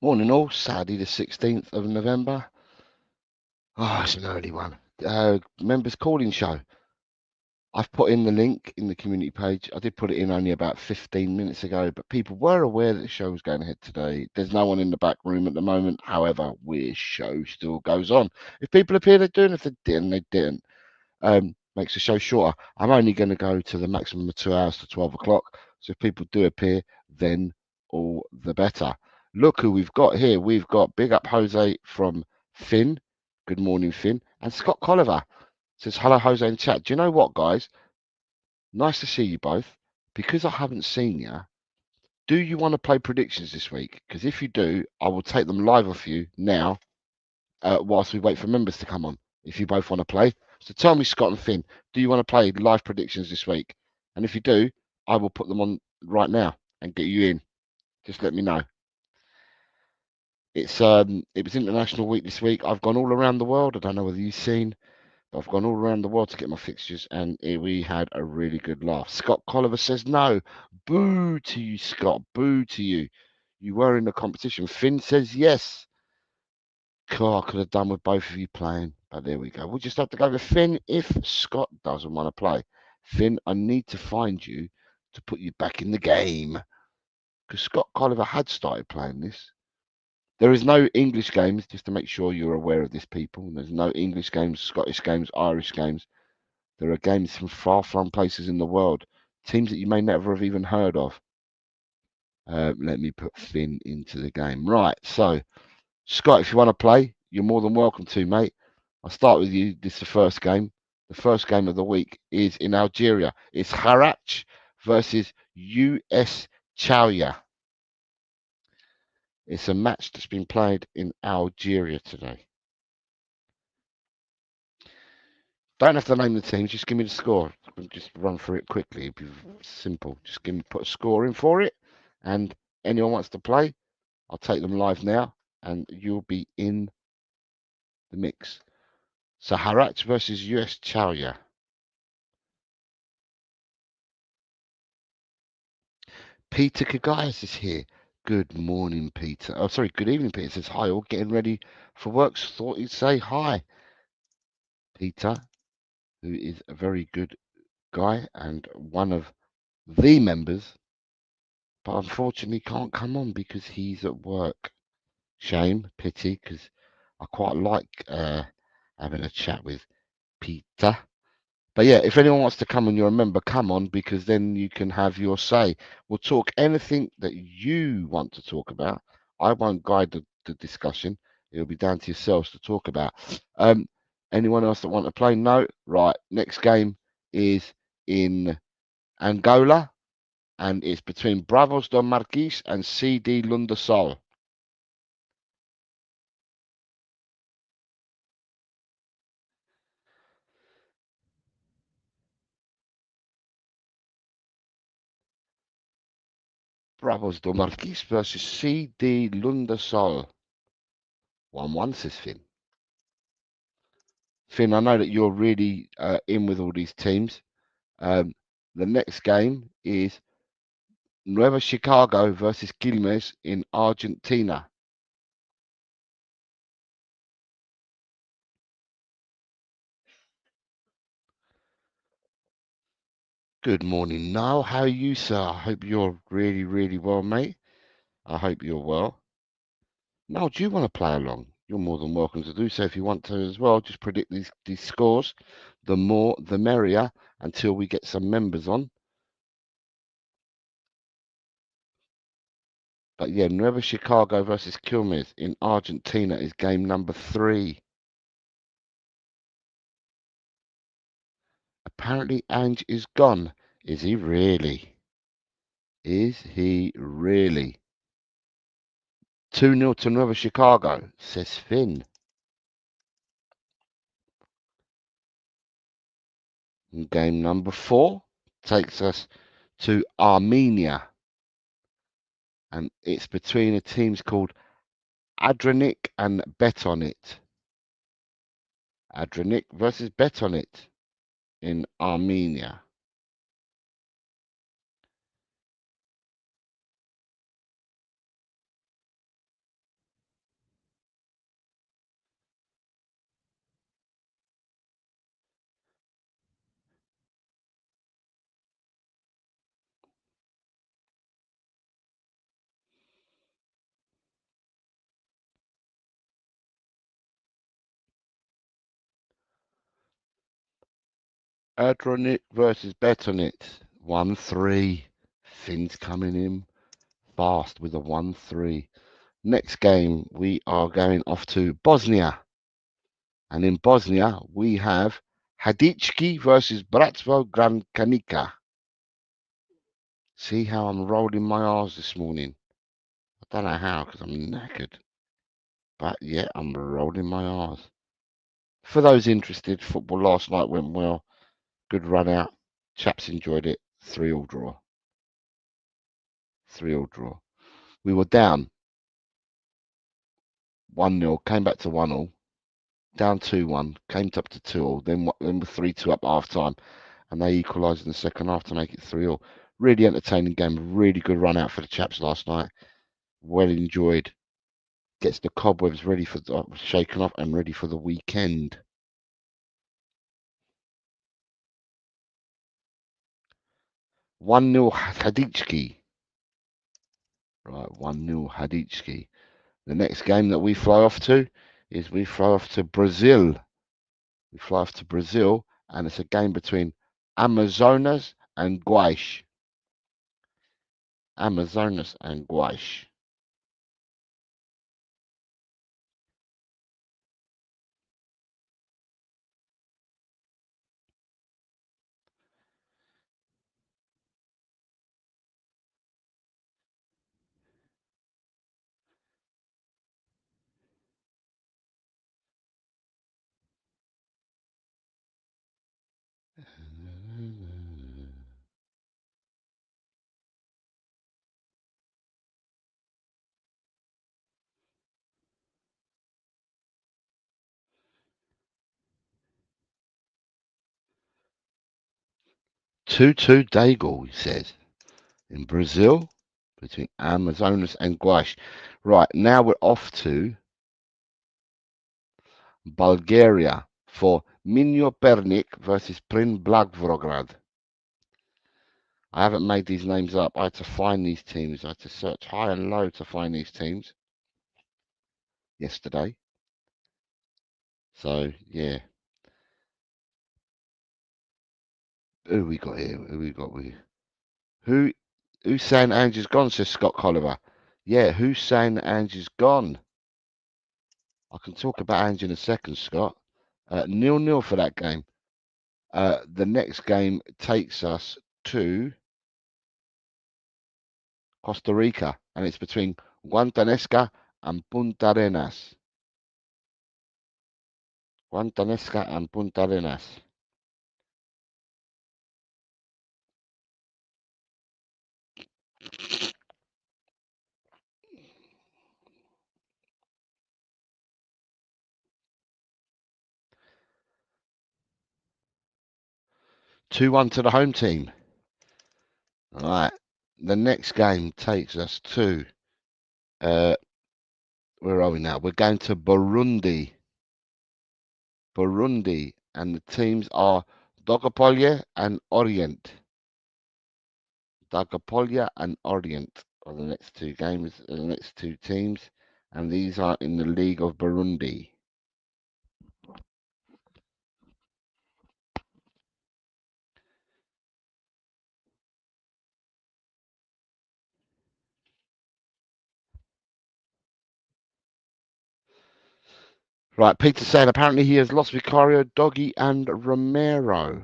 Morning all, Saturday the 16th of November. Oh, it's an early one. Members calling show. I've put in the link in the community page. I did put it in only about 15 minutes ago, but people were aware that the show was going ahead today. There's no one in the back room at the moment. However, weird show still goes on. If people appear, they're doing. If they didn't, they didn't. Makes the show shorter. I'm only going to go to the maximum of 2 hours to 12 o'clock. So if people do appear, then all the better. Look who we've got here. We've got Big Up Jose from Finn. Good morning, Finn. And Scott Colliver says, hello, Jose in chat. Do you know what, guys? Nice to see you both. Because I haven't seen you, do you want to play predictions this week? Because if you do, I will take them live off you now whilst we wait for members to come on, if you both want to play. So tell me, Scott and Finn, do you want to play live predictions this week? And if you do, I will put them on right now and get you in. Just let me know. It was International Week this week. I've gone all around the world. I don't know whether you've seen, but I've gone all around the world to get my fixtures, and we had a really good laugh. Scott Colliver says no. Boo to you, Scott. Boo to you. You were in the competition. Finn says yes. Cool, I could have done with both of you playing, but there we go. We'll just have to go with Finn if Scott doesn't want to play. Finn, I need to find you to put you back in the game, because Scott Colliver had started playing this. There is no English games, just to make sure you're aware of this, people. There's no English games, Scottish games, Irish games. There are games from far-flung places in the world, teams that you may never have even heard of. Let me put Finn into the game. Right, so Scott, if you want to play, you're more than welcome to, mate. I'll start with you. This is the first game. The first game of the week is in Algeria. It's Harach versus US Chauya. It's a match that's been played in Algeria today. Don't have to name the teams. Just give me the score. I'll just run through it quickly. It'll be simple. Just put a score in for it. And anyone wants to play, I'll take them live now. And you'll be in the mix. So Harach versus US Chauya. Peter Kagayas is here. Good morning, Peter. Oh, sorry, good evening, Peter. Says hi, all getting ready for work. Thought he'd say hi. Peter, who is a very good guy and one of the members, but unfortunately can't come on because he's at work. Shame, pity, because I quite like having a chat with Peter. But yeah, if anyone wants to come and you're a member, come on, because then you can have your say. We'll talk anything that you want to talk about. I won't guide the discussion. It'll be down to yourselves to talk about. Anyone else that want to play? No? Right. Next game is in Angola, and it's between Bravos do Marquis and CD Lundasol. Bravos do Marquis versus CD Lundasol. 1-1, says Finn. Finn, I know that you're really in with all these teams. The next game is Nueva Chicago versus Quilmes in Argentina. Good morning, Niall. How are you, sir? I hope you're really, really well, mate. I hope you're well. Now, do you want to play along? You're more than welcome to do so if you want to as well. Just predict these scores. The more, the merrier, until we get some members on. But yeah, Nueva Chicago versus Quilmes in Argentina is game number 3. Apparently, Ange is gone. Is he really? Is he really? 2-0 to Nueva Chicago, says Finn. And game number 4 takes us to Armenia. And it's between the teams called Adranit and Betonit. Adranit versus Betonit in Armenia. Adronit versus Betonit. 1-3. Finn's coming in fast with a 1-3. Next game, we are going off to Bosnia. And in Bosnia, we have Hadicki versus Bratstvo Grand Kanika. See how I'm rolling my R's this morning? I don't know how because I'm knackered. But yeah, I'm rolling my R's. For those interested, football last night went well. Good run out. Chaps enjoyed it. 3-3 draw. 3-3 draw. We were down 1-0, came back to 1-1, down 2-1, came up to 2-2, then we're 3-2 up half time, and they equalised in the second half to make it 3-3. Really entertaining game, really good run out for the chaps last night. Well enjoyed. Gets the cobwebs ready for shaken off and ready for the weekend. One-0 Hadicki. Right, 1-0 Hadicki. The next game that we fly off to is we fly off to Brazil. We fly off to Brazil, and it's a game between Amazonas and Goiás. Amazonas and Goiás. Two day goal, he says, in Brazil between Amazonas and Goiás. Right, now we're off to Bulgaria for Minjo Pernik versus Prin Blagoevgrad. I haven't made these names up. I had to find these teams. I had to search high and low to find these teams yesterday. So, yeah. Who we got here? Who we got? Who's saying Angie's gone, says Scott Colliver. Yeah, who's saying Angie's gone? I can talk about Angie in a second, Scott. 0-0 for that game. The next game takes us to Costa Rica, and it's between Guantanesca and Punta Arenas. Guantanesca and Punta Arenas. Two-one to the home team. All right. The next game takes us to where are we now? We're going to Burundi. Burundi, and the teams are Dagapolye and Orient. Dagapolye and Orient are the next two games, the next two teams, and these are in the League of Burundi. Right, Peter said apparently he has lost Vicario, Doggy, and Romero.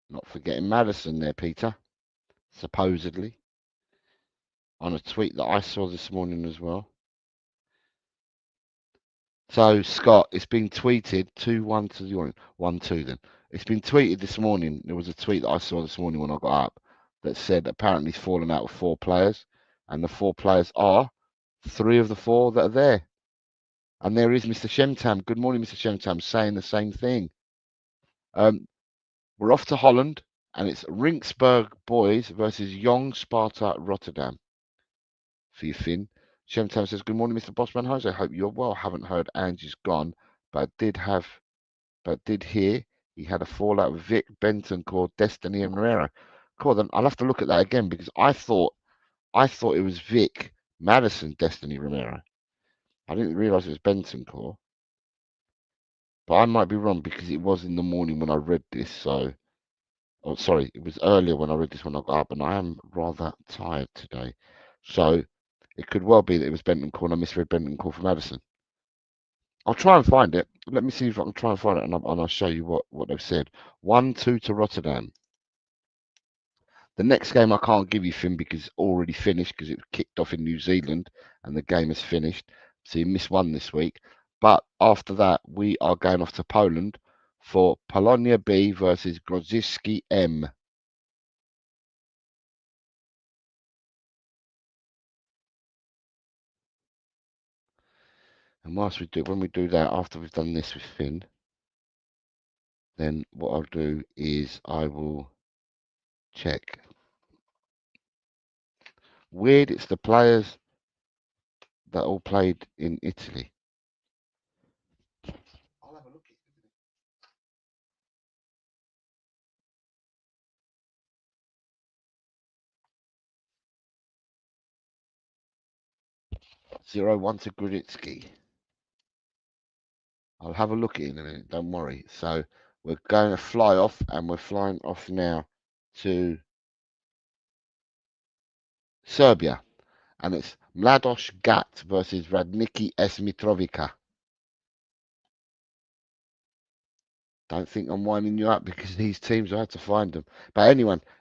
Not forgetting Madison there, Peter. Supposedly. On a tweet that I saw this morning as well. So, Scott, it's been tweeted 2-1 to the Orient. 1-2 then. It's been tweeted this morning. There was a tweet that I saw this morning when I got up that said apparently he's fallen out with 4 players. And the 4 players are 3 of the 4 that are there. And there is Mr. Shemtam. Good morning, Mr. Shemtam, saying the same thing. We're off to Holland, and it's Rinksburg Boys versus Young Sparta Rotterdam. For you, Finn. Shemtam says, good morning, Mr. Bossman Jose. I hope you're well. Haven't heard Angie's gone, but did hear he had a fallout with Vic Benton called Destiny and Herrera. Cool, then I'll have to look at that again because I thought it was Vic Madison Destiny Romero. I didn't realise it was Benton Core. but I might be wrong because it was in the morning when I read this. So, oh, sorry, it was earlier when I read this when I got up, and I am rather tired today. So it could well be that it was Bentoncourt and I misread Bentoncourt for Madison. I'll try and find it. Let me see if I can try and find it, and I'll show you what they've said. 1-2 to Rotterdam. The next game I can't give you, Finn, because it's already finished because it kicked off in New Zealand and the game is finished. So you missed one this week. But after that, we are going off to Poland for Polonia B versus Grodziski M. And when we do that, after we've done this with Finn, then what I'll do is I will check. Weird, it's the players that all played in Italy. I'll have a look at it. 0-1 to Gruditsky. I'll have a look at it in a minute, don't worry. So we're going to fly off, and we're flying off now to Serbia. And it's Mladosh Gat versus Radniki S. Mitrovica. Don't think I'm winding you up because these teams, I had to find them. But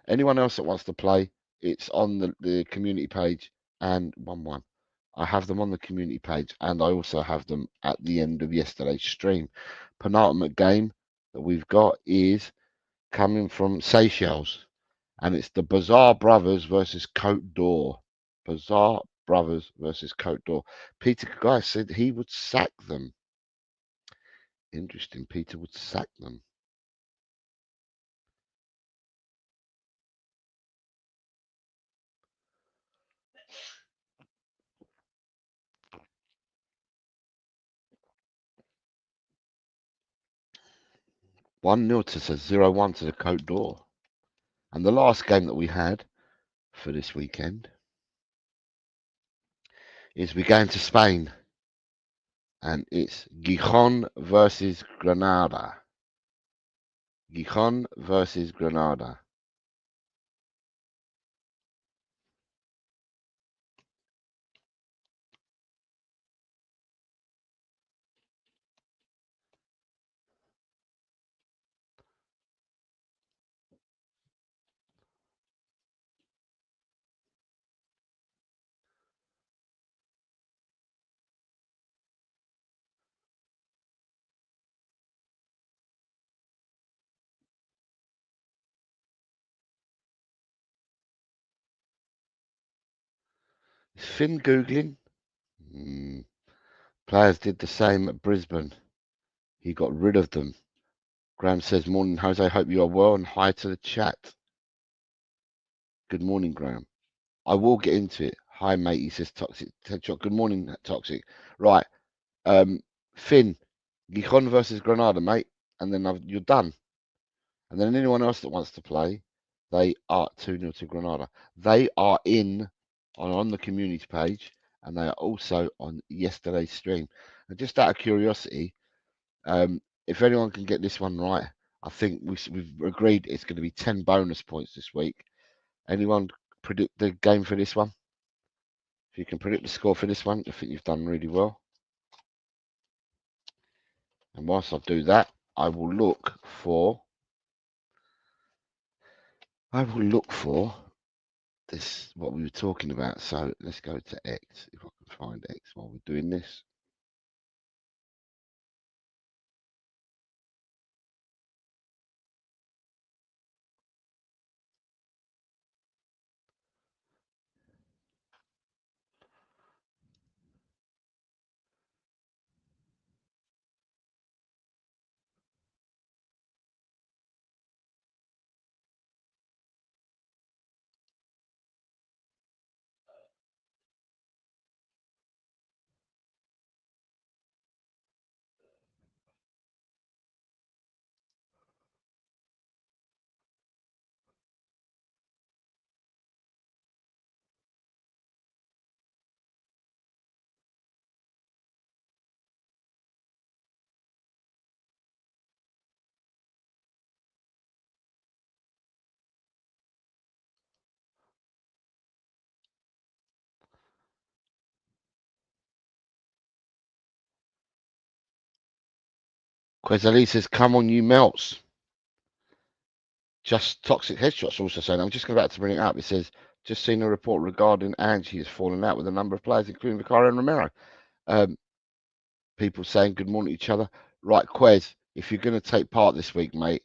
anyone else that wants to play, it's on the community page and 1-1. I have them on the community page, and I also have them at the end of yesterday's stream. Penultimate game that we've got is coming from Seychelles, and it's the Bazaar Brothers versus Côte d'Or. Bazaar Brothers versus Côte d'Or. Peter Guy said he would sack them. Interesting. Peter would sack them. One 0 to 0-1 to the Côte d'Or. And the last game that we had for this weekend is we're going to Spain, and it's Gijón versus Granada. Gijón versus Granada. Is Finn Googling? Players did the same at Brisbane. He got rid of them. Graham says, morning, Jose. Hope you are well, and hi to the chat. Good morning, Graham. I will get into it. Hi, mate. He says, Toxic. Good morning, Toxic. Right. Finn, Gijón versus Granada, mate. And then you're done. And then anyone else that wants to play, they are 2-0 to Granada. They are on the community page, and they are also on yesterday's stream. And just out of curiosity, if anyone can get this one right, I think we've agreed it's going to be 10 bonus points this week. Anyone predict the game for this one? If you can predict the score for this one, I think you've done really well. And whilst I do that, I will look for this, what we were talking about. So let's go to X, if I can find X while we're doing this. Quezali says, come on, you melts. Just Toxic Headshots also saying, I'm just about to bring it up. It says, just seen a report regarding Angie has fallen out with a number of players, including Vicario and Romero. People saying good morning to each other. Right, Quez, if you're going to take part this week, mate,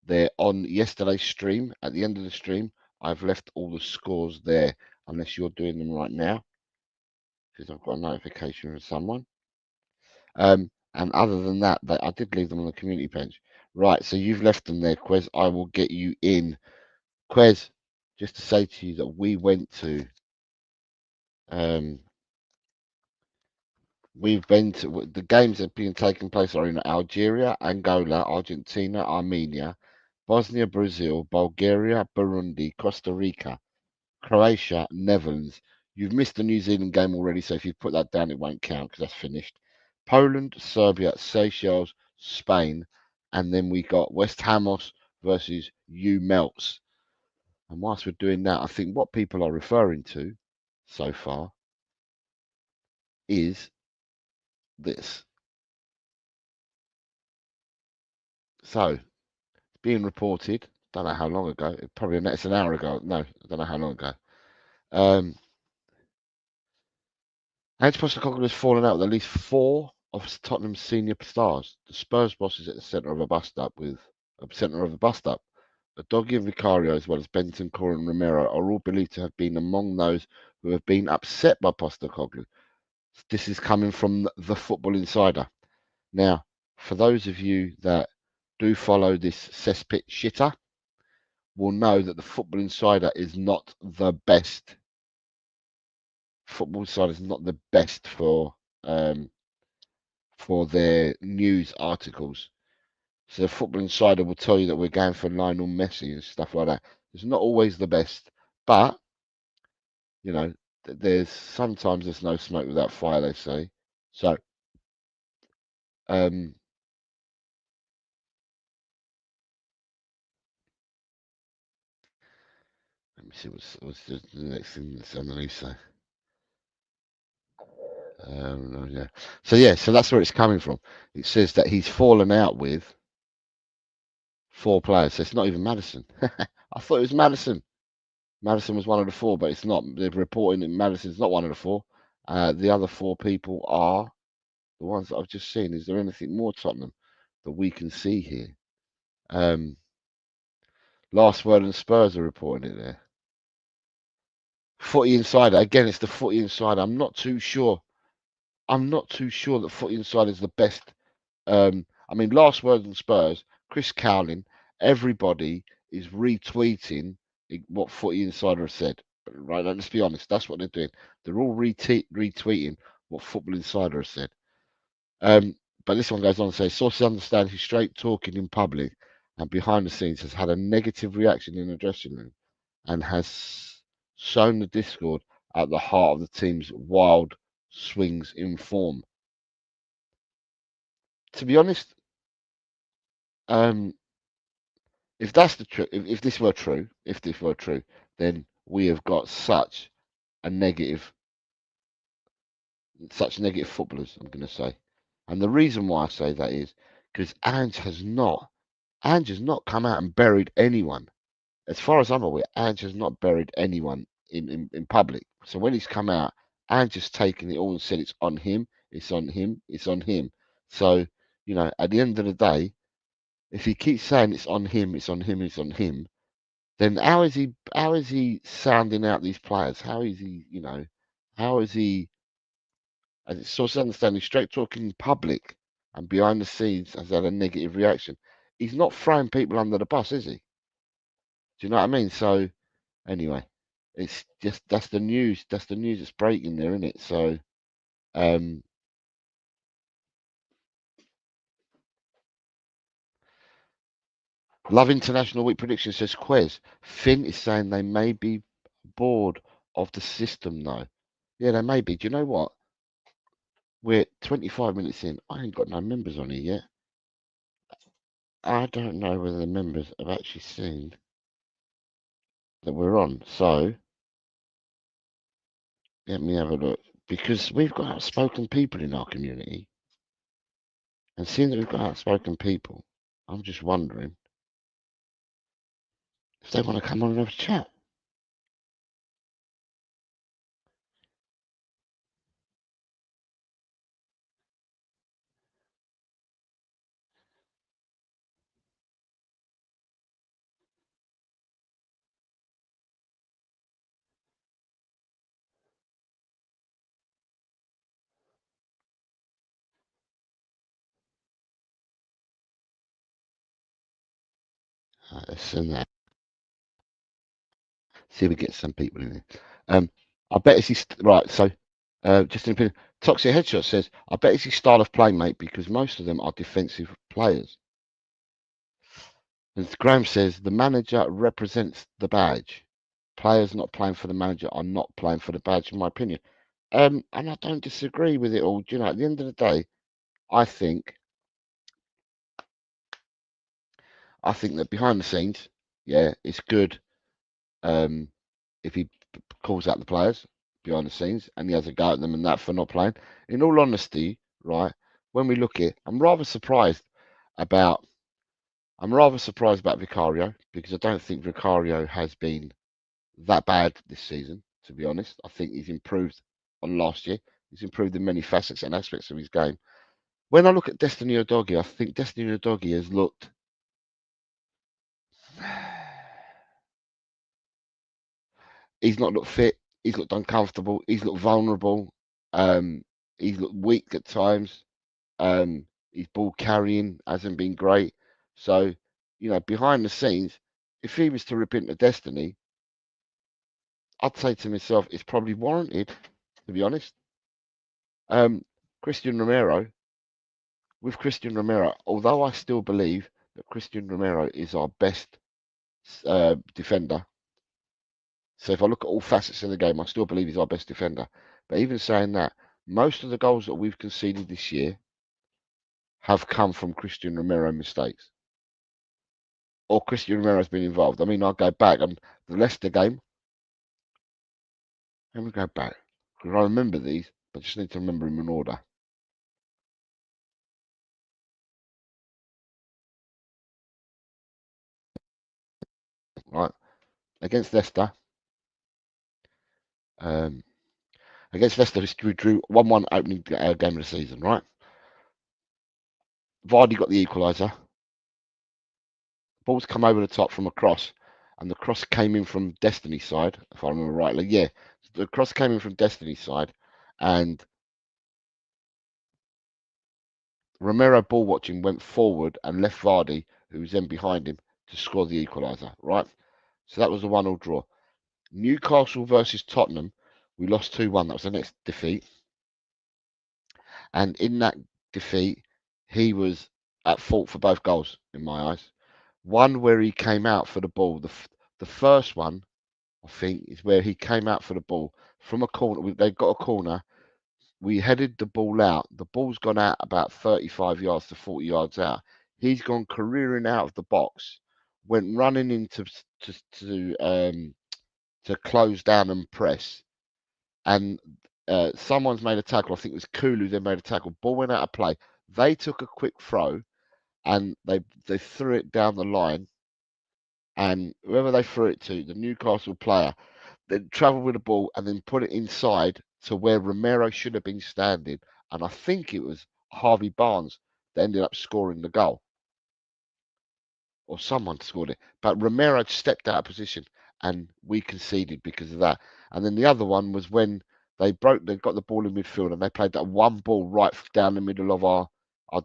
they're on yesterday's stream. At the end of the stream, I've left all the scores there, unless you're doing them right now, because I've got a notification from someone. And other than that, I did leave them on the community page. Right, so you've left them there, Quez. I will get you in. Quez, just to say to you that we went to, the games that have been taking place are in Algeria, Angola, Argentina, Armenia, Bosnia, Brazil, Bulgaria, Burundi, Costa Rica, Croatia, Netherlands. You've missed the New Zealand game already, so if you put that down, it won't count because that's finished. Poland, Serbia, Seychelles, Spain, and then we got West Hamos versus U Melts. And whilst we're doing that, I think what people are referring to so far is this. So, being reported, don't know how long ago, probably it's an hour ago. No, I don't know how long ago. Ange Postecoglou has fallen out with at least 4 of Tottenham's senior stars. The Spurs boss is at the centre of a bust-up But Doggy and Vicario, as well as Benton, Cora and Romero, are all believed to have been among those who have been upset by Postecoglou. This is coming from the Football Insider. Now, for those of you that do follow this cesspit shitter, will know that the Football Insider is not the best. Football Insider is not the best for their news articles. So the Football Insider will tell you that we're going for Lionel Messi and stuff like that. It's not always the best, but you know, sometimes there's no smoke without fire, they say. So, let me see what's the next thing that's underneath. So, yeah. So that's where it's coming from. It says that he's fallen out with 4 players. So it's not even Maddison. I thought it was Maddison. Maddison was one of the 4, but it's not. They're reporting that Maddison's not one of the 4. The other 4 people are the ones that I've just seen. Is there anything more, Tottenham, that we can see here? Last Word and Spurs are reporting it there. Footy Insider. Again, it's the Footy Insider. I'm not too sure that Footy Insider is the best. I mean, Last Word and Spurs, Chris Cowling, everybody is retweeting what Footy Insider has said. Right? Let's be honest. That's what they're doing. They're all retweeting what Football Insider has said. But this one goes on to say, sources understand he's straight talking in public and behind the scenes has had a negative reaction in the dressing room and has shown the discord at the heart of the team's wild swings in form. To be honest, if that's the truth, if this were true, then we have got such negative footballers, I'm going to say. And the reason why I say that is because Ange has not come out and buried anyone. As far as I'm aware, Ange has not buried anyone in public. So when he's come out, Ange has taken it all and said it's on him, it's on him, it's on him. So, you know, at the end of the day, if he keeps saying it's on him, it's on him, it's on him, then how is he sounding out these players? How is he, you know, how is he, as it's source understanding, straight talking in public and behind the scenes has had a negative reaction? He's not throwing people under the bus, is he? Do you know what I mean? So anyway, it's just that's the news. That's the news that's breaking there, isn't it? So Love International Week prediction says Quez. Finn is saying they may be bored of the system though. Yeah, they may be. Do you know what? We're 25 minutes in. I ain't got no members on here yet. I don't know whether the members have actually seen that we're on. So let me have a look. Because we've got outspoken people in our community. And seeing that we've got outspoken people, I'm just wondering if they want to come on and have a chat. Let's send that. See if we get some people in there. I bet it's his right. So, just an opinion. Toxic Headshot says, "I bet it's his style of play, mate, because most of them are defensive players." And Graham says, "The manager represents the badge. Players not playing for the manager are not playing for the badge, in my opinion." And I don't disagree with it all. Do you know, at the end of the day, I think that behind the scenes, yeah, it's good. If he calls out the players behind the scenes and he has a go at them and that for not playing. In all honesty, right, when we look at, about I'm rather surprised about Vicario because I don't think Vicario has been that bad this season, to be honest. I think he's improved on last year. He's improved in many facets and aspects of his game. When I look at Destiny Udogie, I think Destiny Udogie has looked he's not looked fit, he's looked uncomfortable, he's looked vulnerable, he's looked weak at times. His ball carrying hasn't been great. So, behind the scenes, if he was to rip into Destiny, I'd say to myself, it's probably warranted, to be honest. Christian Romero, although I still believe that Christian Romero is our best defender. So if I look at all facets of the game, I still believe he's our best defender. But even saying that, most of the goals that we've conceded this year have come from Christian Romero mistakes. Or Christian Romero's been involved. I mean, I'll go back and the Leicester game. Let me go back because I remember these, but I just need to remember them in order. Right, against Leicester. Um, Against Leicester, we drew 1-1 opening game of the season. Right, Vardy got the equaliser. Ball's come over the top from a cross, and the cross came in from Destiny's side, if I remember rightly. Yeah, the cross came in from Destiny's side, and Romero ball watching went forward and left Vardy, who was then behind him, to score the equaliser. Right, so that was a 1-1 draw. Newcastle versus Tottenham, we lost 2-1. That was the next defeat, and in that defeat, he was at fault for both goals in my eyes. One where he came out for the ball. The first one, I think, is where he came out for the ball from a corner. They got a corner. We headed the ball out. The ball's gone out about 35 yards to 40 yards out. He's gone careering out of the box, went running into to close down and press, and someone's made a tackle. I think it was Kulu. They made a tackle. Ball went out of play. They took a quick throw, and they threw it down the line. And whoever they threw it to, the Newcastle player, then travelled with the ball and then put it inside to where Romero should have been standing. And I think it was Harvey Barnes that ended up scoring the goal, or someone scored it. But Romero stepped out of position, and we conceded because of that. And then the other one was when they got the ball in midfield and they played that one ball right down the middle of our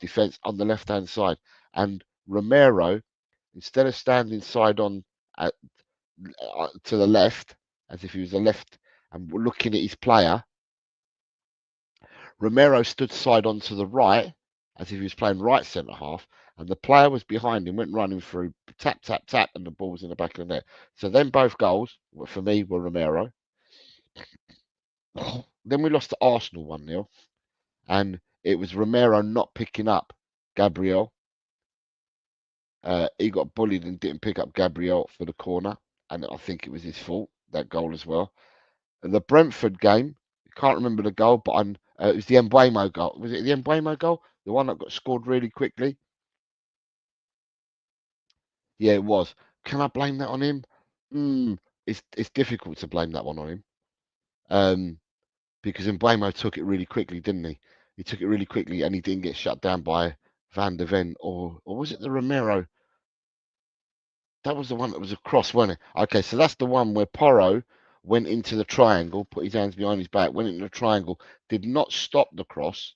defence on the left hand side. And Romero, instead of standing side on to the left, as if he was a left and looking at his player, Romero stood side on to the right, as if he was playing right centre half, and the player was behind him, went running through, tap, tap, tap, and the ball was in the back of the net. So then both goals, for me, were Romero. Then we lost to Arsenal 1-0, and it was Romero not picking up Gabriel. He got bullied and didn't pick up Gabriel for the corner, and I think it was his fault, that goal as well. The Brentford game, I can't remember the goal, but it was the Mbuemo goal. Was it the Mbuemo goal? The one that got scored really quickly. Yeah, it was. Can I blame that on him? It's difficult to blame that one on him. Because Mbeumo took it really quickly, didn't he? He took it really quickly, and he didn't get shut down by Van der Ven, or was it the Romero? That was the one that was a cross, wasn't it? Okay, so that's the one where Porro went into the triangle, put his hands behind his back, went into the triangle, did not stop the cross,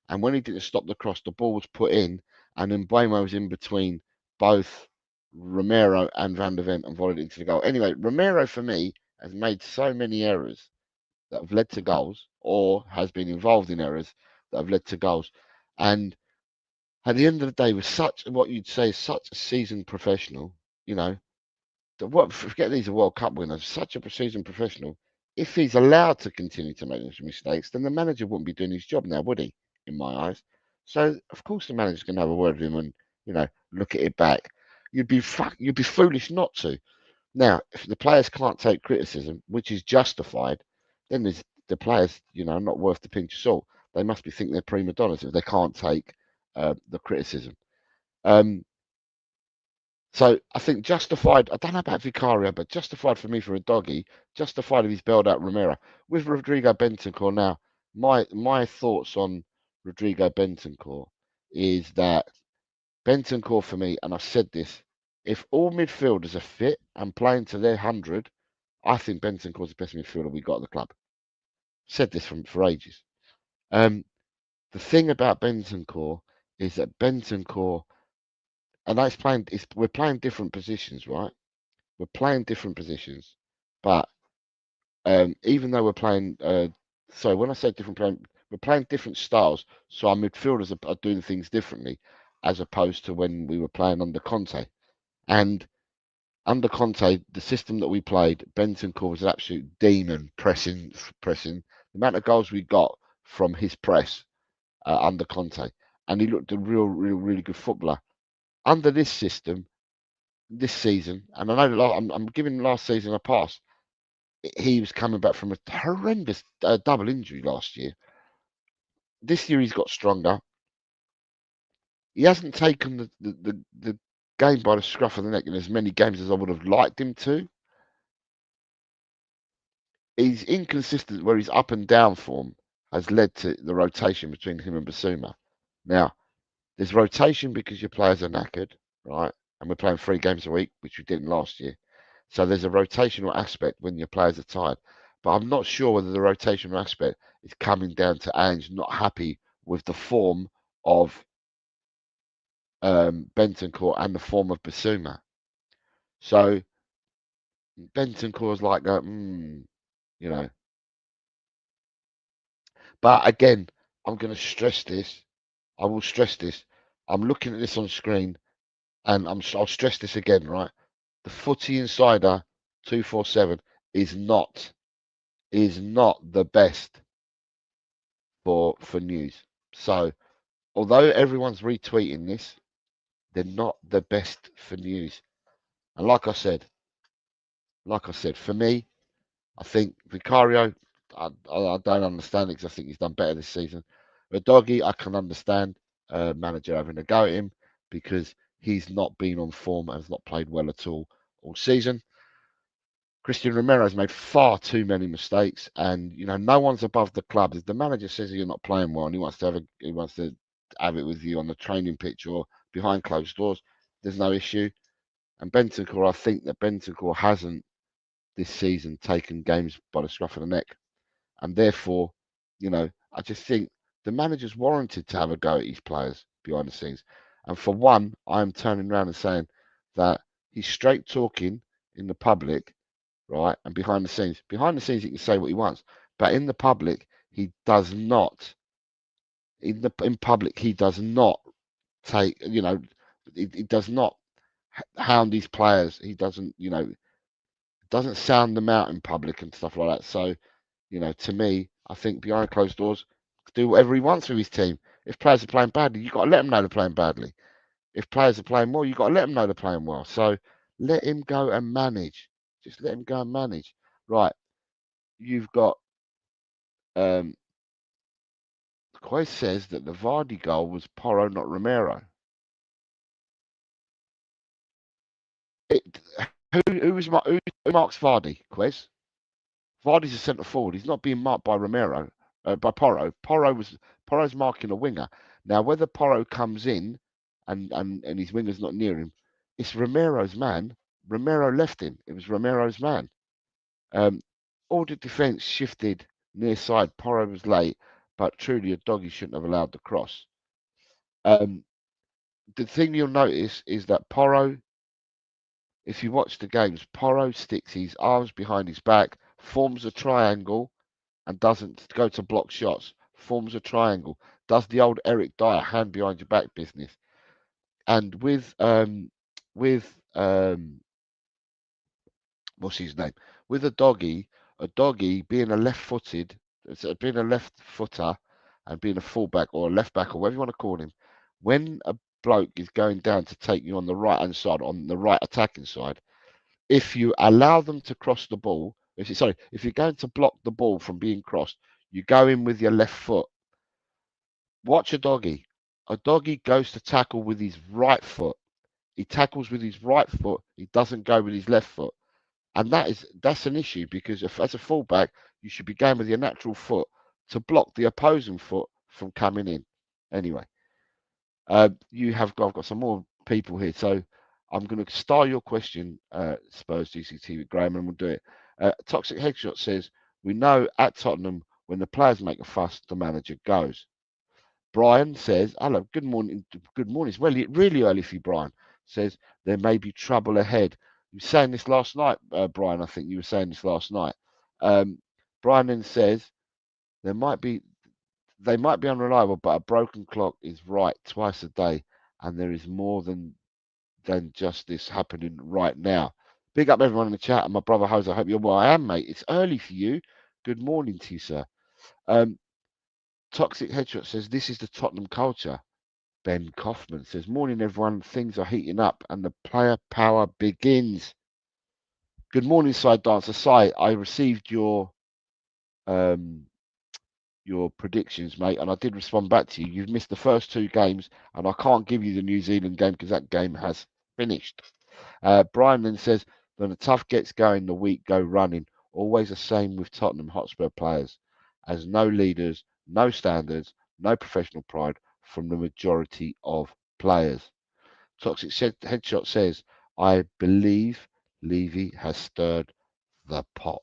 and when he didn't stop the cross, the ball was put in, and then Mbeumo was in between both Romero and Van der Ven and volleyed into the goal. Anyway, Romero for me has made so many errors that have led to goals, or has been involved in errors that have led to goals. And at the end of the day, with such what you'd say is such a seasoned professional, you know, forget these are World Cup winners, such a seasoned professional. If he's allowed to continue to make these mistakes, then the manager wouldn't be doing his job now, would he? In my eyes. So of course the manager's going to have a word with him and look at it back. You'd be foolish not to. Now, if the players can't take criticism, which is justified, then the players, not worth the pinch of salt. They must be thinking they're prima donnas if they can't take the criticism. So I think justified. I don't know about Vicario, but justified for me for a doggy. Justified if he's bailed out Romero. With Rodrigo Bentancur now, my thoughts on Rodrigo Bentancur is that Bentancur for me, and I've said this, if all midfielders are fit and playing to their 100, I think Bentancur's the best midfielder we got at the club. Said this for ages. The thing about Bentancur is that Bentancur, and we're playing different positions, right? We're playing different positions, but even though we're playing, so when I say we're playing different styles. So our midfielders are doing things differently, as opposed to when we were playing under Conte. And under Conte, the system that we played, Bentancur was an absolute demon pressing. The amount of goals we got from his press under Conte, and he looked a really good footballer. Under this system, this season, and I know I'm giving last season a pass. He was coming back from a horrendous double injury last year. This year he's got stronger. He hasn't taken the game by the scruff of the neck in as many games as I would have liked him to. He's inconsistent where his up and down form has led to the rotation between him and Bissouma. Now, there's rotation because your players are knackered, right? And we're playing 3 games a week, which we didn't last year. So there's a rotational aspect when your players are tired. But I'm not sure whether the rotational aspect is coming down to Ange not happy with the form of Bentancur and the form of Bissouma. So Bentancur's like, you know. But again, I'm going to stress this. I will stress this. I'm looking at this on screen, and I'll stress this again, right? The Footy Insider 247 is not the best for news. So although everyone's retweeting this, they're not the best for news. And like I said, for me, I think Vicario, I don't understand it because I think he's done better this season. But Doggy, I can understand manager having a go at him because he's not been on form and has not played well at all season. Christian Romero's made far too many mistakes, and no one's above the club. If the manager says you're not playing well and he wants to have it with you on the training pitch or behind closed doors, there's no issue. And Bentancur, I think that Bentancur hasn't this season taken games by the scruff of the neck, and therefore, I just think the manager's warranted to have a go at his players behind the scenes. And for one, I'm turning around and saying that he's straight talking in the public, right? And behind the scenes, he can say what he wants, but in the public, he does not. In public, he does not take. He does not hound his players. He doesn't. Doesn't sound them out in public and stuff like that. So, to me, I think behind closed doors, do whatever he wants with his team. If players are playing badly, you've got to let them know they're playing badly. If players are playing well, you've got to let them know they're playing well. So let him go and manage. Just let him go and manage. Right. You've got Quez says that the Vardy goal was Porro, not Romero. Who marks Vardy, Quez? Vardy's a centre forward. He's not being marked by Romero, by Porro. Porro's marking a winger. Now, whether Porro comes in and his winger's not near him, it's Romero's man. Romero left him. It was Romero's man. All the defence shifted near side. Porro was late, but truly a doggy shouldn't have allowed the cross. The thing you'll notice is that Porro, if you watch the games, Porro sticks his arms behind his back, forms a triangle, and doesn't go to block shots. Forms a triangle. Does the old Eric Dyer hand behind your back business. And with what's his name? With a doggy being a left-footed, being a left footer, and being a fullback or a left back or whatever you want to call him, when a bloke is going down to take you on the right hand side, on the right attacking side, if you allow them to cross the ball, if you're going to block the ball from being crossed, you go in with your left foot. Watch a doggy. A doggy goes to tackle with his right foot. He tackles with his right foot. He doesn't go with his left foot. And that's an issue because as a fullback, you should be going with your natural foot to block the opposing foot from coming in. Anyway, I've got some more people here, so I'm going to start your question, Spurs GCT with Graham, and we'll do it. Toxic Headshot says, we know at Tottenham, when the players make a fuss, the manager goes. Brian says, hello, good morning. Good morning. It's really early for you, Brian. Says, there may be trouble ahead. You were saying this last night, Brian. I think you were saying this last night. Brian then says, they might be unreliable, but a broken clock is right twice a day, and there is more than just this happening right now. Big up everyone in the chat, and my brother Jose. I hope you're well. I am, mate. It's early for you. Good morning to you, sir. Toxic Headshot says, this is the Tottenham culture. Ben Kaufman says, morning, everyone. Things are heating up and the player power begins. Good morning, Side Dancer. Sai, I received your predictions, mate, and I did respond back to you. You've missed the first two games, and I can't give you the New Zealand game because that game has finished. Brian then says, when the tough gets going, the weak go running. Always the same with Tottenham Hotspur players, as no leaders, no standards, no professional pride from the majority of players. Toxic Headshot says, I believe Levy has stirred the pot.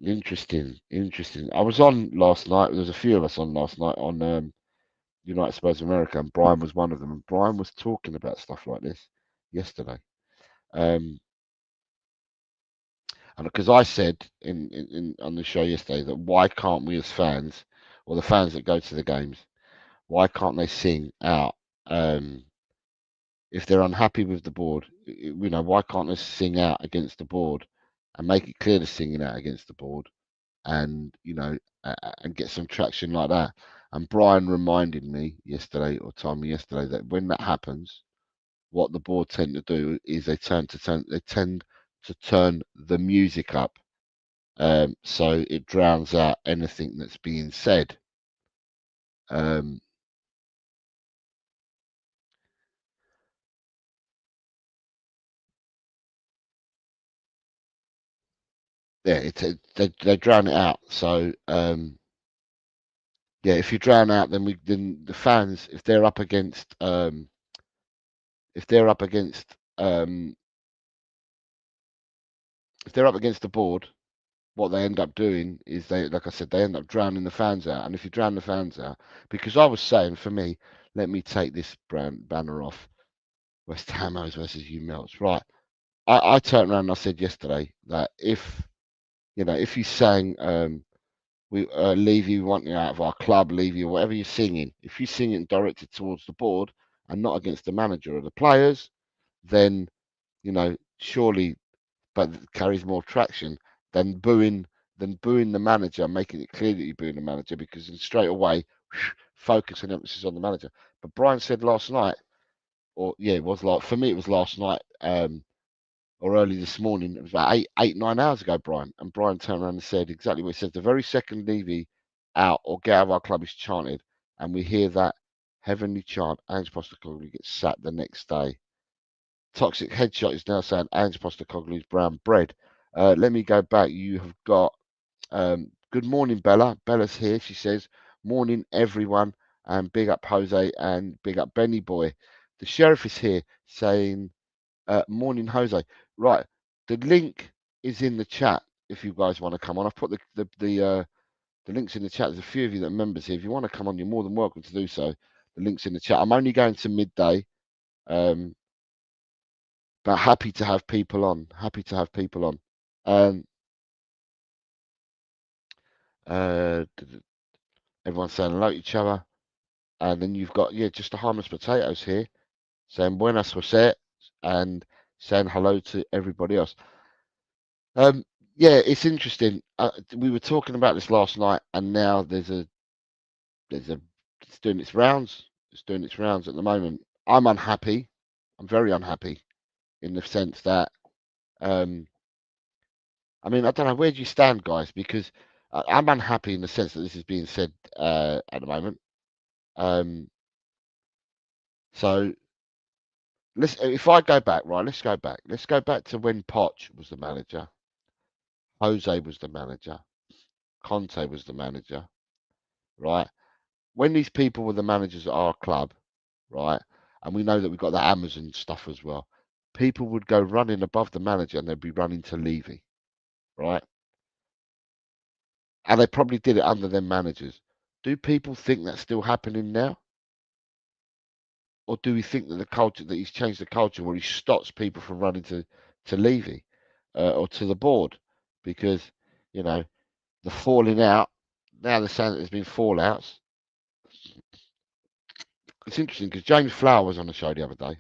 Interesting. I was on last night. There was a few of us on last night on United Spurs of America, and Brian was one of them. And Brian was talking about stuff like this yesterday. And because I said in on the show yesterday that why can't we as fans, or the fans that go to the games, why can't they sing out if they're unhappy with the board? Why can't they sing out against the board and make it clear they're singing out against the board, and and get some traction like that? And Brian reminded me yesterday, or told me yesterday, that when that happens, what the board tend to do is they tend to turn the music up, so it drowns out anything that's being said. Yeah, they drown it out. So yeah, if you drown out, then the fans, if they're up against the board, what they end up doing is like I said, they end up drowning the fans out. And if you drown the fans out, because I was saying, for me, let me take this banner off. West Hamos versus you Melts. Right. I turned around and I said yesterday that if you sang we leave you, want you out of our club, leave you, whatever you're singing, if you sing it directed towards the board and not against the manager or the players, then surely, but it carries more traction than booing the manager, making it clear that you're booing the manager, because then straight away focus and emphasis on the manager. But Brian said last night, it was like, for me it was last night, or early this morning. It was about 9 hours ago, Brian. And Brian turned around and said exactly what he said. The very second Levy out or get out of our club is chanted, and we hear that heavenly chant, Ange Postecoglou gets sacked the next day. Toxic Headshot is now saying Ange Postecoglou's brown bread. Let me go back. You have got good morning, Bella. Bella's here. She says, morning, everyone, and big up Jose and big up Benny Boy. The sheriff is here saying, morning, Jose. Right, the link is in the chat if you guys want to come on. I've put the links in the chat. There's a few of you that are members here. If you want to come on, you're more than welcome to do so. The link's in the chat. I'm only going to midday, but happy to have people on. Happy to have people on. Everyone's saying hello to each other. And then you've got, just the harmless potatoes here saying buenas Jose and saying hello to everybody else. It's interesting. We were talking about this last night, and now it's doing its rounds. It's doing its rounds at the moment. I'm unhappy. I'm very unhappy in the sense that, I mean, I don't know, where do you stand, guys? Because I'm unhappy in the sense that this is being said at the moment. So if I go back, right, let's go back. Let's go back to when Poch was the manager, Jose was the manager, Conte was the manager, right? When these people were the managers at our club, right, and we know that we've got the Amazon stuff as well, people would go running above the manager and they'd be running to Levy, right? And they probably did it under them managers. Do people think that's still happening now? Or do we think that the culture, that he's changed the culture where he stops people from running to Levy or to the board? Because, the falling out, now they're saying that there's been fallouts. It's interesting because James Flower was on the show the other day.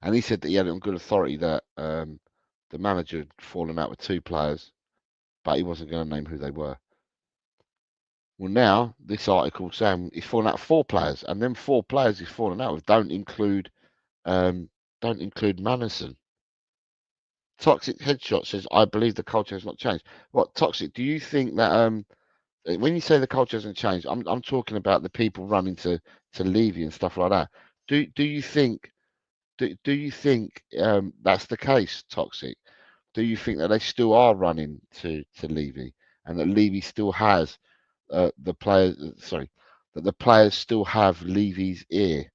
And he said that he had it on good authority that the manager had fallen out with 2 players, but he wasn't going to name who they were. Well, now this article saying he's fallen out with 4 players, and them 4 players he's fallen out with don't include Manison. Toxic Headshot says, I believe the culture has not changed. What, Toxic, do you think that when you say the culture hasn't changed, I'm talking about the people running to Levy and stuff like that. Do you think that's the case, Toxic? Do you think that they still are running to Levy and that Levy still has the players? Sorry, that the players still have Levy's ear?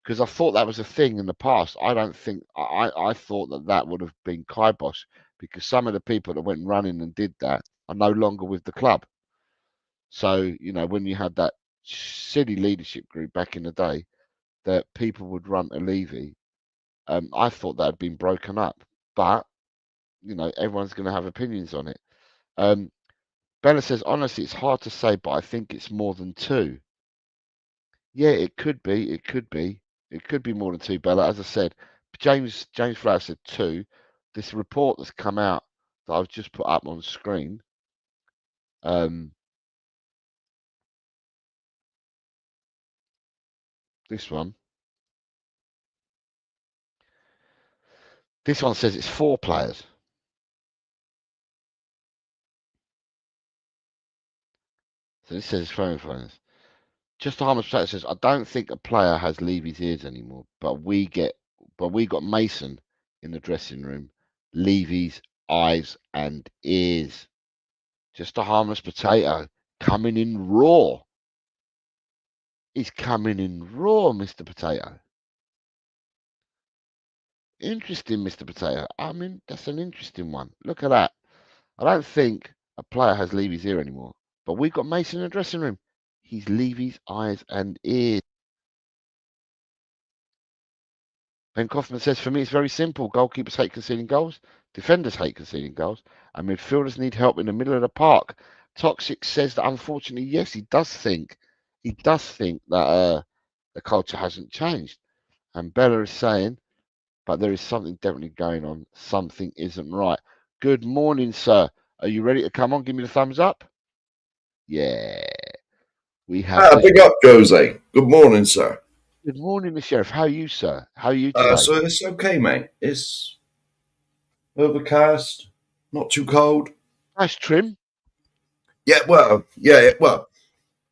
Because I thought that was a thing in the past. I don't think I thought that would have been kibosh because some of the people that went running and did that are no longer with the club. So when you had that silly leadership group back in the day, that people would run to Levy. I thought that had been broken up, but everyone's going to have opinions on it. Bella says, honestly, it's hard to say, but I think it's more than 2. Yeah, it could be. It could be. It could be more than 2, Bella. As I said, James Flower said 2. This report that's come out that I've just put up on screen. This one. This one says it's 4 players. So this says it's phone phones. Just a harmless player says, I don't think a player has Levy's ears anymore, but we got Mason in the dressing room, Levy's eyes and ears. Just a harmless potato coming in raw. He's coming in raw, Mr. Potato. Interesting, Mr. Potato. I mean, that's an interesting one. Look at that. I don't think a player has Levy's ear anymore, but we've got Mason in the dressing room. He's Levy's eyes and ears. Ben Kaufman says, for me, it's very simple. Goalkeepers hate conceding goals. Defenders hate conceding goals. And midfielders need help in the middle of the park. Toxic says that, unfortunately, yes, he does think that the culture hasn't changed. And Bella is saying, but there is something definitely going on. Something isn't right. Good morning, sir. Are you ready to come on? Give me the thumbs up. Yeah. We have. Big up, Jose. Good morning, sir. Good morning, the sheriff. How are you, sir? How are you today? So it's okay, mate. It's overcast, not too cold. Nice trim. Well,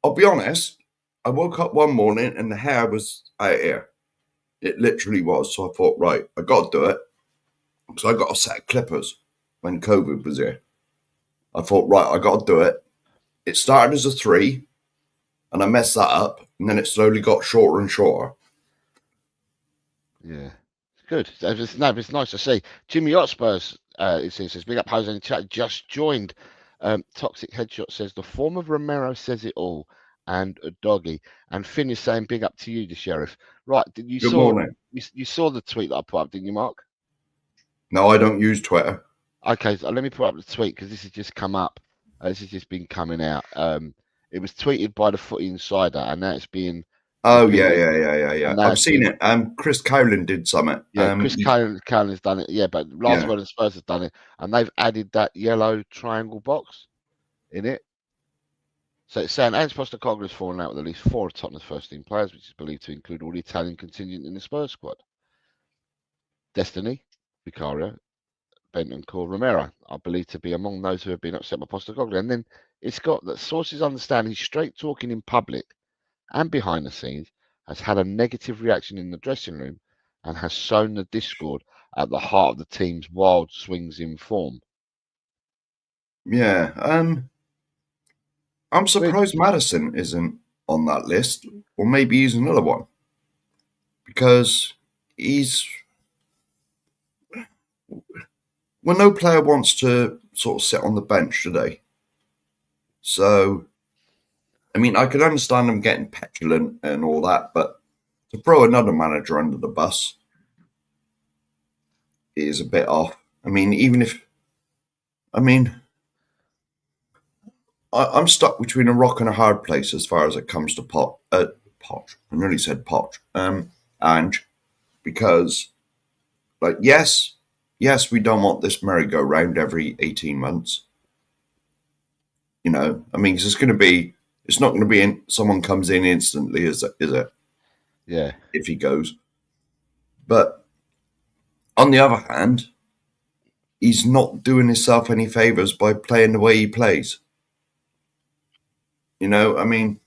I'll be honest. I woke up one morning and the hair was out here. It literally was. So I thought, right, I got to do it. Because I got a set of clippers when COVID was here. I thought, right, I got to do it. It started as a 3, and I messed that up, and then it slowly got shorter and shorter. Yeah, good. It's nice to see. Jimmy Hotspurs, it says, big up Jose in the chat, just joined. Toxic Headshot says, the form of Romero says it all, and a doggy. And Finn is saying, big up to you, the sheriff. Right, Good morning. You saw the tweet that I put up, didn't you, Mark? No, I don't use Twitter. Okay, so let me put up the tweet because this has just come up. This has just been coming out. It was tweeted by the Footy Insider, and now it's being. Oh yeah. I've seen it. Chris Cowlin did something. Yeah, Chris Cowlin has done it. Yeah, but Last Word and Spurs has done it, and they've added that yellow triangle box in it. So it's saying Ange Postecoglou has fallen out with at least 4 of Tottenham's first-team players, which is believed to include all the Italian contingent in the Spurs squad. Destiny, Vicario, Bentancur, Romero are believed to be among those who have been upset by Postecoglou. And then it's got that sources understand he's straight talking in public and behind the scenes, has had a negative reaction in the dressing room, and has sown the discord at the heart of the team's wild swings in form. Yeah, I'm surprised Maddison isn't on that list, or maybe he's another one, because no player wants to sort of sit on the bench today. So, I mean, I could understand them getting petulant and all that, but to throw another manager under the bus is a bit off. I mean, I'm stuck between a rock and a hard place as far as it comes to Poch. I nearly said Poch. Ange, because, like, yes, we don't want this merry-go-round every 18 months. You know, I mean, it's not going to be someone comes in instantly, is it? Yeah. If he goes. But on the other hand, he's not doing himself any favours by playing the way he plays. You know, I mean,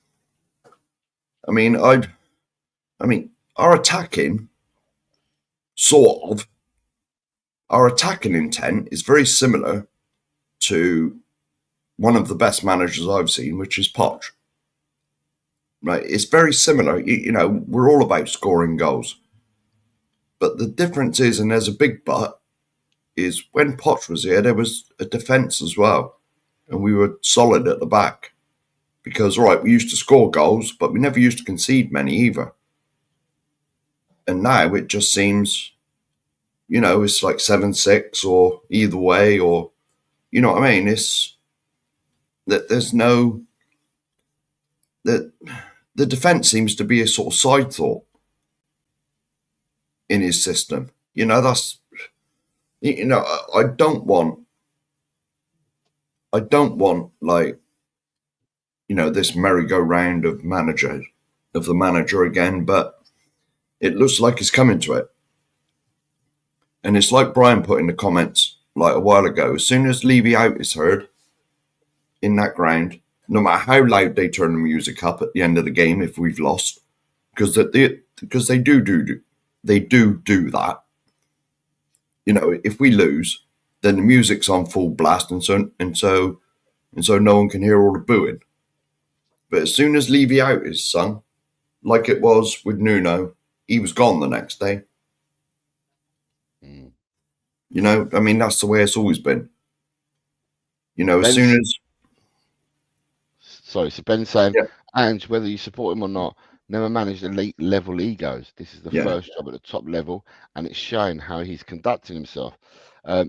our attacking intent is very similar to one of the best managers I've seen, which is Poch. Right, it's very similar. You know, we're all about scoring goals, but the difference is, and there's a big but, is when Poch was here, there was a defence as well, and we were solid at the back. Because, right, we used to score goals, but we never used to concede many either. And now it just seems, you know, it's like 7-6 or either way, or, you know what I mean? It's that there's no, that the defence seems to be a sort of side thought in his system. You know, I don't want like, you know, this merry-go-round of the manager again, but it looks like it's coming to it. And it's like Brian put in the comments like a while ago, as soon as Levy Out is heard in that ground, no matter how loud they turn the music up at the end of the game if we've lost, because they do that. You know, if we lose, then the music's on full blast, and so no one can hear all the booing. But as soon as Levy Out is sung, like it was with Nuno, he was gone the next day. You know, I mean, that's the way it's always been. You know, as soon as... Sorry, so Ben's saying, Ange, whether you support him or not, never managed elite level egos. This is the first job at the top level, and it's showing how he's conducting himself.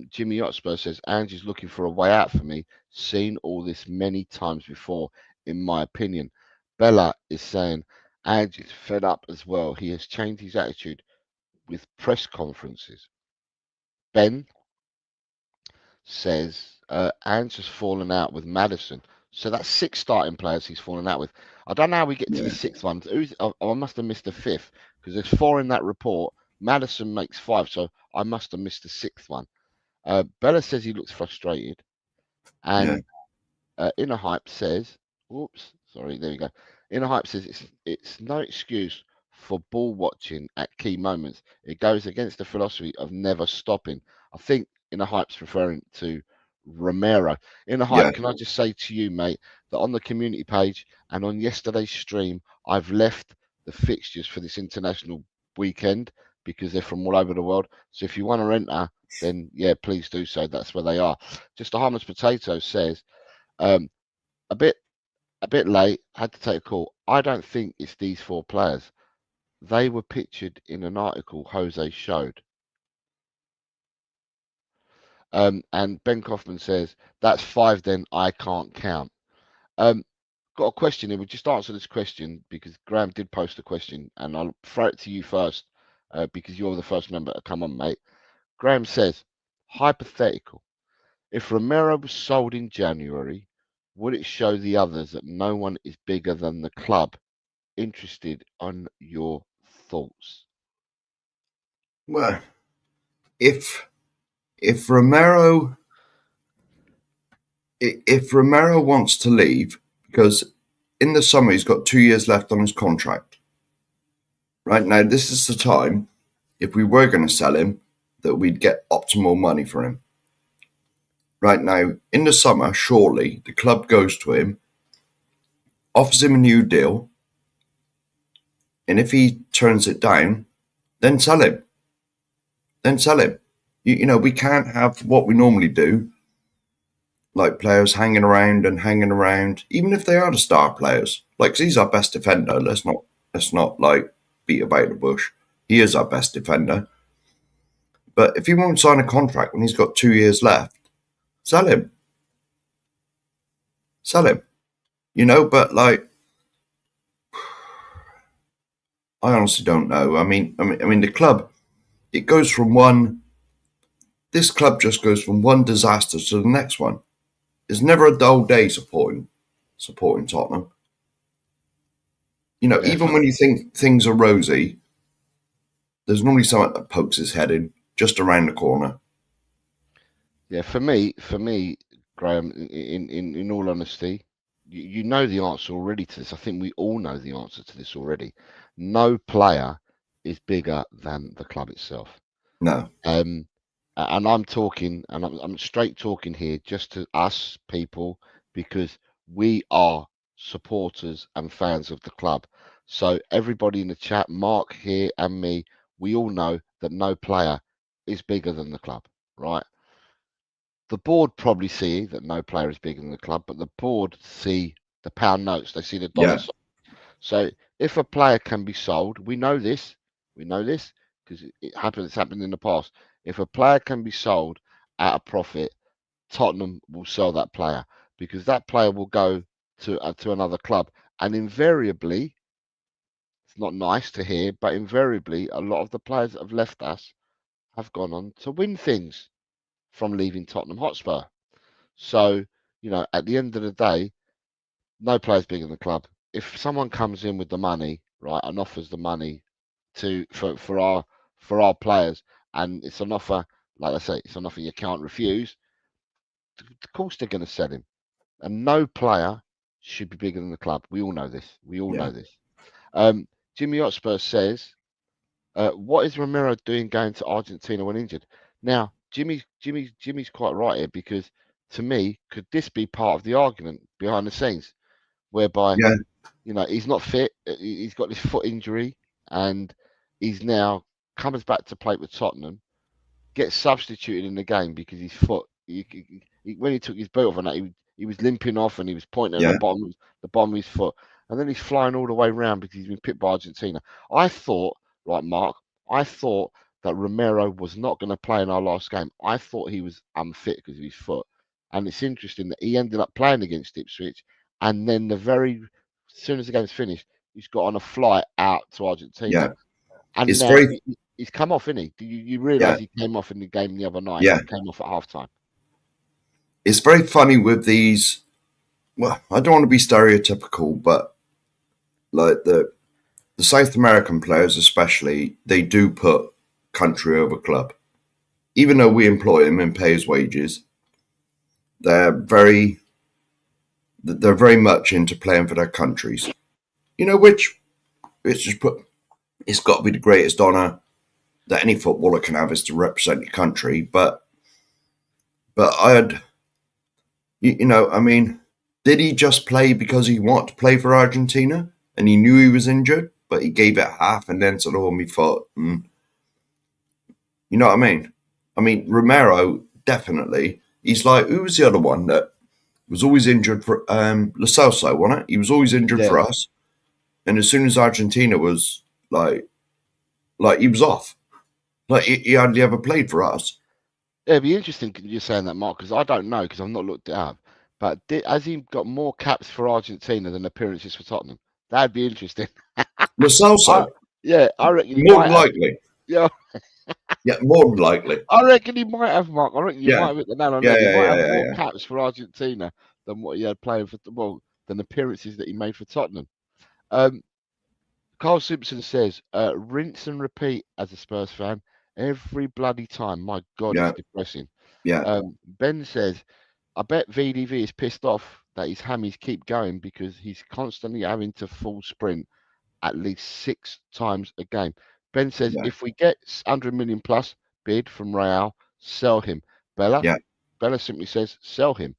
Jimmy Hotspur says, Ange is looking for a way out for me. Seen all this many times before, in my opinion. Bella is saying, Ange is fed up as well. He has changed his attitude with press conferences. Ben says, Ange has fallen out with Maddison. So that's 6 starting players he's fallen out with. I don't know how we get to the 6th one. I must have missed the 5th because there's 4 in that report. Maddison makes 5, so I must have missed the 6th one. Bella says he looks frustrated. And Inner Hype says, "Whoops, sorry, there we go." Inner Hype says it's no excuse for ball watching at key moments. It goes against the philosophy of never stopping. I think Inner Hype's referring to Romero. Inner Yeah. Hype, can I just say to you, mate, that on the community page and on yesterday's stream, I've left the fixtures for this international weekend because they're from all over the world. So if you want to enter, then yeah, please do so. That's where they are. Just a harmless potato says, um, a bit late, had to take a call. I don't think it's these four players. They were pictured in an article Jose showed. And Ben Kaufman says, that's five then, I can't count. Got a question here. We'll just answer this question because Graham did post a question and I'll throw it to you first because you're the first member to come on, mate. Graham says, hypothetical. If Romero was sold in January, would it show the others that no one is bigger than the club? Interested on your thoughts. Well, if Romero wants to leave, because in the summer he's got 2 years left on his contract. Right now, this is the time, if we were going to sell him, that we'd get optimal money for him. Right now, in the summer, surely the club goes to him, offers him a new deal, and if he turns it down, then sell him. Then sell him. You know, we can't have what we normally do, like players hanging around, even if they are the star players. Like, 'cause he's our best defender. Let's not like beat about the bush. He is our best defender. But if he won't sign a contract when he's got 2 years left, sell him. Sell him. You know, but like, I honestly don't know. I mean, the club, it goes from this club just goes from one disaster to the next one. There's never a dull day supporting Tottenham. You know, Yeah, even when you think things are rosy, there's normally someone that pokes his head in just around the corner. yeah. For me, Graham. In all honesty, you know the answer already to this. I think we all know the answer to this already. No player is bigger than the club itself. No. And I'm talking, and I'm straight talking here, just to us people, because we are supporters and fans of the club. So everybody in the chat, Mark here and me, we all know that no player is bigger than the club, right? The board probably see that no player is bigger than the club, but the board see the pound notes, they see the dollar Yeah. sign. So if a player can be sold, we know this because it happened. It's happened in the past. If a player can be sold at a profit, Tottenham will sell that player because that player will go to another club, and invariably, it's not nice to hear, but invariably, a lot of the players that have left us have gone on to win things from leaving Tottenham Hotspur. So, you know, at the end of the day, no player's bigger than the club. If someone comes in with the money, right, and offers the money for our players, and it's an offer, like I say, it's an offer you can't refuse. Of course, they're going to sell him, and no player should be bigger than the club. We all know this. We all Yeah. know this. Jimmy Hotspur says, "What is Romero doing going to Argentina when injured?" Now, Jimmy's quite right here because, to me, could this be part of the argument behind the scenes, whereby Yeah. you know he's not fit, he's got this foot injury, and he's now comes back to play with Tottenham, gets substituted in the game because his foot. When he took his boot off and that, he was limping off and he was pointing at Yeah. the bottom of his foot, and then he's flying all the way around because he's been picked by Argentina. I thought, like Mark, I thought that Romero was not going to play in our last game. I thought he was unfit because of his foot, and it's interesting that he ended up playing against Ipswich, and then as soon as the game's finished, he's got on a flight out to Argentina, Yeah. and It's now very he's come off, isn't he? You realise yeah. he came off in the game the other night? Yeah. He came off at half time. It's very funny with these. Well, I don't want to be stereotypical, but like the South American players, especially, they do put country over club. Even though we employ them and pay his wages, they're very they're very much into playing for their countries. You know, which it's just it's got to be the greatest honour that any footballer can have, is to represent your country. But I had, you know, I mean, did he just play because he wanted to play for Argentina and he knew he was injured, but he gave it half and then said, "Oh, me foot." And, you know what I mean? I mean, Romero, definitely. He's like, who was the other one that was always injured for Lo Celso, wasn't it? He was always injured for us. And as soon as Argentina was like he was off. Like he hardly ever played for us. Yeah, it'd be interesting you're saying that, Mark, because I don't know, because I've not looked it up. But has he got more caps for Argentina than appearances for Tottenham? That'd be interesting. Lo Celso? Yeah, I reckon he more might than likely. Yeah. Yeah, more than likely. I reckon he might have, Mark. I reckon you might have hit the nail on the head. He might have more caps for Argentina than what he had playing for, well, than appearances that he made for Tottenham. Carl Simpson says, rinse and repeat as a Spurs fan every bloody time. My God, it's depressing. Yeah. Ben says, I bet VDV is pissed off that his hammies keep going because he's constantly having to full sprint at least 6 times a game. Ben says, if we get 100 million plus bid from Real, sell him. Bella simply says, sell him.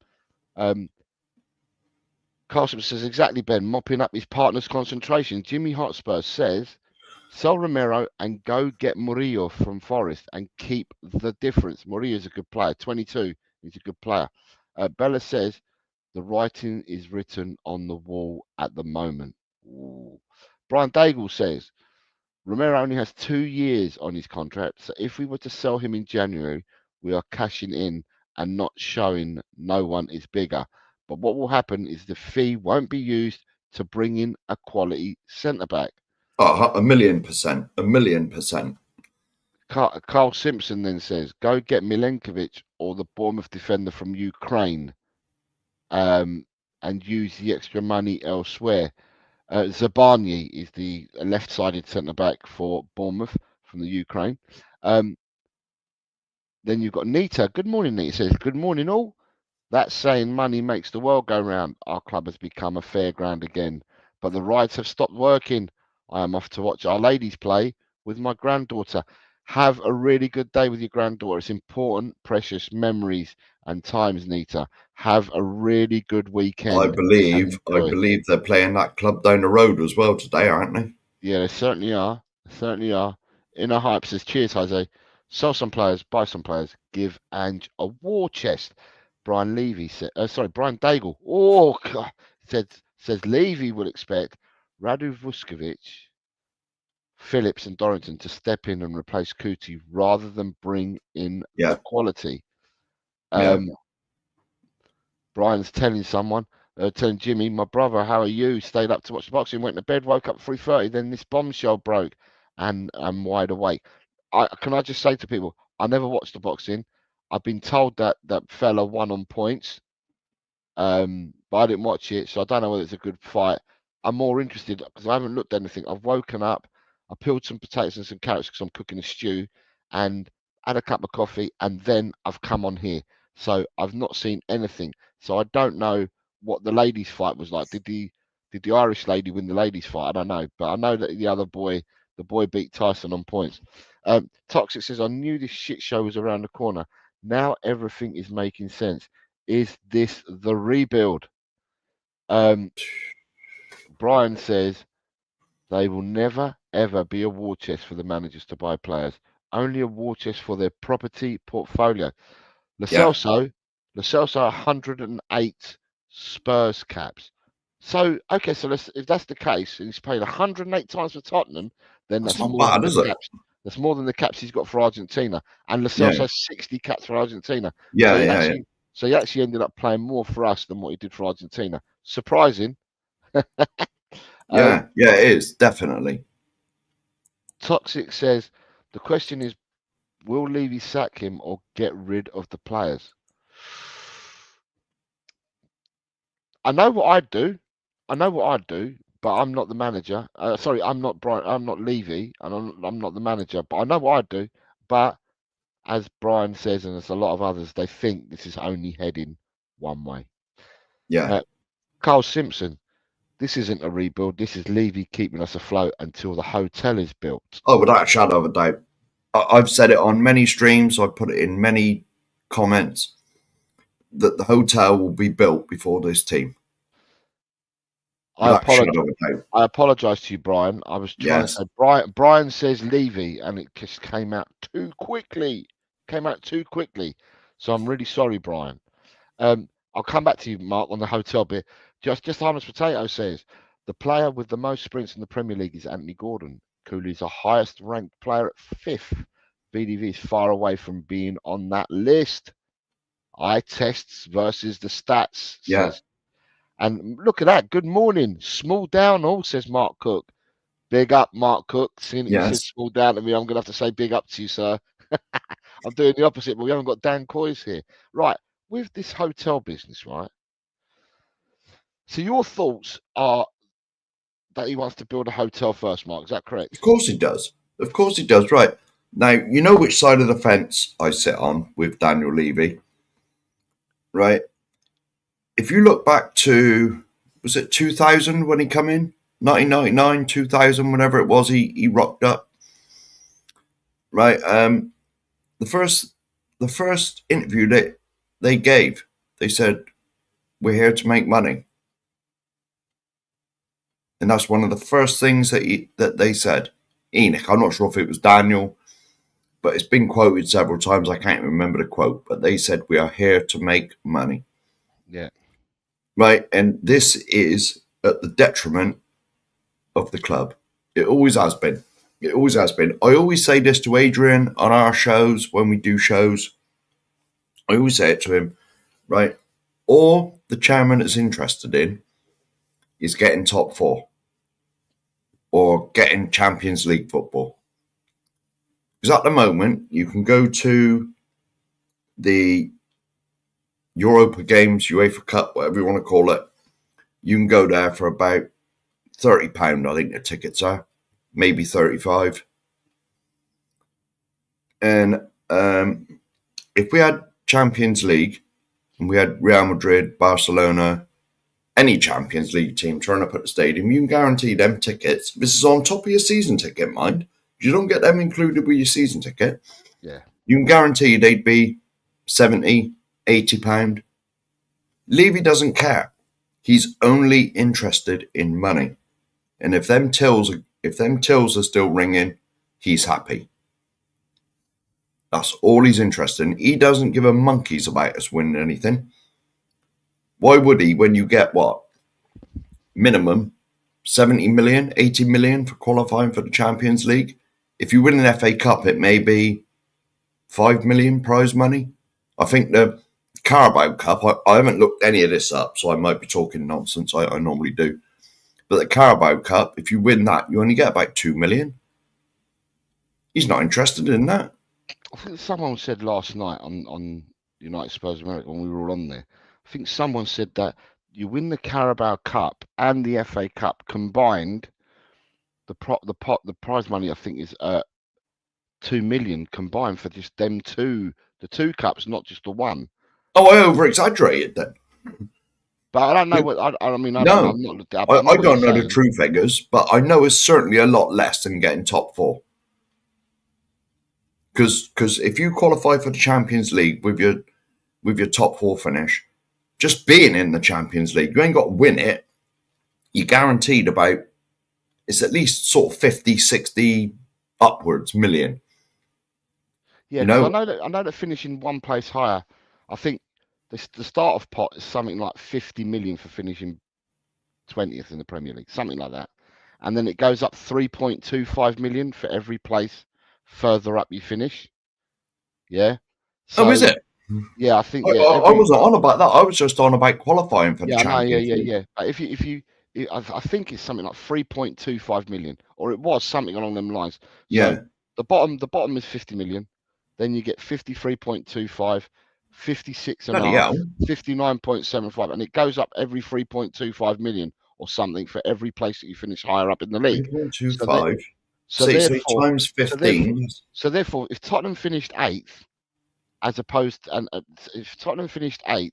Carson says, exactly, Ben, mopping up his partner's concentration. Jimmy Hotspur says, sell Romero and go get Murillo from Forest and keep the difference. Murillo's a good player, 22. He's a good player. Bella says, the writing is written on the wall at the moment. Ooh. Brian Daigle says, Romero only has 2 years on his contract, so if we were to sell him in January, we are cashing in and not showing no one is bigger. But what will happen is the fee won't be used to bring in a quality centre-back. Oh, 1,000,000%. 1,000,000%. Carl Simpson then says, go get Milenkovic or the Bournemouth defender from Ukraine and use the extra money elsewhere. Zabani is the left-sided centre-back for Bournemouth from the Ukraine. Then you've got Nita. Good morning, Nita. Says, good morning, all. That's saying money makes the world go round. Our club has become a fairground again, but the rides have stopped working. I am off to watch our ladies play with my granddaughter. Have a really good day with your granddaughter. It's important, precious memories and times, Nita. Have a really good weekend. I believe they're playing that club down the road as well today, aren't they? Yeah, they certainly are. They certainly are. Inner Hype says, cheers, Jose. Sell some players, buy some players, give Ange a war chest. Brian Levy said, Brian Daigle. Oh, God. Says Levy will expect Radu Vuskovic, Phillips, and Dorrington to step in and replace Kuti rather than bring in the quality. Brian's telling Jimmy, my brother, how are you? Stayed up to watch the boxing, went to bed, woke up at 3:30. Then this bombshell broke, and I'm wide awake. Can I just say to people, I never watched the boxing. I've been told that that fella won on points, but I didn't watch it, so I don't know whether it's a good fight. I'm more interested because I haven't looked at anything. I've woken up, I peeled some potatoes and some carrots because I'm cooking a stew, and had a cup of coffee, and then I've come on here. So I've not seen anything. So I don't know what the ladies' fight was like. Did the Irish lady win the ladies' fight? I don't know, but I know that the boy beat Tyson on points. Toxic says, I knew this shit show was around the corner. Now everything is making sense. Is this the rebuild? Brian says they will never ever be a war chest for the managers to buy players. Only a war chest for their property portfolio. Lo Celso 108 Spurs caps. So okay, so if that's the case, and he's paid 108 times for Tottenham, then that's not more bad, than is the it? caps. That's more than the caps he's got for Argentina. And Lo Celso has 60 caps for Argentina. So he actually ended up playing more for us than what he did for Argentina. Surprising. Yeah, it is, definitely. Toxic says, the question is, will Levy sack him or get rid of the players? I know what I'd do, but I'm not the manager. I'm not Brian. I'm not Levy, and I'm not the manager. But I know what I'd do. But as Brian says, and as a lot of others, they think this is only heading one way. Yeah. Carl Simpson, this isn't a rebuild. This is Levy keeping us afloat until the hotel is built. Oh, without a shadow of a doubt. I've said it on many streams. I've put it in many comments that the hotel will be built before this team. I apologize to you, Brian. I was trying to say Brian says Levy, and it just came out too quickly. So I'm really sorry, Brian. I'll come back to you, Mark, on the hotel bit. Just Harmless Potato says the player with the most sprints in the Premier League is Anthony Gordon. Cooley's the highest ranked player at 5th. BDV is far away from being on that list. Eye tests versus the stats. Yeah. Says. And look at that. Good morning. Small down all, says Mark Cook. Big up, Mark Cook. Seeing you said small down to me, I'm going to have to say big up to you, sir. I'm doing the opposite, but we haven't got Dan Coy's here. Right. With this hotel business, right? So your thoughts are that he wants to build a hotel first, Mark. Is that correct? Of course he does. Right. Now, you know which side of the fence I sit on with Daniel Levy, right? If you look back to, was it 2000 when he come in? 1999, 2000, whenever it was, he rocked up, right? The first interview that they gave, they said, we're here to make money. And that's one of the first things that they said. Enoch, I'm not sure if it was Daniel, but it's been quoted several times. I can't remember the quote, but they said, we are here to make money. Yeah. Right. And this is at the detriment of the club. It always has been. I always say this to Adrian on our shows, when we do shows. I always say it to him, right? All the chairman is interested in is getting top 4 or getting Champions League football. Because at the moment, you can go to the Europa Games, UEFA Cup, whatever you want to call it. You can go there for about £30, I think the tickets are. Maybe 35. And if we had Champions League, and we had Real Madrid, Barcelona, any Champions League team turn up at the stadium, you can guarantee them tickets. This is on top of your season ticket, mind. You don't get them included with your season ticket. Yeah. You can guarantee they'd be £70, £80. Levy doesn't care. He's only interested in money. And if them tills are still ringing, he's happy. That's all he's interested in. He doesn't give a monkey's about us winning anything. Why would he when you get what? Minimum 70 million, 80 million for qualifying for the Champions League. If you win an FA Cup, it may be 5 million prize money. I think the Carabao Cup, I haven't looked any of this up, so I might be talking nonsense. I normally do. But the Carabao Cup, if you win that, you only get about 2 million. He's not interested in that. I think someone said last night on United Spurs America when we were all on there. I think someone said that you win the Carabao Cup and the FA Cup combined, the prize money I think is 2 million combined for just them two, the two cups, not just the one. Oh, I over exaggerated then. But I don't know what I mean. No, don't, I'm not looked up. I don't know the true figures, but I know it's certainly a lot less than getting top 4. Because if you qualify for the Champions League with your top 4 finish, just being in the Champions League, you ain't got to win it. You're guaranteed about, it's at least sort of 50, 60 upwards million. Yeah, you know? I know that finishing one place higher, I think the start of pot is something like 50 million for finishing 20th in the Premier League, something like that. And then it goes up 3.25 million for every place further up you finish. Yeah. So, is it? Yeah, I think. I wasn't on about that. I was just on about qualifying for the Champions League. Yeah. But if you, I think it's something like 3.25 million, or it was something along them lines. So yeah. The bottom is 50 million. Then you get 53.25, 56 and a half, 59.75, and it goes up every 3.25 million or something for every place that you finish higher up in the league. 3.25. So therefore, times 15. So therefore, if Tottenham finished 8th, as opposed to, if Tottenham finished 8th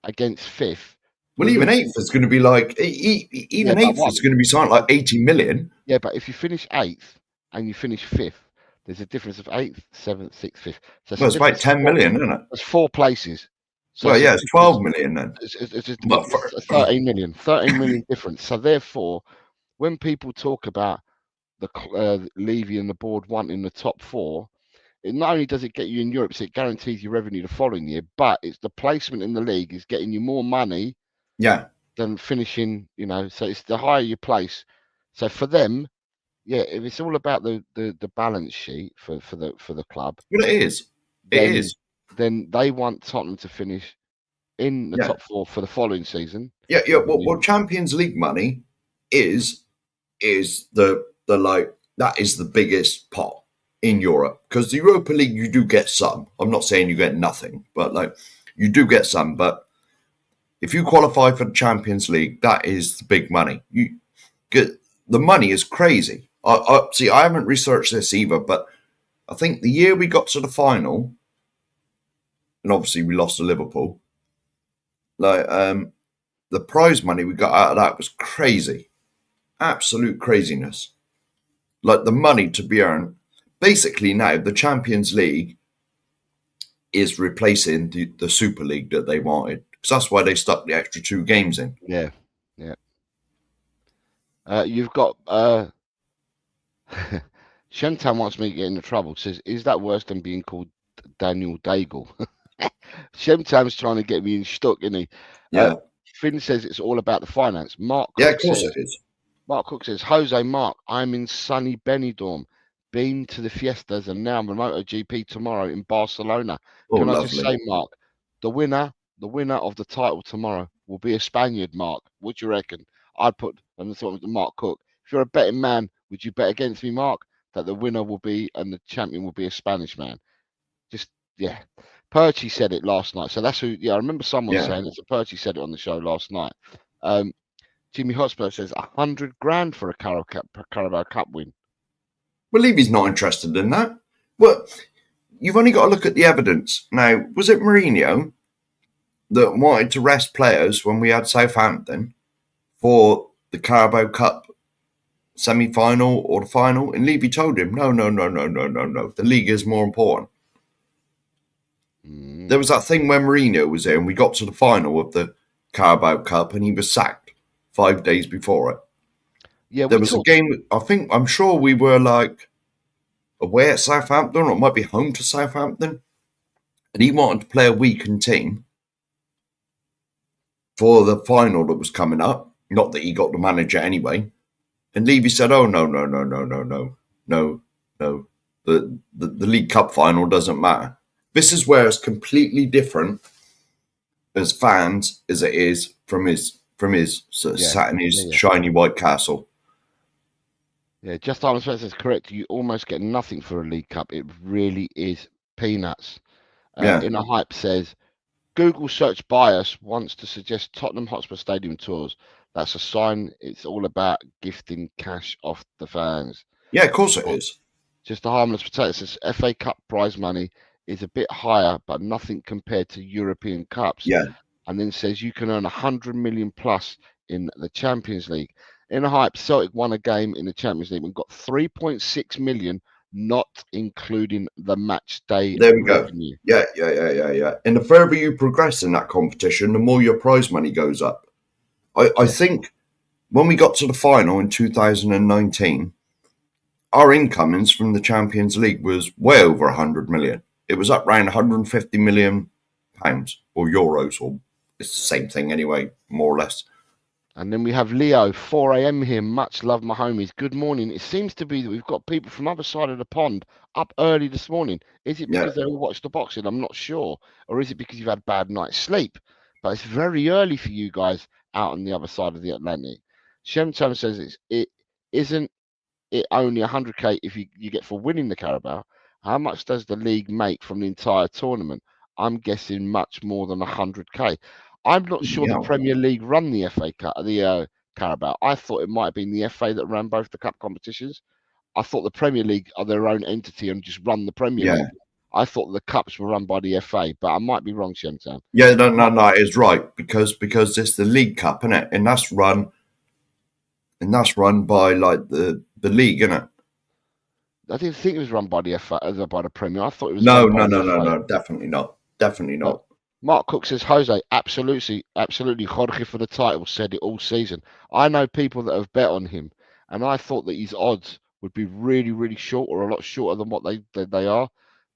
against 5th, Well, even eighth is going to be like even eighth is going to be something like 80 million. Yeah, but if you finish eighth and you finish fifth, there's a difference of eighth, seventh, sixth, fifth. So Well, it's about 10 million, isn't it? There's 4 places. So well, yeah, it's 12 million then. It's 13 million. 13 million difference. So therefore, when people talk about the Levy and the board wanting the top 4, it not only does it get you in Europe, so it guarantees you revenue the following year, but it's the placement in the league is getting you more money. Yeah. Than finishing, so it's the higher you place. So for them, yeah, if it's all about the balance sheet for the club, well, it is. Then they want Tottenham to finish in the top 4 for the following season. Yeah. What Champions League money is the like that is the biggest pot in Europe, because the Europa League you do get some. I'm not saying you get nothing, but like you do get some. But if you qualify for the Champions League, that is the big money. You get the money is crazy. I haven't researched this either, but I think the year we got to the final, and obviously we lost to Liverpool, like the prize money we got out of that was crazy, absolute craziness. Like the money to be earned. Basically now the Champions League is replacing the Super League that they wanted. Because that's why they stuck the extra 2 games in. Yeah. You've got Shentan wants me to get into trouble. Says, is that worse than being called Daniel Daigle? Shentan's trying to get me in stuck, isn't he? Yeah. Finn says it's all about the finance. Mark Cook of course it is. Mark Cook says, Jose Mark, I'm in sunny Benidorm. Been to the fiestas and now I'm a MotoGP tomorrow in Barcelona. Can I just say, Mark, the winner of the title tomorrow will be a Spaniard, Mark. What do you reckon? I'd put Mark Cook. If you're a betting man, would you bet against me, Mark, that the winner will be and the champion will be a Spanish man? Just, yeah. Perchy said it last night. So that's who, I remember someone saying it. So Perchy said it on the show last night. Jimmy Hotspur says 100 grand for a Carabao Cup win. Well, Levy's not interested in that. Well, you've only got to look at the evidence. Now, was it Mourinho that wanted to rest players when we had Southampton for the Carabao Cup semi-final or the final? And Levy told him, no. The league is more important. There was that thing when Mourinho was there and we got to the final of the Carabao Cup and he was sacked 5 days before it. Yeah, there was a game, I'm sure we were like away at Southampton, or it might be home to Southampton. And he wanted to play a weakened team for the final that was coming up. Not that he got the manager anyway. And Levy said, oh, no. The League Cup final doesn't matter. This is where it's completely different as fans as it is from his sat in his shiny white castle. Yeah, just Arnold Spencer is correct. You almost get nothing for a League Cup. It really is peanuts. In a Hype says, Google search bias wants to suggest Tottenham Hotspur Stadium tours. That's a sign it's all about gifting cash off the fans. Yeah, of course it is. Just a harmless potato says FA Cup prize money is a bit higher, but nothing compared to European Cups. Yeah. And then says you can earn 100 million plus in the Champions League. In a Hype, Celtic won a game in the Champions League and got 3.6 million, not including the match day. There we revenue. Go. Yeah. And the further you progress in that competition, the more your prize money goes up. I think when we got to the final in 2019, our incomings from the Champions League was way over 100 million. It was up around 150 million pounds or euros, or it's the same thing anyway, more or less. And then we have Leo, 4 a.m. here. Much love, my homies. Good morning. It seems to be that we've got people from other side of the pond up early this morning. Is it because they all watched the boxing? I'm not sure. Or is it because you've had a bad night's sleep? But it's very early for you guys out on the other side of the Atlantic. Shemcham says it isn't it only 100k if you get for winning the Carabao. How much does the league make from the entire tournament? I'm guessing much more than 100k. I'm not sure the Premier League run the FA Cup, the Carabao. I thought it might have been the FA that ran both the cup competitions. I thought the Premier League are their own entity and just run the Premier League. I thought the cups were run by the FA, but I might be wrong, Shentan. Yeah, no, it's right because it's the League Cup, isn't it? And that's run by like the league, isn't it? I didn't think it was run by the FA, by the Premier. I thought it was No, run by the FA. no, definitely not. Mark Cook says, Jose, absolutely, Jorge for the title, said it all season. I know people that have bet on him, and I thought that his odds would be really, really short or a lot shorter than what they are.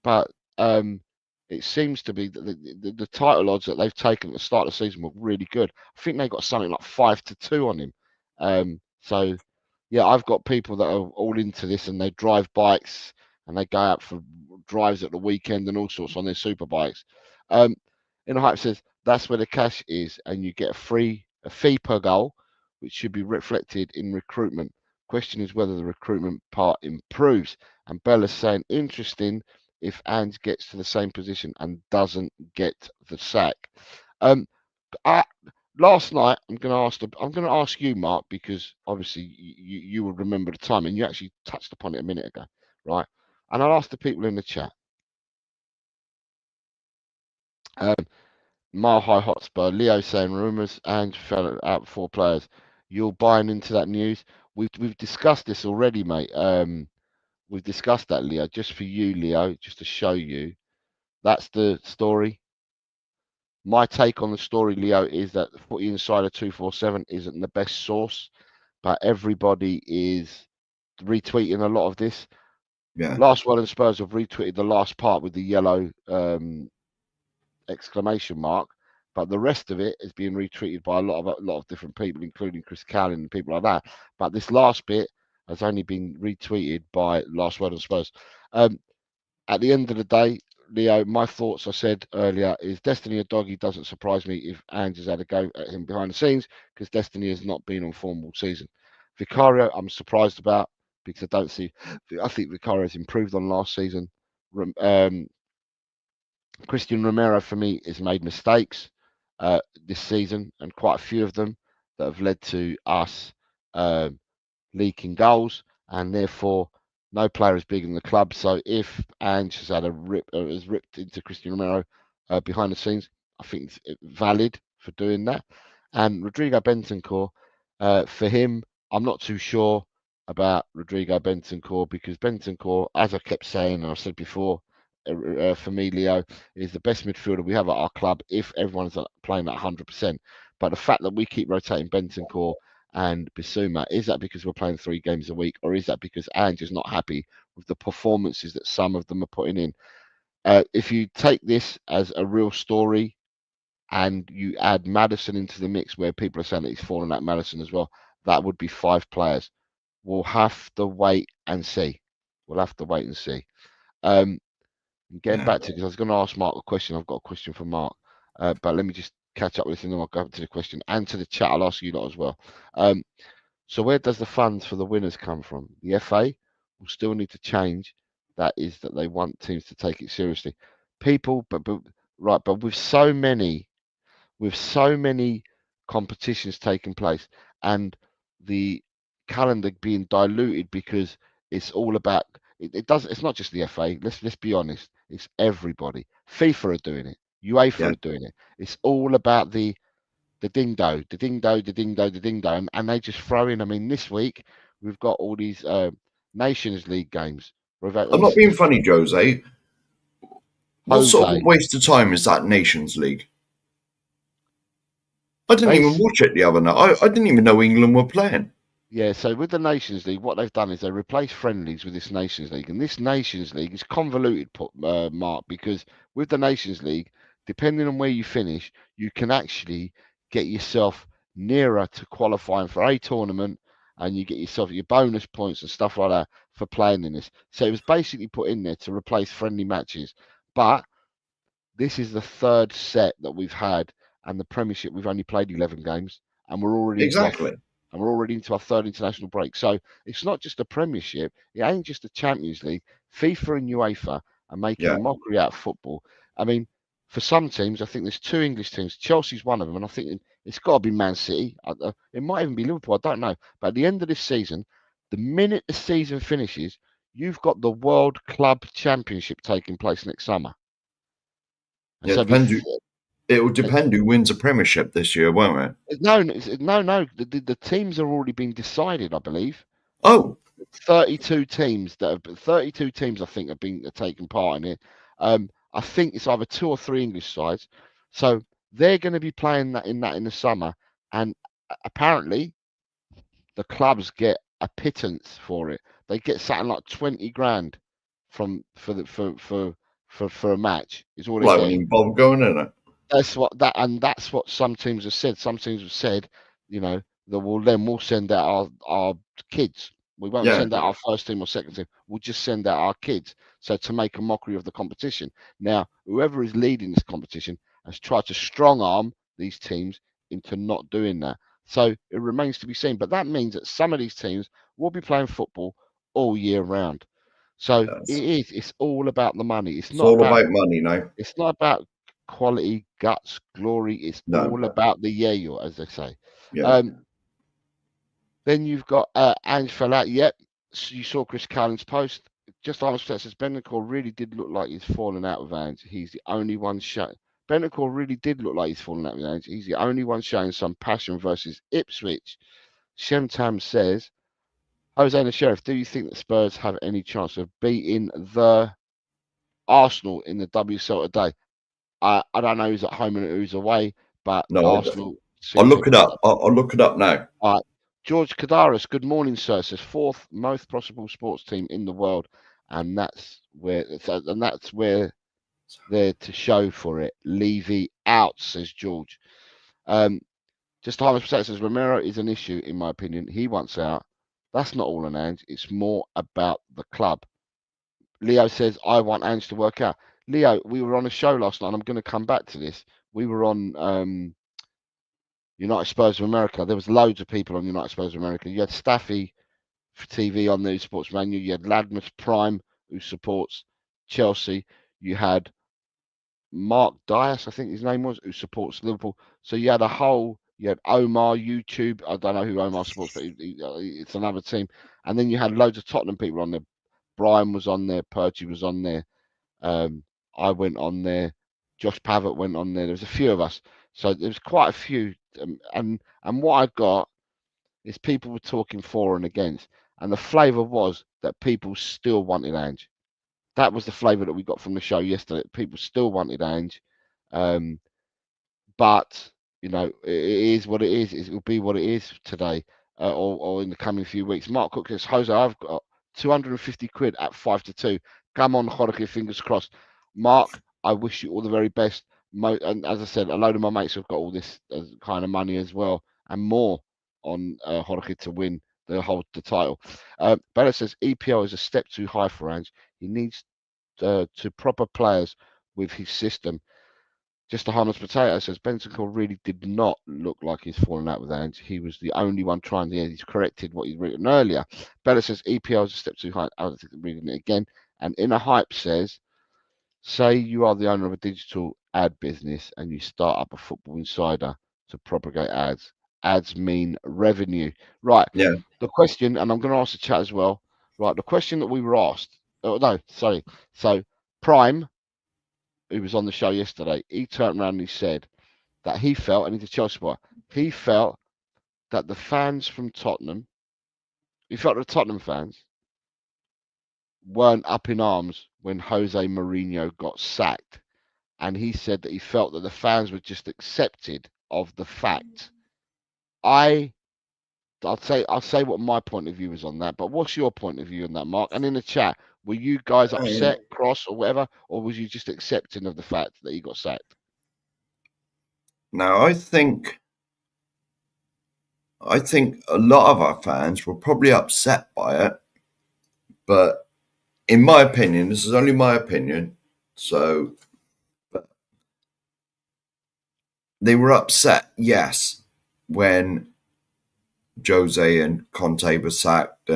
But it seems to be that the title odds that they've taken at the start of the season were really good. I think they got something like 5-2 on him. So yeah, I've got people that are all into this, and they drive bikes and they go out for drives at the weekend and all sorts on their super bikes. In a hype says that's where the cash is, and you get a fee per goal, which should be reflected in recruitment. Question is whether the recruitment part improves. And Bella's saying, interesting if Ange gets to the same position and doesn't get the sack. Last night, I'm going to ask you, Mark, because obviously you will remember the time, and you actually touched upon it a minute ago, right? And I'll ask the people in the chat. Mile High Hotspur, Leo saying rumours and fell out 4 players. You're buying into that news? We've discussed this already, mate. We've discussed that, Leo. Just for you, Leo, just to show you, that's the story. My take on the story, Leo, is that Footy Insider 247 isn't the best source, but everybody is retweeting a lot of this. Yeah. Last Word and Spurs have retweeted the last part with the yellow exclamation mark, but the rest of it is being retweeted by a lot of different people, including Chris Callan and people like that. But this last bit has only been retweeted by Last Word on Spurs. At the end of the day, Leo, my thoughts I said earlier is Destiny a doggy doesn't surprise me if Ange has had a go at him behind the scenes, because Destiny has not been on form all season. Vicario, I'm surprised about, because I think Vicario's improved on last season. Christian Romero, for me, has made mistakes this season, and quite a few of them that have led to us leaking goals, and therefore no player is bigger than the club. So if Ange has had has ripped into Christian Romero behind the scenes, I think it's valid for doing that. And Rodrigo Bentancur, for him, I'm not too sure about Rodrigo Bentancur, because Bentancur, as I kept saying and I said before, for me, Leo, is the best midfielder we have at our club if everyone's playing at 100%. But the fact that we keep rotating Bentancur and Bissouma, is that because we're playing 3 games a week, or is that because Ange is not happy with the performances that some of them are putting in? If you take this as a real story and you add Maddison into the mix, where people are saying that he's fallen at Maddison as well, that would be 5 players. We'll have to wait and see. Getting back to, because I was going to ask Mark a question. I've got a question for Mark, but let me just catch up with this and then I'll go to the question. And to the chat, I'll ask you lot as well. So where does the funds for the winners come from? The FA will still need to change. That is that they want teams to take it seriously. People, but with so many competitions taking place and the calendar being diluted, because it's all about it's not just the FA. Let's be honest. It's everybody. FIFA are doing it. UEFA are doing it. It's all about the ding-do, and they just throw in. I mean, this week we've got all these Nations League games. I'm not being funny, Jose. What sort of a waste of time is that Nations League? I didn't even watch it the other night. I didn't even know England were playing. Yeah, so with the Nations League, what they've done is they replaced friendlies with this Nations League. And this Nations League is convoluted, Mark, because with the Nations League, depending on where you finish, you can actually get yourself nearer to qualifying for a tournament, and you get yourself your bonus points and stuff like that for playing in this. So it was basically put in there to replace friendly matches. But this is the 3rd set that we've had, and the Premiership, we've only played 11 games, and we're already into our 3rd international break. So it's not just a Premiership. It ain't just a Champions League. FIFA and UEFA are making a mockery out of football. I mean, for some teams, I think there's 2 English teams. Chelsea's one of them, and I think it's got to be Man City. It might even be Liverpool. I don't know. But at the end of this season, the minute the season finishes, you've got the World Club Championship taking place next summer. And Yeah, so it will depend who wins a Premiership this year, won't it? no. The teams are already being decided, I believe. Oh, 32 teams I think are taking part in it. I think it's either 2 or 3 English sides, so they're going to be playing that in the summer, and apparently the clubs get a pittance for it. They get something like 20 grand for a match. Is all they like get. when you Bob going in it. That's what some teams have said. Some teams have said, that we'll send out our kids. We won't send out our first team or second team. We'll just send out our kids. So to make a mockery of the competition. Now, whoever is leading this competition has tried to strong arm these teams into not doing that. So it remains to be seen. But that means that some of these teams will be playing football all year round. So it's all about the money. It's not all about money now. It's not about quality, guts, glory. It's all about the yayo, as they say. Yeah. Then you've got Ange fell out. Yep, you saw Chris Cullen's post. Just honest says Bentancur really did look like he's fallen out with Ange. He's the only one showing. Bentancur really did look like he's fallen out with Ange. He's the only one showing some passion versus Ipswich. Shemtam says, Jose and the Sheriff, do you think that Spurs have any chance of beating the Arsenal in the WSL today? I don't know who's at home and who's away, but Arsenal. I'll look it up. I'll look it up now. All right. George Kadaris, good morning, sir. Says 4th most profitable sports team in the world, and that's where they're to show for it. Levy out, says George. Just to highlight says Romero is an issue in my opinion. He wants out. That's not all on Ange. It's more about the club. Leo says I want Ange to work out. Leo, we were on a show last night. And I'm going to come back to this. We were on United Spurs of America. There was loads of people on United Spurs of America. You had Staffy for TV on the Sports Menu. You had Ladmus Prime, who supports Chelsea. You had Mark Dias, I think his name was, who supports Liverpool. So you had Omar YouTube. I don't know who Omar supports, but it's another team. And then you had loads of Tottenham people on there. Brian was on there. Perchy was on there. I went on there. Josh Pavitt went on there. There was a few of us. So there was quite a few. And what I got is people were talking for and against. And the flavour was that people still wanted Ange. That was the flavour that we got from the show yesterday. People still wanted Ange. But, it is what it is. It will be what it is today or in the coming few weeks. Mark Cook says, Jose, I've got 250 quid at 5-2. Come on, Jorge, fingers crossed. Mark, I wish you all the very best. And as I said, a load of my mates have got all this kind of money as well and more on Jorge to win the title. Bella says EPL is a step too high for Ange. He needs to proper players with his system. Just a harmless potato says Bentancur really did not look like he's fallen out with Ange. He was the only one trying to. He's corrected what he'd written earlier. Bella says EPL is a step too high. I don't think I'm reading it again. And Inner Hype says, say you are the owner of a digital ad business and you start up a Football Insider to propagate ads. Ads mean revenue. Right. Yeah. The question, and I'm going to ask the chat as well. Right. The question that we were asked. Oh, no, sorry. So Prime, who was on the show yesterday, he turned around and he said that he felt, and he's a Chelsea boy, he felt that the fans from Tottenham, he felt the Tottenham fans weren't up in arms when Jose Mourinho got sacked. And he said that he felt that the fans were just accepted of the fact. I'll say what my point of view is on that, but what's your point of view on that, Mark? And in the chat, were you guys upset, cross, or whatever, or was you just accepting of the fact that he got sacked? Now, I think a lot of our fans were probably upset by it, but in my opinion, this is only my opinion, so they were upset, yes, when Jose and Conte were sacked,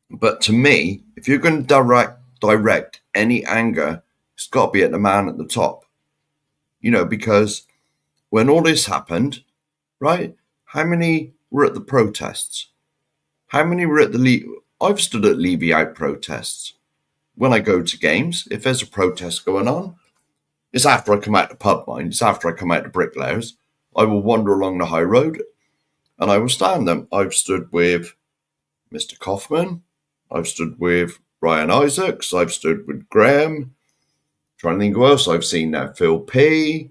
but to me, if you're going to direct any anger, it's got to be at the man at the top, because when all this happened, right? How many were at the protests? How many were at the I've stood at Levy out protests. When I go to games, if there's a protest going on, it's after I come out the pub, mind. It's after I come out the bricklayers. I will wander along the high road and I will stand them. I've stood with Mr. Kaufman. I've stood with Ryan Isaacs. I've stood with Graham. Trying to think who else I've seen now. Phil P.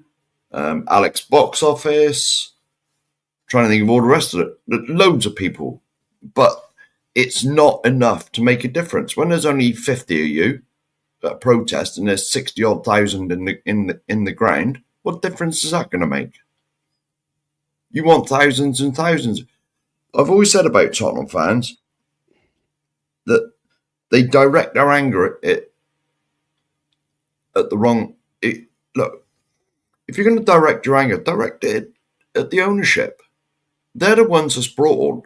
Alex Box Office. Trying to think of all the rest of it. Loads of people. But it's not enough to make a difference. When there's only 50 of you at a protest and there's 60-odd thousand in the ground, what difference is that going to make? You want thousands and thousands. I've always said about Tottenham fans that they direct their anger at the wrong. Look, if you're going to direct your anger, direct it at the ownership. They're the ones that's brought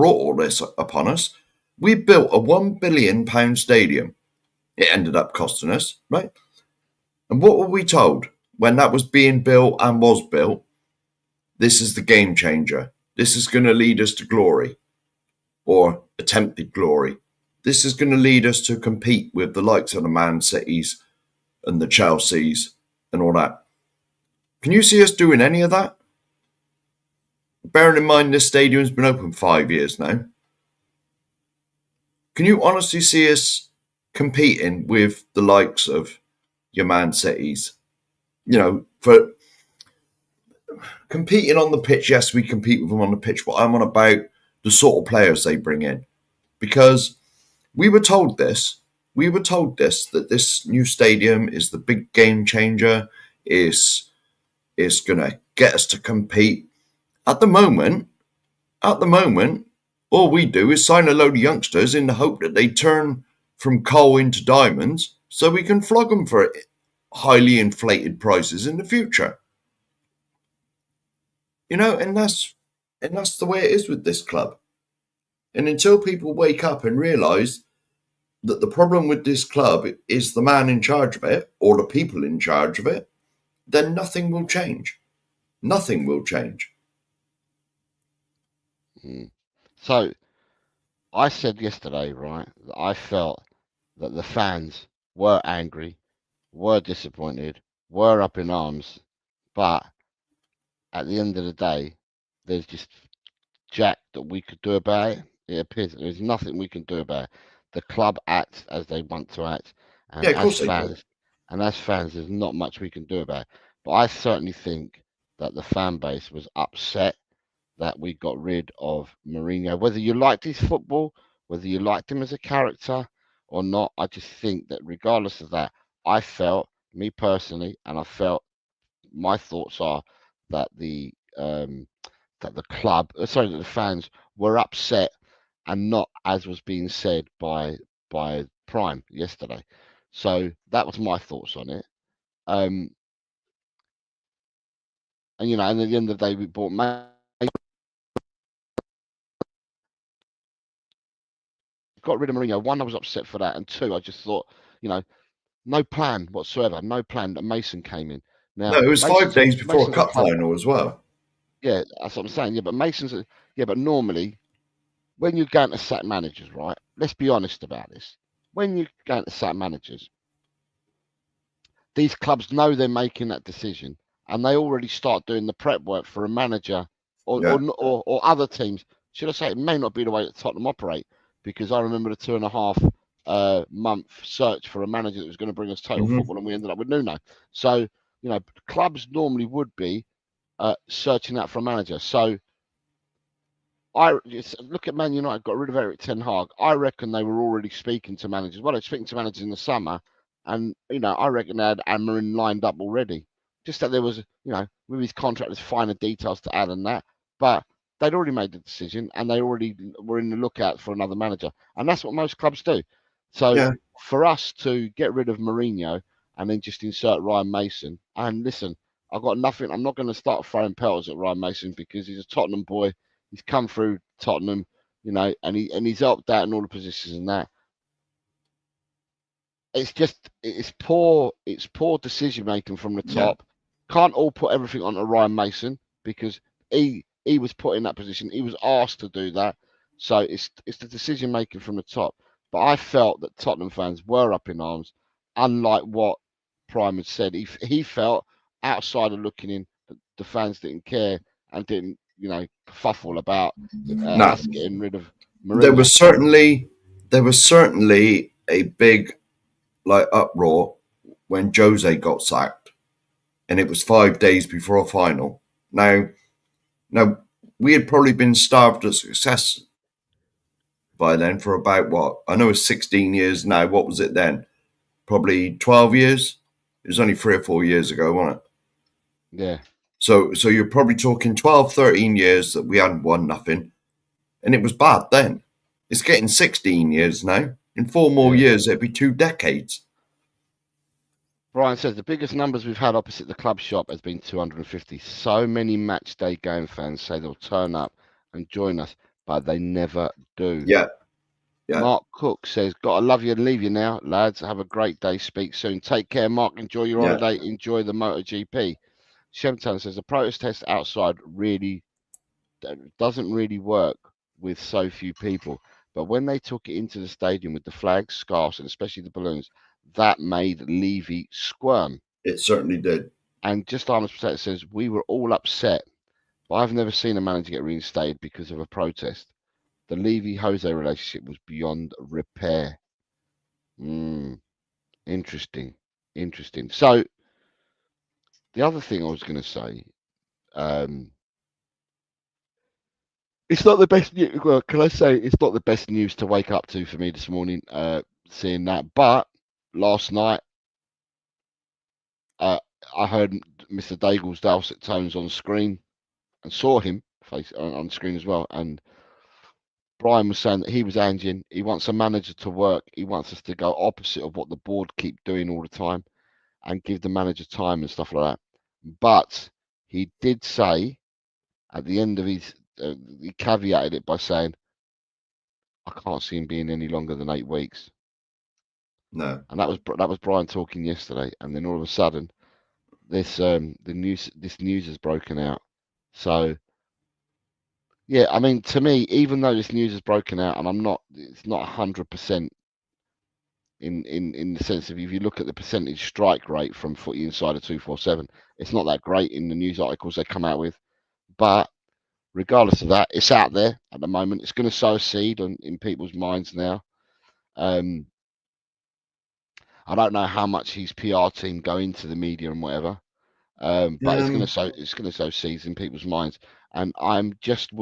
all this upon us. We built a £1 billion stadium. It ended up costing us, right? And what were we told when that was being built and was built? This is the game changer. This is going to lead us to glory, or attempted glory. This is going to lead us to compete with the likes of the Man Cities and the Chelseas and all that. Can you see us doing any of that? Bearing in mind this stadium's been open 5 years now. Can you honestly see us competing with the likes of your Man Cities? You know, for competing on the pitch, yes, we compete with them on the pitch, but I'm on about the sort of players they bring in. Because we were told this, that this new stadium is the big game changer, is going to get us to compete. At the moment, all we do is sign a load of youngsters in the hope that they turn from coal into diamonds so we can flog them for highly inflated prices in the future. You know, and that's the way it is with this club. And until people wake up and realise that the problem with this club is the man in charge of it, or the people in charge of it, then nothing will change. Nothing will change. So, I said yesterday, right, that I felt that the fans were angry, were disappointed, were up in arms, but at the end of the day, there's just jack that we could do about it. It appears there's nothing we can do about it. The club acts as they want to act, and Yeah, of course they do. as fans, there's not much we can do about it. But I certainly think that the fan base was upset that we got rid of Mourinho. Whether you liked his football, whether you liked him as a character or not, I just think that regardless of that, I felt, me personally, and I felt my thoughts are that the fans were upset and not as was being said by Prime yesterday. So that was my thoughts on it. And you know, and at the end of the day, we bought got rid of Mourinho. One, I was upset for that, and two, I just thought, you know, no plan whatsoever, no plan that Mason came in. Now, No, it was 5 days before Mason's a cup final as well. Yeah, that's what I'm saying. Yeah, but but normally when you're going to sack managers, right? Let's be honest about this. When you're going to sack managers, these clubs know they're making that decision, and they already start doing the prep work for a manager or other teams. Should I say it may not be the way that Tottenham operate, because I remember the 2.5 month search for a manager that was going to bring us total football, and we ended up with Nuno. So, you know, clubs normally would be searching out for a manager. So I just look at Man United, got rid of Eric Ten Hag. I reckon they were already speaking to managers. Well, they're speaking to managers in the summer, and you know, I reckon they had Amarin lined up already. Just that there was, you know, with his contract, there's finer details to add than that. But they'd already made the decision, and they already were in the lookout for another manager, and that's what most clubs do. So for us to get rid of Mourinho and then just insert Ryan Mason, and listen, I've got nothing. I'm not going to start throwing pelts at Ryan Mason because he's a Tottenham boy. He's come through Tottenham, you know, and he's helped out in all the positions and that. It's poor decision making from the top. Can't all put everything onto Ryan Mason because he was put in that position. He was asked to do that. So it's the decision making from the top. But I felt that Tottenham fans were up in arms, unlike what Prime had said. He felt outside of looking in, the fans didn't care and didn't, fuffle about No, us getting rid of there Mourinho. was certainly a big uproar when Jose got sacked, and it was 5 days before a final. Now, we had probably been starved of success by then for about what I know is 16 years now. What was it then? Probably 12 years. It was only 3 or 4 years ago, wasn't it? Yeah. So you're probably talking 12, 13 years that we hadn't won nothing, and it was bad then. It's getting 16 years now. In 4 more years, it'd be 2 decades. Brian says the biggest numbers we've had opposite the club shop has been 250. So many match day game fans say they'll turn up and join us, but they never do. Yeah. Mark Cook says, "Gotta love you and leave you now, lads. Have a great day. Speak soon. Take care, Mark. Enjoy your holiday. Enjoy the MotoGP." Shemtan says the protest test outside really doesn't really work with so few people, but when they took it into the stadium with the flags, scarves, and especially the balloons, that made Levy squirm. It certainly did. And Just Arms Protector says we were all upset, but I've never seen a manager get reinstated because of a protest. The Levy-Jose relationship was beyond repair. Interesting. So the other thing I was going to say, it's not the best news. Well, can I say it's not the best news to wake up to for me this morning, seeing that. But last night, I heard Mr. Daigle's dulcet tones on screen and saw him face on screen as well. And Brian was saying that he was anging. He wants a manager to work. He wants us to go opposite of what the board keep doing all the time and give the manager time and stuff like that. But he did say at the end of his, he caveated it by saying, "I can't see him being any longer than 8 weeks." No, and that was Brian talking yesterday. And then all of a sudden, this news has broken out. So yeah, I mean, to me, even though this news has broken out, and it's not 100% in the sense of if you look at the percentage strike rate from Footy Insider 247, it's not that great in the news articles they come out with. But regardless of that, it's out there at the moment. It's going to sow a seed in people's minds now. I don't know how much his PR team go into the media and whatever, but it's going to sow seeds in people's minds. And I'm just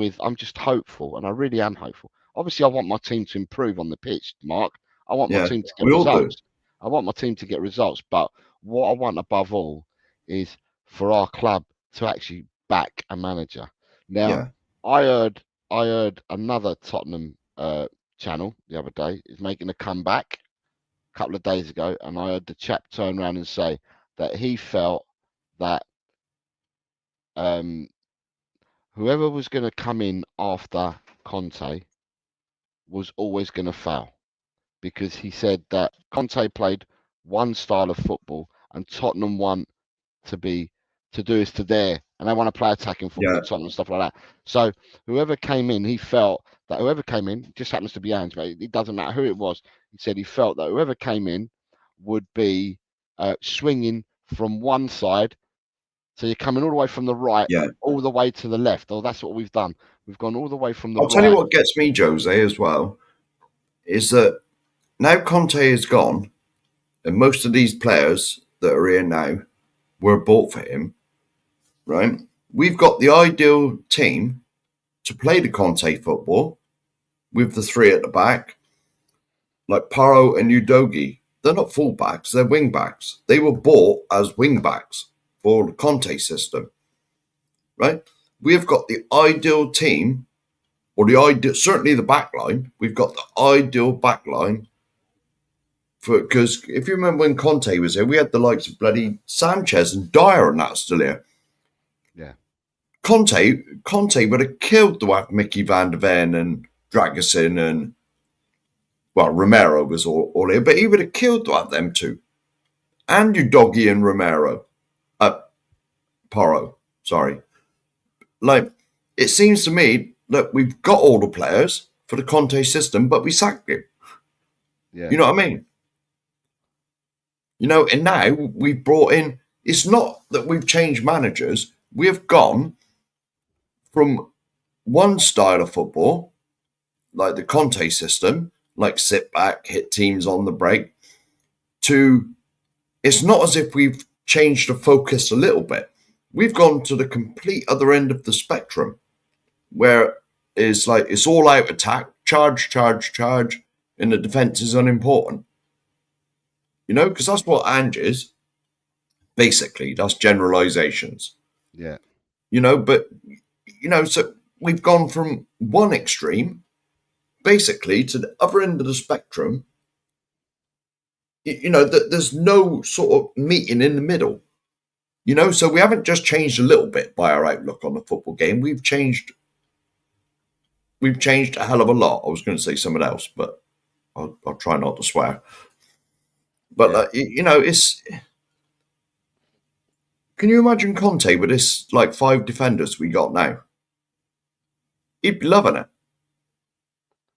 hopeful, and I really am hopeful. Obviously, I want my team to improve on the pitch, Mark. I want my team to get results. I want my team to get results. But what I want above all is for our club to actually back a manager. Now, I heard another Tottenham channel the other day is making a comeback a couple of days ago, and I heard the chap turn around and say that he felt that whoever was going to come in after Conte was always going to fail, because he said that Conte played one style of football and Tottenham want to do is to there, and they want to play attacking football, Tottenham and stuff like that. So whoever came in, he felt that whoever came in, just happens to be Ange, but it doesn't matter who it was. He said he felt that whoever came in would be swinging from one side. So you're coming all the way from the right, all the way to the left. Oh, that's what we've done. We've gone all the way from the right. I'll tell you what gets me, Jose, as well, is that now Conte is gone, and most of these players that are here now were bought for him, right? We've got the ideal team to play the Conte football with the 3 at the back, like Paro and Udogi. They're not fullbacks, they're wing-backs. They were bought as wing-backs for the Conte system, right? We've got the ideal team, or certainly the back line. We've got the ideal back line because if you remember when Conte was here, we had the likes of bloody Sanchez and Dyer and that still here. Yeah. Conte would have killed the Mickey van der Ven and Dragusin and, well, Romero was all here, but he would have killed them two. And Udogi and Romero. Poro, sorry. Like, it seems to me that we've got all the players for the Conte system, but we sacked him. Yeah. You know what I mean? You know, and now we've brought in, it's not that we've changed managers. We have gone from one style of football, like the Conte system, like sit back, hit teams on the break, to, it's not as if we've changed the focus a little bit. We've gone to the complete other end of the spectrum, where it's like it's all out attack, charge, and the defense is unimportant. You know, because that's what Ange is. Basically, that's generalizations. Yeah. You know, but, you know, so we've gone from one extreme, basically, to the other end of the spectrum. You know, there's no sort of meeting in the middle. You know, so we haven't just changed a little bit by our outlook on the football game. We've changed a hell of a lot. I was going to say something else, but I'll try not to swear. But, you know, it's... Can you imagine Conte with this, like, 5 defenders we got now? He'd be loving it.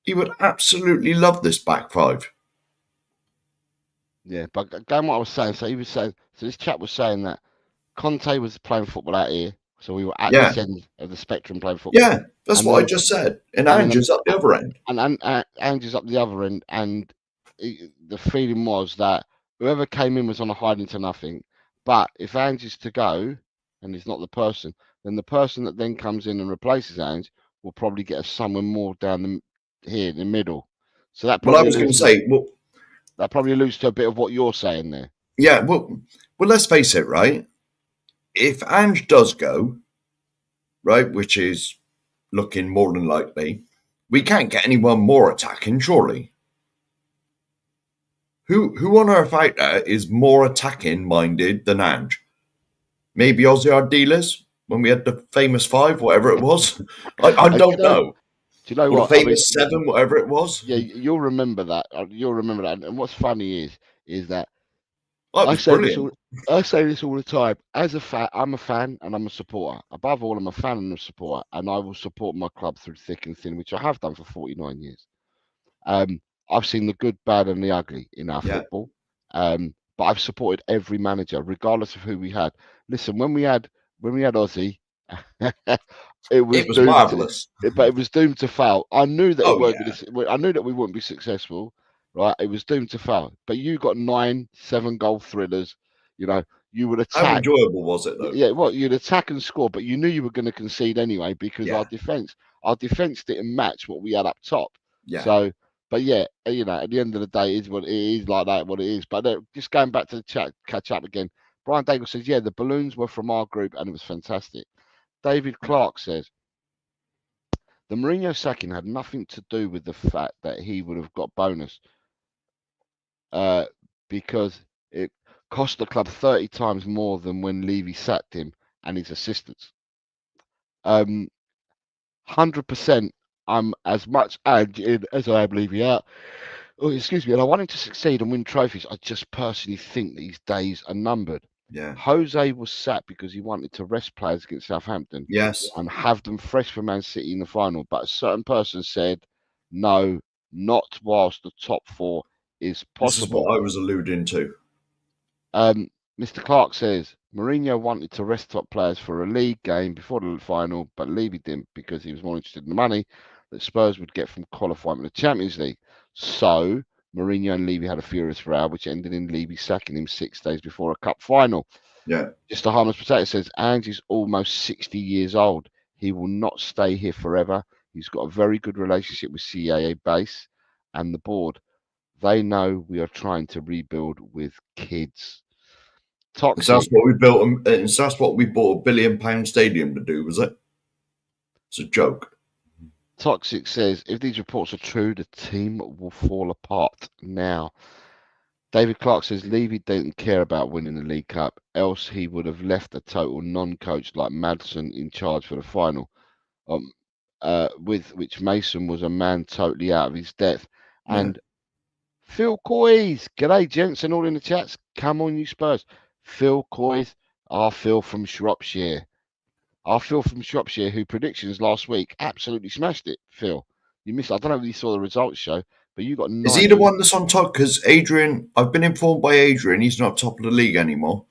He would absolutely love this back 5. Yeah, but going what I was saying, so this chap was saying that Conte was playing football out here, so we were at this end of the spectrum playing football. Yeah, that's what I just said. And Ange is up the other end. And Ange is up the other end, and the feeling was that whoever came in was on a hiding to nothing. But if Ange is to go, and he's not the person, then the person that then comes in and replaces Ange will probably get us somewhere more down here in the middle. So that probably, well, I was going to say, that probably alludes to a bit of what you're saying there. Yeah, well, let's face it, right? If Ange does go, right, which is looking more than likely, we can't get anyone more attacking, surely. Who on earth out there is more attacking minded than Ange? Maybe Ozzy Ardiles when we had the famous 5, whatever it was. I don't know. Do you know or what? Famous 7, whatever it was. Yeah, you'll remember that. You'll remember that. And what's funny is that I say this all the time. As a fan, I'm a fan and I'm a supporter. Above all, I'm a fan and a supporter, and I will support my club through thick and thin, which I have done for 49 years. I've seen the good, bad, and the ugly in our football. But I've supported every manager, regardless of who we had. Listen, when we had Ozzy, it was marvelous. But it was doomed to fail. I knew that I knew that we wouldn't be successful. Right, it was doomed to fail. But you got 9 7-goal thrillers. You know, you would attack. How enjoyable was it though? Yeah, well, you'd attack and score, but you knew you were going to concede anyway because our defense didn't match what we had up top. Yeah. So, but yeah, you know, at the end of the day, it is what it is, like that, what it is. But just going back to the chat, catch up again. Brian Daigle says, yeah, the balloons were from our group and it was fantastic. David Clark says, the Mourinho sacking had nothing to do with the fact that he would have got bonus. Because it cost the club 30 times more than when Levy sacked him and his assistants. 100%. I'm as much in as I am Levy out. Oh, excuse me. And I want him to succeed and win trophies. I just personally think these days are numbered. Yeah. Jose was sacked because he wanted to rest players against Southampton. Yes. And have them fresh for Man City in the final. But a certain person said, no, not whilst the top 4 is possible. This is what I was alluding to. Mr. Clark says Mourinho wanted to rest top players for a league game before the final, but Levy didn't because he was more interested in the money that Spurs would get from qualifying for the Champions League. So Mourinho and Levy had a furious row, which ended in Levy sacking him 6 days before a cup final. Yeah. Just a harmless potato says Ange is almost 60 years old. He will not stay here forever. He's got a very good relationship with CAA base and the board. They know we are trying to rebuild with kids. Toxic. That's what we built. That's what we bought £1 billion stadium to do, was it? It's a joke. Toxic says, if these reports are true, the team will fall apart now. David Clark says Levy didn't care about winning the League Cup, else he would have left a total non-coach like Madsen in charge for the final, with which Mason was a man totally out of his depth. And Phil Coys, g'day gents and all in the chats. Come on, you Spurs. Phil Coys, our Phil from Shropshire. Our Phil from Shropshire, who predictions last week absolutely smashed it, Phil. You missed. I don't know if you saw the results show, but you got 19. Is he the one that's on top? Because Adrian, I've been informed by Adrian, he's not top of the league anymore.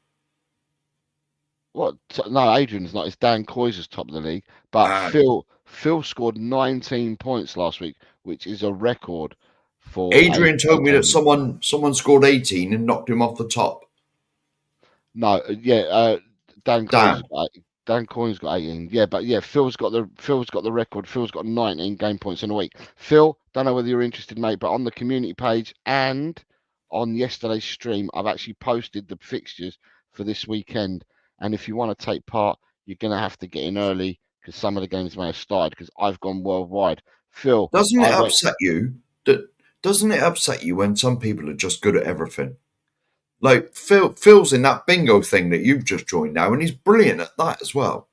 What? No, Adrian's not. It's Dan Coyser's top of the league. But Phil scored 19 points last week, which is a record for. Adrian told me that someone scored 18 and knocked him off the top. No, yeah, Dan Coyne's got 18. Yeah, but yeah, Phil's got the record. Phil's got 19 game points in a week. Phil, don't know whether you're interested, mate, but on the community page and on yesterday's stream, I've actually posted the fixtures for this weekend. And if you want to take part, you're going to have to get in early because some of the games may have started because I've gone worldwide. Phil, doesn't it upset you when some people are just good at everything? Like Phil's in that bingo thing that you've just joined now, and he's brilliant at that as well.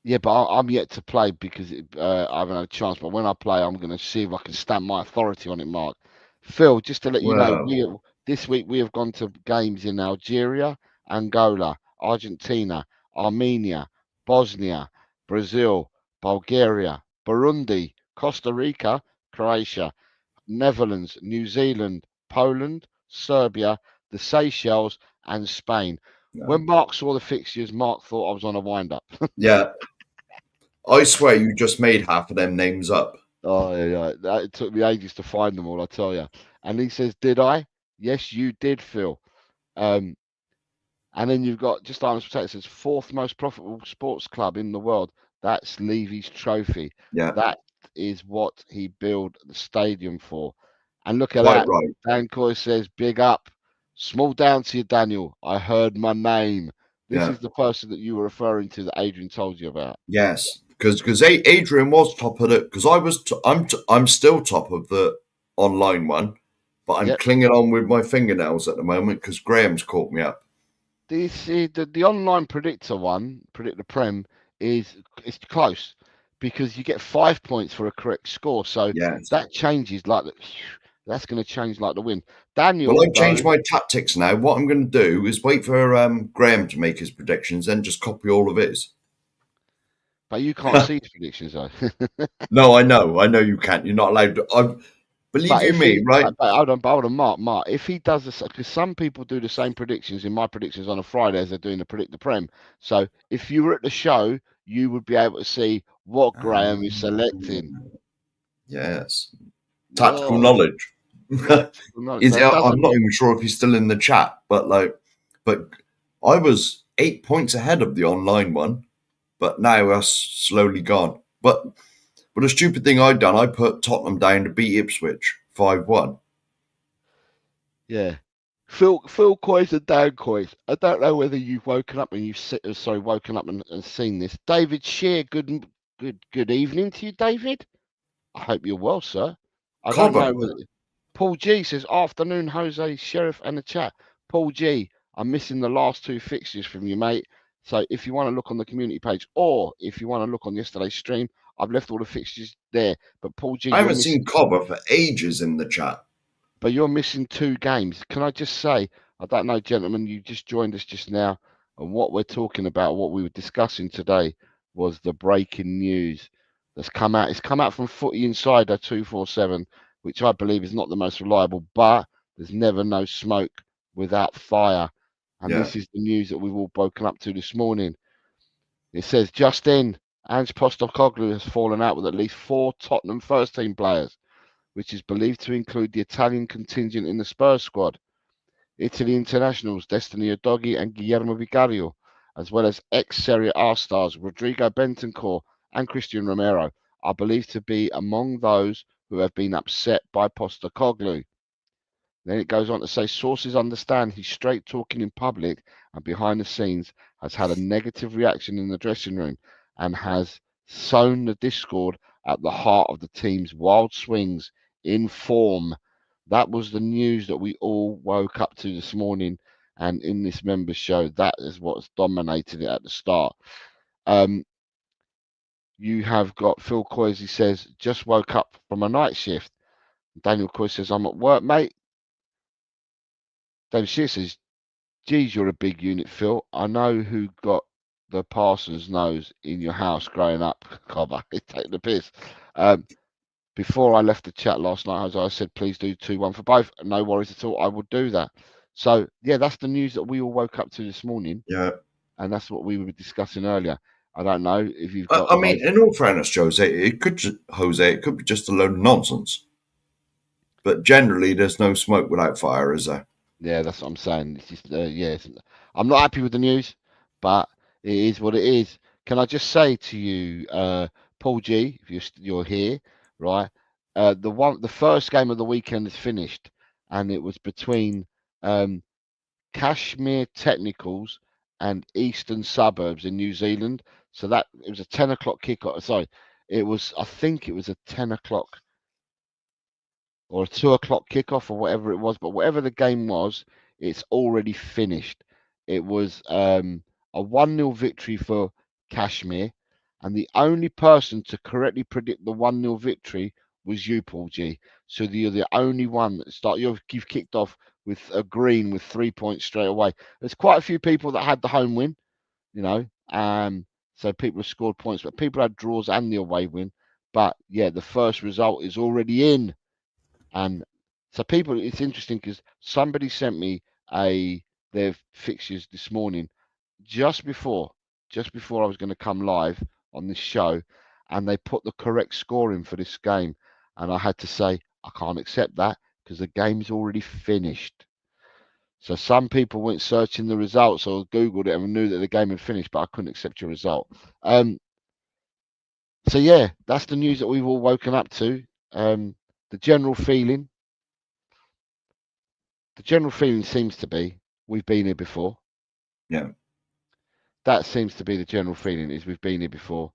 Yeah, but I'm yet to play because I haven't had a chance. But when I play, I'm going to see if I can stamp my authority on it, Mark. Phil, just to let you know, this week we have gone to games in Algeria, Angola, Argentina, Armenia, Bosnia, Brazil, Bulgaria, Burundi, Costa Rica, Croatia, Netherlands, New Zealand, Poland, Serbia, the Seychelles, and Spain. No. When Mark saw the fixtures, Mark thought I was on a wind-up. Yeah. I swear you just made half of them names up. Oh, yeah. It took me ages to find them all, I tell you. And he says, did I? Yes, you did, Phil. And then you've got, just Arms Protect, says, fourth most profitable sports club in the world. That's Levy's Trophy. Yeah. That is what he built the stadium for. And look at that. Right. Dan Coy says, big up. Small down to you, Daniel. I heard my name. This is the person that you were referring to that Adrian told you about. Yes, because Adrian was top of it. Because I'm still top of the online one, but I'm clinging on with my fingernails at the moment because Graham's caught me up. The online predictor one, Predictor Prem, it's close because you get 5 points for a correct score. So that changes like the. That's going to change like the wind. Daniel. Well, I've changed my tactics now. What I'm going to do is wait for Graham to make his predictions, then just copy all of his. But you can't see his predictions, though. No, I know you can't. You're not allowed to. Believe you me, right? Hold on, Mark. If he does this, because some people do the same predictions in my predictions on a Friday as they're doing the Predict the Prem. So if you were at the show, you would be able to see what Graham is selecting. Yes. Tactical knowledge. I'm not even sure if he's still in the chat, but I was 8 points ahead of the online one, but now that's slowly gone. But a stupid thing I'd done, I put Tottenham down to beat Ipswich 5-1. Yeah. Phil Coy's and Dan Coy's. I don't know whether you've woken up and and seen this. David Shear, good evening to you, David. I hope you're well, sir. I don't know whether Paul G says, afternoon, Jose, Sheriff, and the chat. Paul G, I'm missing the last two fixtures from you, mate. So if you want to look on the community page or if you want to look on yesterday's stream, I've left all the fixtures there. But Paul G, I haven't seen Cobber for ages in the chat. But you're missing 2 games. Can I just say, I don't know, gentlemen, you just joined us just now. And what we're talking about, what we were discussing today was the breaking news that's come out. It's come out from Footy Insider 247, which I believe is not the most reliable, but there's never no smoke without fire. And this is the news that we've all broken up to this morning. It says, just in, Ange Postecoglou has fallen out with at least 4 Tottenham first-team players, which is believed to include the Italian contingent in the Spurs squad, Italy internationals Destiny Udogie and Guillermo Vicario, as well as ex-Serie A stars Rodrigo Bentancur and Christian Romero, are believed to be among those who have been upset by Postecoglou. Then it goes on to say, sources understand his straight talking in public and behind the scenes has had a negative reaction in the dressing room and has sown the discord at the heart of the team's wild swings in form. That was the news that we all woke up to this morning, and in this members show, that is what's dominated it at the start. You have got Phil Coysey says, just woke up from a night shift. Daniel Coy says, I'm at work, mate. David Shear says, geez, you're a big unit, Phil. I know who got the Parsons nose in your house growing up. Cobber, take the piss. before I left the chat last night, as I said, please do 2-1 for both. No worries at all. I will do that. So yeah, that's the news that we all woke up to this morning, Yeah. and that's what we were discussing earlier. I don't know if you've got. I mean, in all fairness, Jose, it could be just a load of nonsense. But generally, there's no smoke without fire, is there? Yeah, that's what I'm saying. It's just, I'm not happy with the news, but it is what it is. Can I just say to you, Paul G, if you're here, right? The first game of the weekend is finished, and it was between Kashmir Technicals and Eastern Suburbs in New Zealand. So that it was a 10 o'clock kickoff. Sorry, I think it was a 10 o'clock or a 2 o'clock kickoff or whatever it was. But whatever the game was, it's already finished. It was a 1-0 victory for Kashmir, and the only person to correctly predict the 1-0 victory was you, Paul G. So you're the only one that you've kicked off with a green with 3 points straight away. There's quite a few people that had the home win, so people have scored points, but people had draws and the away win. But yeah, the first result is already in. And so people, it's interesting because somebody sent me their fixtures this morning just before I was going to come live on this show, and they put the correct scoring for this game, and I had to say I can't accept that because the game's already finished. So some people went searching the results or Googled it and knew that the game had finished, but I couldn't accept your result. So yeah, that's the news that we've all woken up to. The general feeling seems to be we've been here before. Yeah. That seems to be the general feeling, is we've been here before.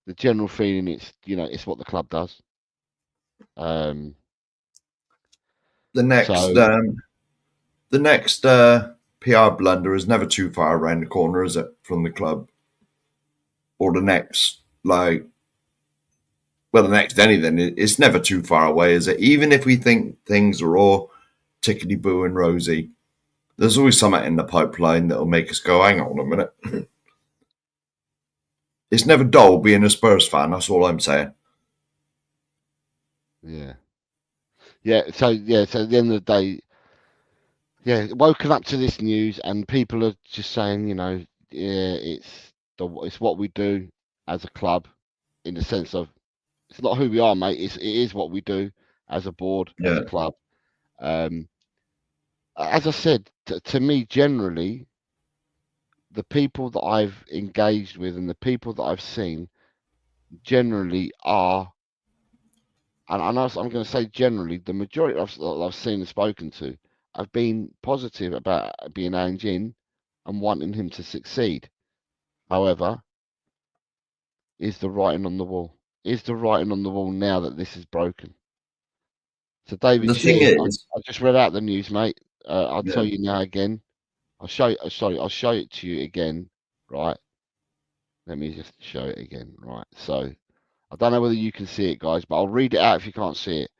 The general feeling it's what the club does. The next PR blunder is never too far around the corner, is it, from the club? Or the next, anything. It's never too far away, is it? Even if we think things are all tickety-boo and rosy, there's always something in the pipeline that'll make us go, hang on a minute. It's never dull being a Spurs fan, that's all I'm saying. Yeah. So at the end of the day, woken up to this news, and people are just saying, it's what we do as a club, in the sense of it's not who we are, mate. It is what we do as a board, as a club. As I said, to me, generally, the people that I've engaged with and the people that I've seen generally are, and I'm going to say generally, the majority that I've seen and spoken to have been positive about being Jin and wanting him to succeed. However, is the writing on the wall? Is the writing on the wall now that this is broken? So David, the thing is, I just read out the news, mate. I'll tell you now again. I'll show it to you again, right? Let me just show it again, right? So I don't know whether you can see it, guys, but I'll read it out if you can't see it.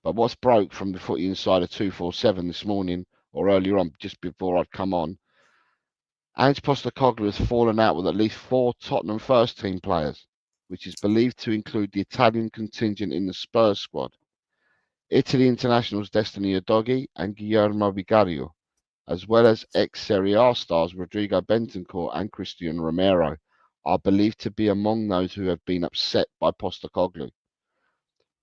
But what's broke from the Footy Insider 247 this morning or earlier on, just before I'd come on, Ange Postecoglou has fallen out with at least 4 Tottenham first team players, which is believed to include the Italian contingent in the Spurs squad, Italy internationals Destiny Udogie and Guillermo Vicario, as well as ex-Serie A stars Rodrigo Bentancur and Cristian Romero, are believed to be among those who have been upset by Postecoglou.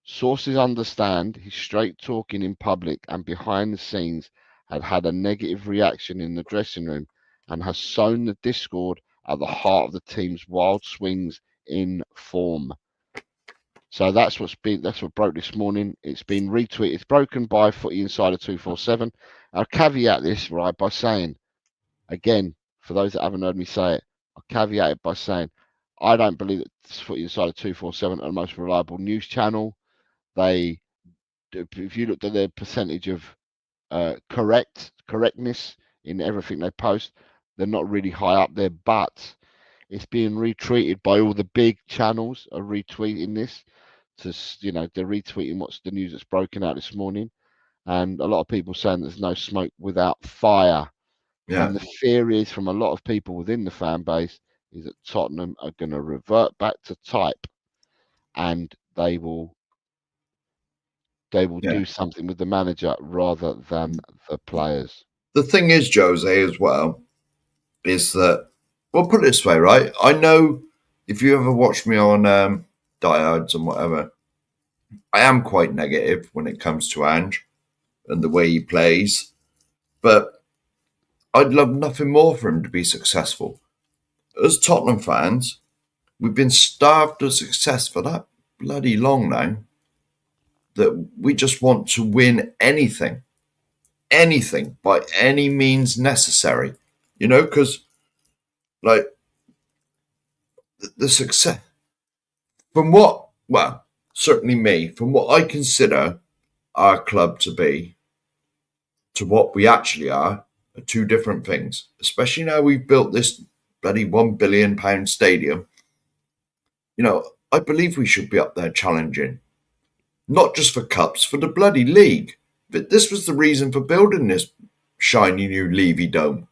Sources understand his straight talking in public and behind the scenes had a negative reaction in the dressing room and has sown the discord at the heart of the team's wild swings in form. So that's what broke this morning. It's been retweeted. It's broken by Footy Insider 247. I'll caveat this, right, by saying, again, for those that haven't heard me say it, I'll caveat it by saying I don't believe that Footy Insider 247 are the most reliable news channel. If you looked at their percentage of correctness in everything they post, they're not really high up there, but it's being retweeted by all the big channels are retweeting this. They're retweeting what's the news that's broken out this morning, and a lot of people saying there's no smoke without fire. Yeah. And the fear is from a lot of people within the fan base is that Tottenham are going to revert back to type, and they will they will Yeah. do something with the manager rather than the players. The thing is, Jose, as well, is that, well, put it this way, right? I know if you ever watch me on Diehards and whatever, I am quite negative when it comes to Ange and the way he plays, but I'd love nothing more for him to be successful. As Tottenham fans, we've been starved of success for that bloody long now, that we just want to win anything by any means necessary, you know, because like the success from what, well, certainly me, from what I consider our club to be to what we actually are two different things, especially now we've built this bloody £1 billion stadium. You know, I believe we should be up there challenging, not just for cups, for the bloody league. But this was the reason for building this shiny new Levy Dome.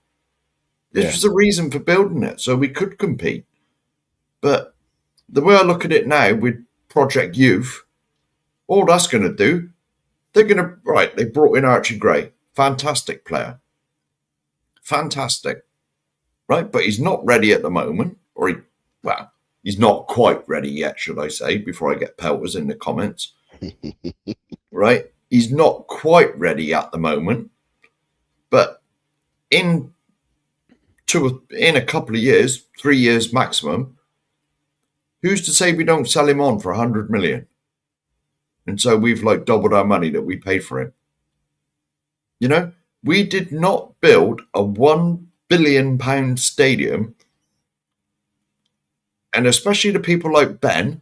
This was the reason for building it, so we could compete. But the way I look at it now with Project Youth, all that's going to do, they're going to, right, they brought in Archie Gray. Fantastic player. Fantastic. Right, but he's not ready at the moment, or he's not quite ready yet, should I say, before I get pelters in the comments. Right? He's not quite ready at the moment, but in a couple of years, 3 years maximum, who's to say we don't sell him on for 100 million? And so we've like doubled our money that we paid for him. You know, we did not build a £1 billion stadium, and especially the people like Ben.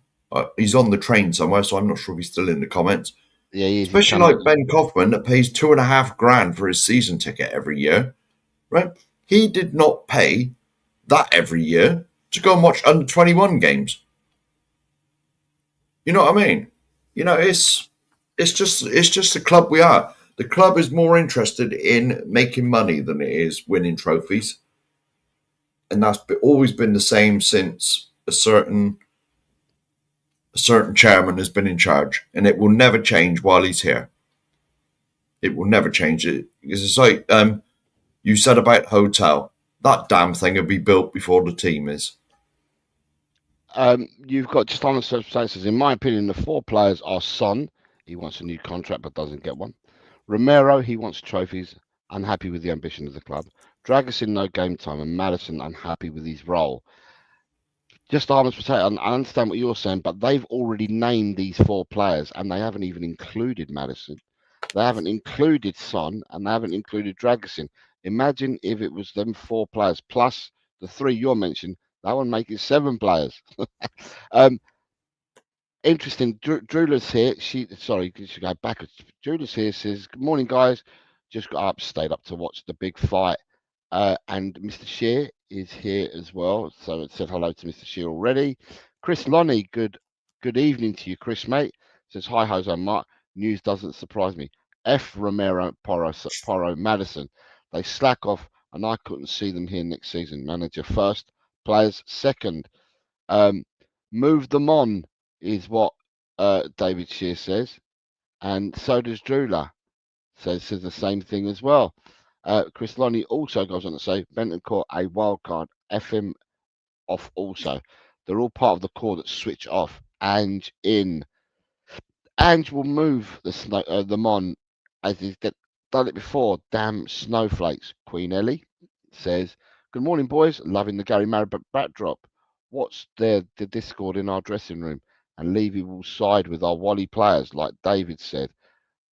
He's on the train somewhere, so I'm not sure if he's still in the comments. Yeah, he is. Especially like Ben Kaufman, that pays $2,500 for his season ticket every year, right? He did not pay that every year to go and watch under 21 games. You know what I mean? You know, it's just the club we are. The club is more interested in making money than it is winning trophies, and that's always been the same since a certain chairman has been in charge, and it will never change while he's here. It will never change it. Because it's like you said about Hotel. That damn thing will be built before the team is. You've got just on the circumstances. In my opinion, the four players are Son. He wants a new contract but doesn't get one. Romero, he wants trophies, unhappy with the ambition of the club. Dragusin, no game time, and Madison, unhappy with his role. Just Armand's potato, I understand what you're saying, but they've already named these four players, and they haven't even included Madison. They haven't included Son, and they haven't included Dragusin. Imagine if it was them four players plus the three you're mentioning. That would make it seven players. Interesting. Drula's here. She should go backwards. Drula's here. Says, "Good morning, guys. Just got up, stayed up to watch the big fight." And Mr. Shear is here as well. So it said hello to Mr. Shear already. Chris Lonnie, good evening to you, Chris, mate. Says, hi, Jose and Mark. News doesn't surprise me. F. Romero, Porro, Madison. They slack off, and I couldn't see them here next season. Manager first, players second. Move them on is what David Shear says. And so does Drula. Says the same thing as well. Chris Lonnie also goes on to say, Benton caught a wild card. F him off also. They're all part of the core that switch off. Ange in. Ange will move them on as he's done it before. Damn snowflakes. Queen Ellie says, good morning, boys. Loving the Gary Maribot backdrop. What's the discord in our dressing room? And Levy will side with our Wally players, like David said.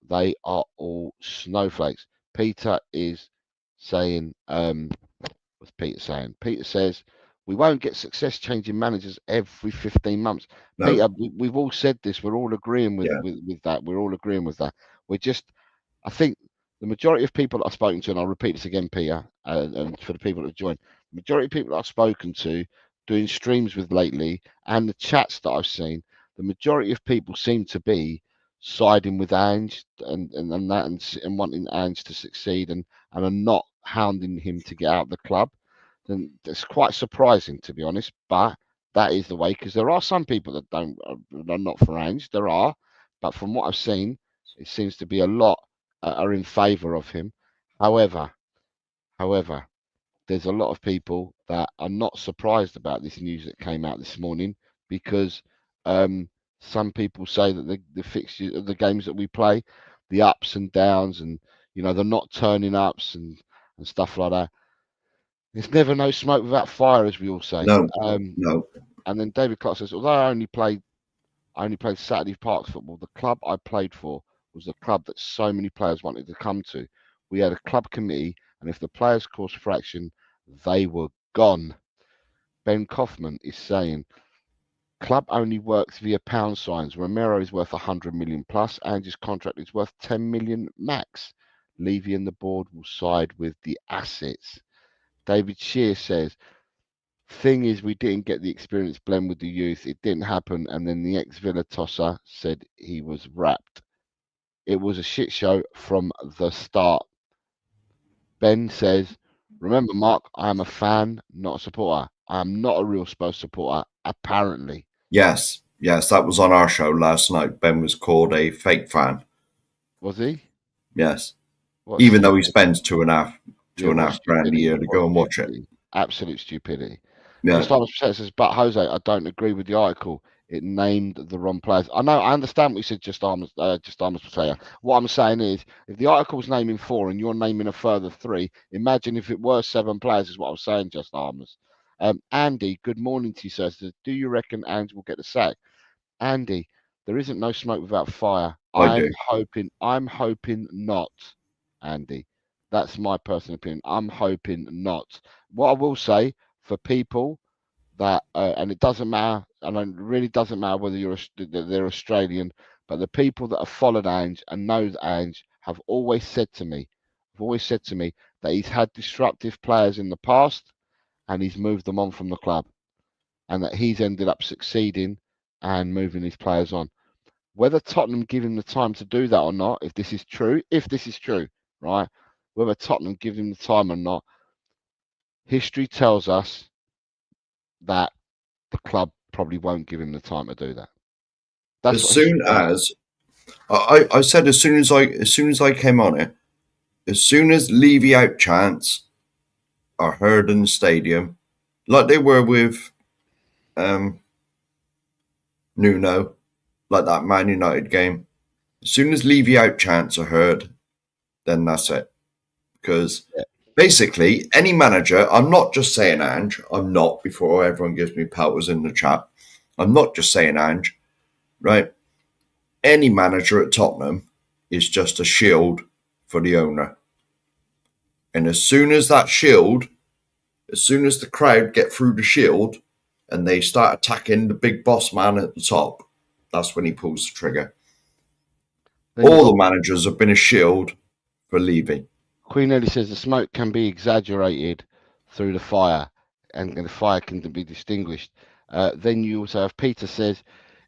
They are all snowflakes. Peter is saying, what's Peter saying? Peter says, we won't get success changing managers every 15 months. No. Peter, we've all said this. We're all agreeing with that. We're all agreeing with that. I think the majority of people that I've spoken to, and I'll repeat this again, Peter, and for the people that have joined, the majority of people that I've spoken to, doing streams with lately, and the chats that I've seen, the majority of people seem to be siding with Ange and wanting Ange to succeed and are not hounding him to get out of the club. Then that's quite surprising, to be honest, but that is the way, because there are some people that are not for Ange. There are, but from what I've seen, It seems to be a lot are in favour of him. However, there's a lot of people that are not surprised about this news that came out this morning because some people say that the fixtures of the games that we play, the ups and downs, and the not turning ups and stuff like that. There's never no smoke without fire, as we all say. No, And then David Clark says, although I only played Saturday Parks football, the club I played for was a club that so many players wanted to come to. We had a club committee, and if the players caused fraction, they were gone. Ben Kaufman is saying, club only works via pound signs. Romero is worth 100 million plus. Ange's contract is worth 10 million max. Levy and the board will side with the assets. David Shear says, thing is, we didn't get the experience blend with the youth. It didn't happen. And then the ex-Villa tosser said he was wrapped. It was a shit show from the start. Ben says, remember, Mark, I am a fan, not a supporter. I am not a real Spurs supporter, apparently. Yes, that was on our show last night. Ben was called a fake fan. Was he? Yes. Even though he spends $2.5 grand a year to go and watch it. Absolute stupidity. Yeah. Says, but Jose, I don't agree with the article. It named the wrong players. I know, I understand what you said, just Armours player. What I'm saying is, if the article's naming 4 and you're naming a further 3, imagine if it were 7 players, is what I was saying, just Armours. Andy, good morning to you, sir. Says, do you reckon Ange will get the sack? Andy, there isn't no smoke without fire. I'm hoping not, Andy. That's my personal opinion. I'm hoping not. What I will say, for people that, and it doesn't matter, and it really doesn't matter whether they're Australian, but the people that have followed Ange and know Ange have always said to me that he's had disruptive players in the past and he's moved them on from the club, and that he's ended up succeeding and moving his players on. Whether Tottenham give him the time to do that or not, if this is true, right? Whether Tottenham give him the time or not, history tells us that the club probably won't give him the time to do that. As soon as I came on it, as soon as Levy out chants are heard in the stadium, like they were with Nuno, like that Man United game, as soon as Levy out chants are heard, then that's it. Because basically, any manager, I'm not just saying Ange, I'm not, before everyone gives me pelters in the chat, I'm not just saying Ange, right? Any manager at Tottenham is just a shield for the owner. And as soon as the crowd get through the shield and they start attacking the big boss man at the top, that's when he pulls the trigger. All the managers have been a shield for Levy. Queen Ellie says the smoke can be exaggerated through the fire, and the fire can be distinguished. Then you also have Peter says,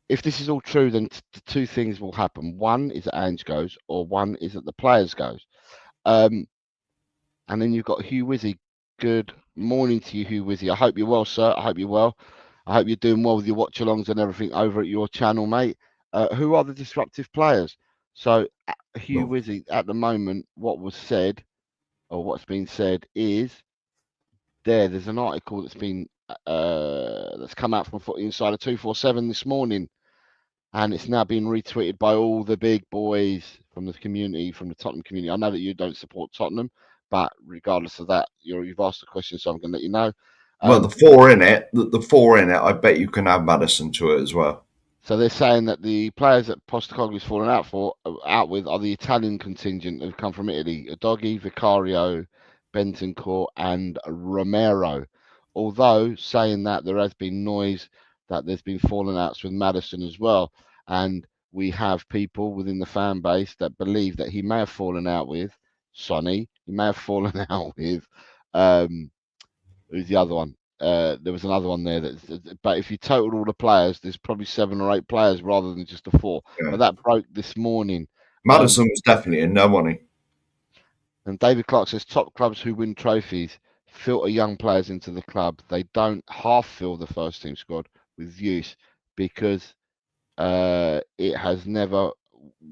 if this is all true, then the 2 things will happen. One is that Ange goes, or one is that the players goes. And then you've got Hugh Wizzy. Good morning to you, Hugh Wizzy. I hope you're well, sir. I hope you're well. I hope you're doing well with your watch-alongs and everything over at your channel, mate. Who are the disruptive players? So, Hugh Wizzy, at the moment, what's been said is there's an article that's been that's come out from Footy Insider 247 this morning, and it's now been retweeted by all the big boys from the community, from the Tottenham community. I know that you don't support Tottenham, but regardless of that, you've asked the question, so I'm going to let you know. Well, the 4 in it, I bet you can add Maddison to it as well. So they're saying that the players that Postecoglou's fallen out with are the Italian contingent who've come from Italy: Doggy, Vicario, Bentancur, and Romero. Although saying that, there has been noise that there's been fallen outs with Maddison as well, and we have people within the fan base that believe that he may have fallen out with Sonny. He may have fallen out with who's the other one? There was another one there but if you total all the players, there's probably 7 or 8 players rather than just the 4. Yeah. But that broke this morning. Maddison was definitely in, no money. And David Clark says top clubs who win trophies filter young players into the club. They don't half fill the first team squad with youth because it has never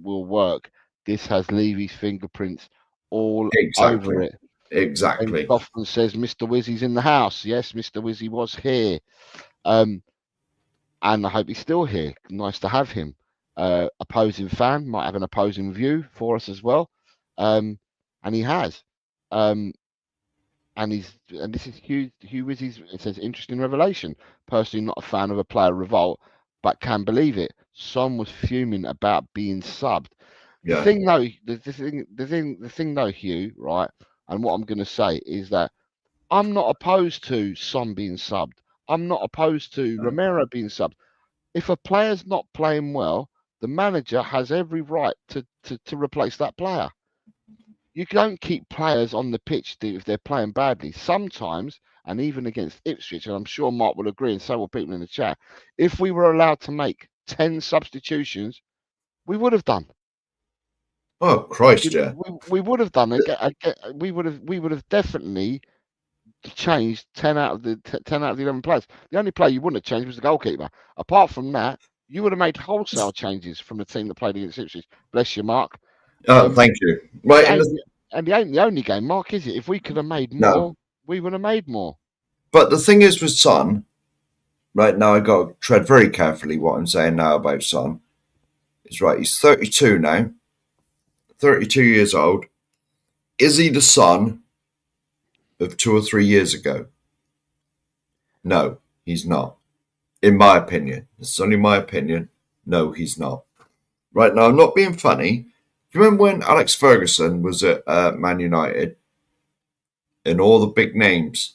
will work. this has Levy's fingerprints all Exactly. over it. Exactly. And Kaufman says, Mr. Wizzy's in the house. Yes, Mr. Wizzy was here. And I hope he's still here. Nice to have him. Opposing fan might have an opposing view for us as well. And he has. And this is Hugh Wizzy's, it says, interesting revelation. Personally not a fan of a player revolt, but can believe it. Son was fuming about being subbed. The Yeah. thing though, Hugh, right? And what I'm going to say is that I'm not opposed to Son being subbed. I'm not opposed to Romero being subbed. If a player's not playing well, the manager has every right to replace that player. You don't keep players on the pitch if they're playing badly. Sometimes, and even against Ipswich, and I'm sure Mark will agree, and so will people in the chat, if we were allowed to make 10 substitutions, we would have done. Oh Christ, yeah. We would have done. We would have definitely changed 10 out of the 11 players. The only player you wouldn't have changed was the goalkeeper. Apart from that, you would have made wholesale changes from the team that played against Ipswich. Bless you, Mark. Oh, thank you. Right, and it ain't the only game, Mark, is it? If we could have made more, we would have made more. But the thing is with Son, right now I got to tread very carefully what I'm saying now about Son. Is right, he's 32 now, 32 years old. Is he the son of 2 or 3 years ago? No, he's not. In my opinion. It's only my opinion. No, he's not. Right now, I'm not being funny. Do you remember when Alex Ferguson was at Man United and all the big names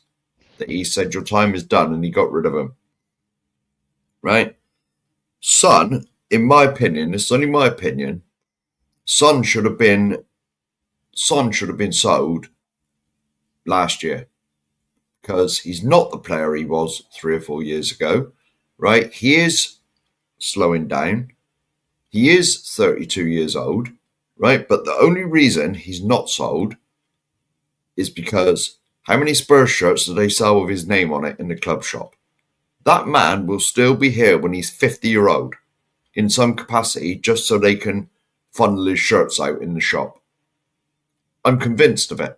that he said your time is done and he got rid of them? Right? Son, in my opinion, it's only my opinion, Son should have been sold last year because he's not the player he was 3 or 4 years ago, right? He is slowing down. He is 32 years old, right? But the only reason he's not sold is because how many Spurs shirts do they sell with his name on it in the club shop? That man will still be here when he's 50-year-old in some capacity just so they can funnel his shirts out in the shop. I'm convinced of it.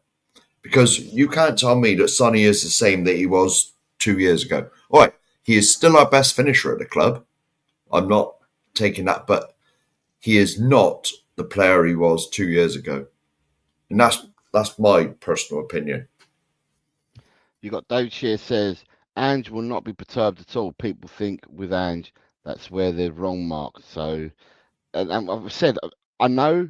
Because you can't tell me that Sonny is the same that he was 2 years ago. All right, he is still our best finisher at the club. I'm not taking that, but he is not the player he was 2 years ago. And that's my personal opinion. You got Dave Shear says, Ange will not be perturbed at all. People think with Ange, that's where they're wrong, Mark. So, and I've said, I know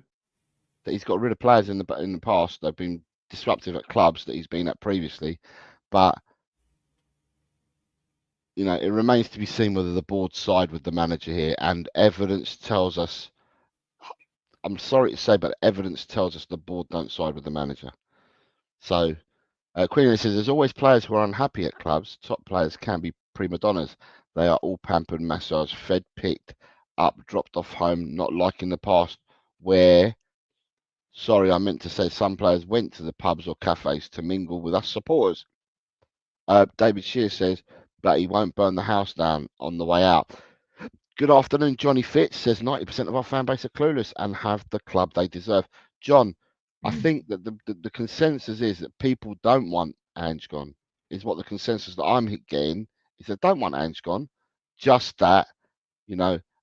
that he's got rid of players in the past that have been disruptive at clubs that he's been at previously, but it remains to be seen whether the board side with the manager here, and evidence tells us, I'm sorry to say, but evidence tells us the board don't side with the manager. So Queen says there's always players who are unhappy at clubs. Top players can be prima donnas. They are all pampered, massaged, fed, picked up, dropped off home, not like in the past where, sorry, I meant to say some players went to the pubs or cafes to mingle with us supporters. David Shear says, but he won't burn the house down on the way out. Good afternoon, Johnny Fitz says 90% of our fan base are clueless and have the club they deserve. John, I think that the consensus is that people don't want Ange gone, is what the consensus that I'm getting is they don't want Ange gone. Just that,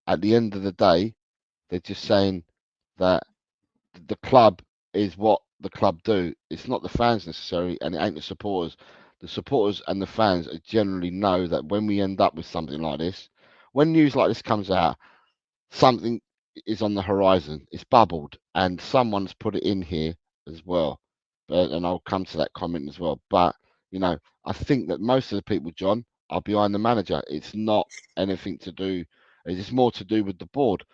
at the end of the day, they're just saying that the club is what the club do. It's not the fans necessarily, and it ain't the supporters. The supporters and the fans generally know that when we end up with something like this, when news like this comes out, something is on the horizon. It's bubbled, and someone's put it in here as well. And I'll come to that comment as well. But I think that most of the people, John, are behind the manager. It's not anything to do. It's more to do with the board.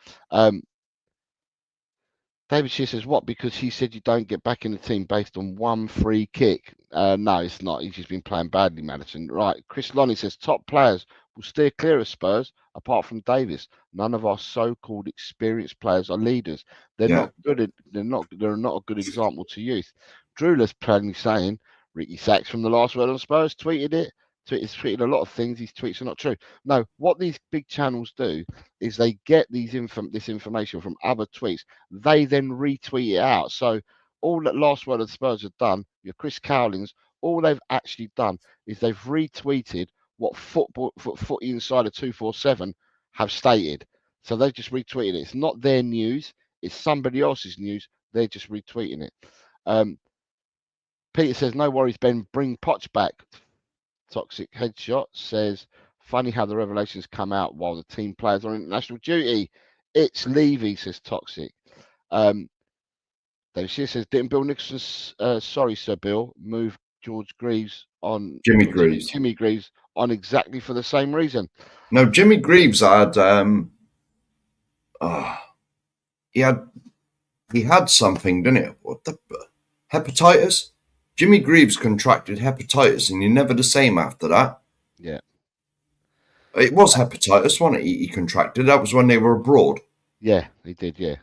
David Shear says, what? Because he said you don't get back in the team based on one free kick. No, it's not. He's just been playing badly, Madison. Right. Chris Lonnie says, top players will steer clear of Spurs, apart from Davis. None of our so-called experienced players are leaders. They're not good. They're not a good example to youth. Drewler's plainly saying, Ricky Sachs from the Last Word on Spurs tweeted it. Twitter's tweeted a lot of things. These tweets are not true. No, what these big channels do is they get this information from other tweets. They then retweet it out. So all that Last Word of the Spurs have done, your Chris Cowlings, all they've actually done is they've retweeted what Footy Insider 247 have stated. So they've just retweeted it. It's not their news. It's somebody else's news. They're just retweeting it. Peter says, no worries, Ben. Bring Poch back. Toxic Headshot says, funny how the revelations come out while the team players are on international duty. It's Levy, says Toxic. David Shear says, didn't Bill Nicholson, sorry, Sir Bill, move George Greaves on Jimmy Greaves. Jimmy Greaves on exactly for the same reason? No, Jimmy Greaves had he had something, didn't he? What the hepatitis? Jimmy Greaves contracted hepatitis, and you're never the same after that. Yeah. It was hepatitis, wasn't it? He contracted. That was when they were abroad. Yeah, he did, yeah.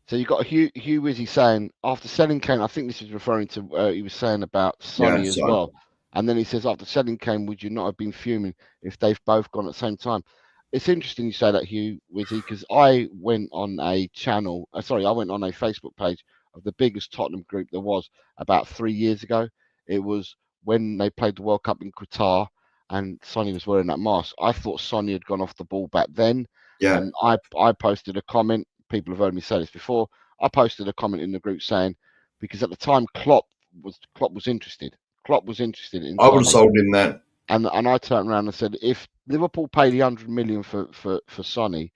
So you got Hugh Wizzy saying, after selling Kane, I think this is referring to, he was saying about Sonny as well. And then he says, after selling Kane, would you not have been fuming if they've both gone at the same time? It's interesting you say that, Hugh Wizzy, because I went on a Facebook page of the biggest Tottenham group there was about 3 years ago. It was when they played the World Cup in Qatar and Sonny was wearing that mask. I thought Sonny had gone off the ball back then. Yeah. And I posted a comment. People have heard me say this before. I posted a comment in the group saying, because at the time Klopp was interested. Klopp was interested in I would have sold him then. And I turned around and said, if Liverpool paid the 100 million for Sonny,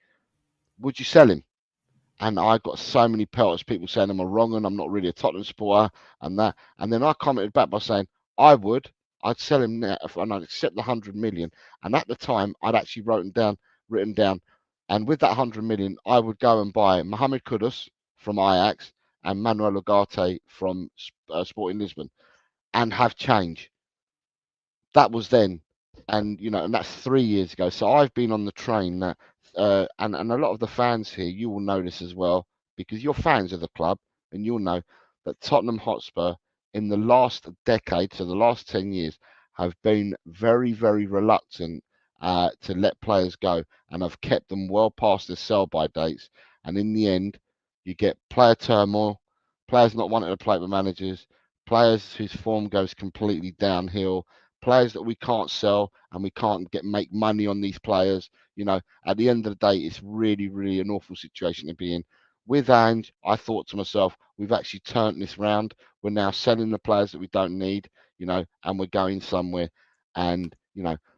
would you sell him? And I got so many pelts, people saying I'm wrong and I'm not really a Tottenham supporter and that. And then I commented back by saying, I'd sell him now and I'd accept the 100 million. And at the time, I'd actually written down, and with that 100 million, I would go and buy Mohamed Kudus from Ajax and Manuel Ugarte from Sporting Lisbon and have change. That was then. And, and that's 3 years ago. So I've been on the train that, and a lot of the fans here, you will know this as well, because you're fans of the club and you'll know that Tottenham Hotspur in the last decade, so the last 10 years, have been very, very reluctant to let players go and have kept them well past their sell-by dates. And in the end, you get player turmoil, players not wanting to play with managers, players whose form goes completely downhill, players that we can't sell and we can't make money on these players. At the end of the day, it's really, really an awful situation to be in. With Ange, I thought to myself, we've actually turned this round. We're now selling the players that we don't need, and we're going somewhere. And,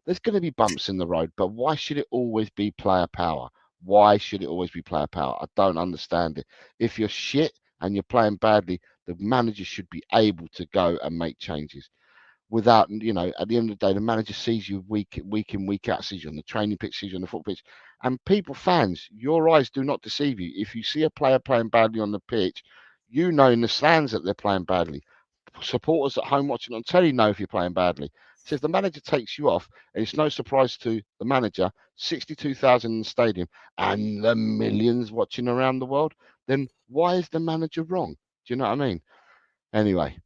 there's going to be bumps in the road, but why should it always be player power? Why should it always be player power? I don't understand it. If you're shit and you're playing badly, the manager should be able to go and make changes. Without, at the end of the day, the manager sees you week in, week out, sees you on the training pitch, sees you on the football pitch. And fans, your eyes do not deceive you. If you see a player playing badly on the pitch, in the stands that they're playing badly. Supporters at home watching on telly know if you're playing badly. So if the manager takes you off, and it's no surprise to the manager, 62,000 in the stadium and the millions watching around the world, then why is the manager wrong? Do you know what I mean? Anyway.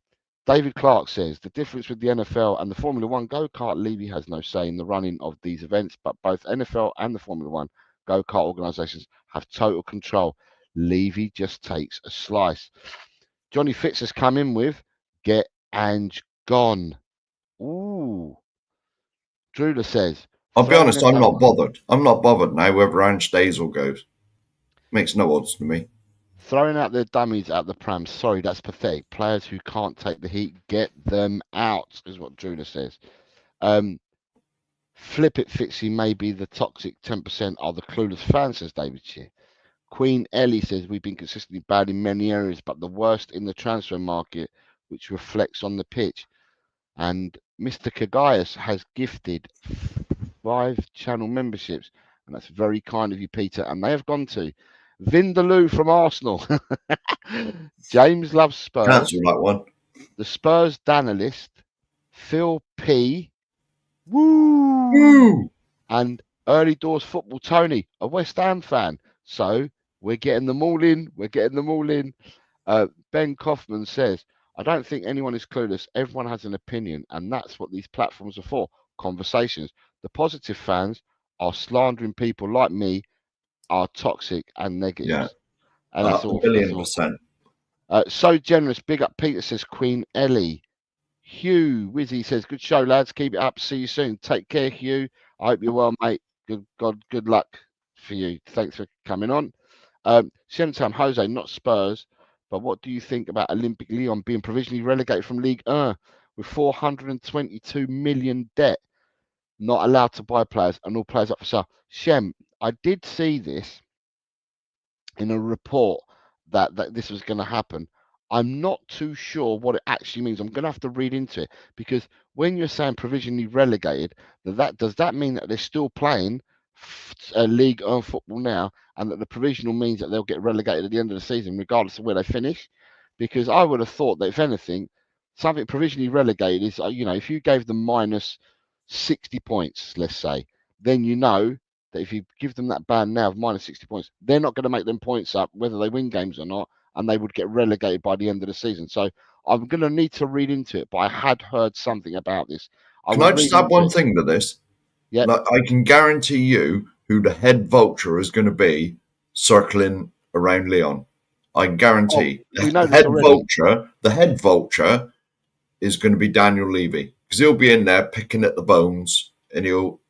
David Clark says, the difference with the NFL and the Formula One go-kart, Levy has no say in the running of these events, but both NFL and the Formula One go-kart organisations have total control. Levy just takes a slice. Johnny Fitz has come in with, get Ange gone. Ooh. Drula says, I'll be honest, I'm not bothered. I'm not bothered now whether Ange stays or goes. Makes no odds to me. Throwing out their dummies at the pram. Sorry, that's pathetic. Players who can't take the heat, get them out, is what Drula says. Flip it, Fitzy. Maybe the toxic 10% are the clueless fans, says David Shear. Queen Ellie says, we've been consistently bad in many areas, but the worst in the transfer market, which reflects on the pitch. And Mr. Kagaius has gifted 5 channel memberships, and that's very kind of you, Peter. And they have gone to Vindaloo from Arsenal. James loves Spurs. Cancel that one. The Spurs Danalist. Phil P. Woo! Woo! And Early Doors Football Tony, a West Ham fan. So we're getting them all in. Ben Kaufman says, I don't think anyone is clueless. Everyone has an opinion, and that's what these platforms are for. Conversations. The positive fans are slandering people like me, are toxic and negatives. Yeah. And that's all. That's all. 1,000,000%. So generous. Big up Peter, says Queen Ellie. Hugh Wizzy says, good show, lads. Keep it up. See you soon. Take care, Hugh. I hope you're well, mate. Good luck for you. Thanks for coming on. Shentam Jose, not Spurs, but what do you think about Olympic Lyon being provisionally relegated from Ligue 1 with 422 million debt, not allowed to buy players, and all players up for sale? Shem, I did see this in a report that this was going to happen. I'm not too sure what it actually means. I'm going to have to read into it, because when you're saying provisionally relegated, does that mean that they're still playing League 1 football now, and that the provisional means that they'll get relegated at the end of the season, regardless of where they finish? Because I would have thought that, if anything, something provisionally relegated is, if you gave them minus 60 points, let's say, then you know that if you give them that ban now of minus 60 points, they're not going to make them points up whether they win games or not, and they would get relegated by the end of the season. So I'm going to need to read into it, but I had heard something about this. Can I just add one thing to this? Yeah. Like, I can guarantee you who the head vulture is going to be circling around Lyon. I guarantee. The head vulture is going to be Daniel Levy, because he'll be in there picking at the bones, and he'll.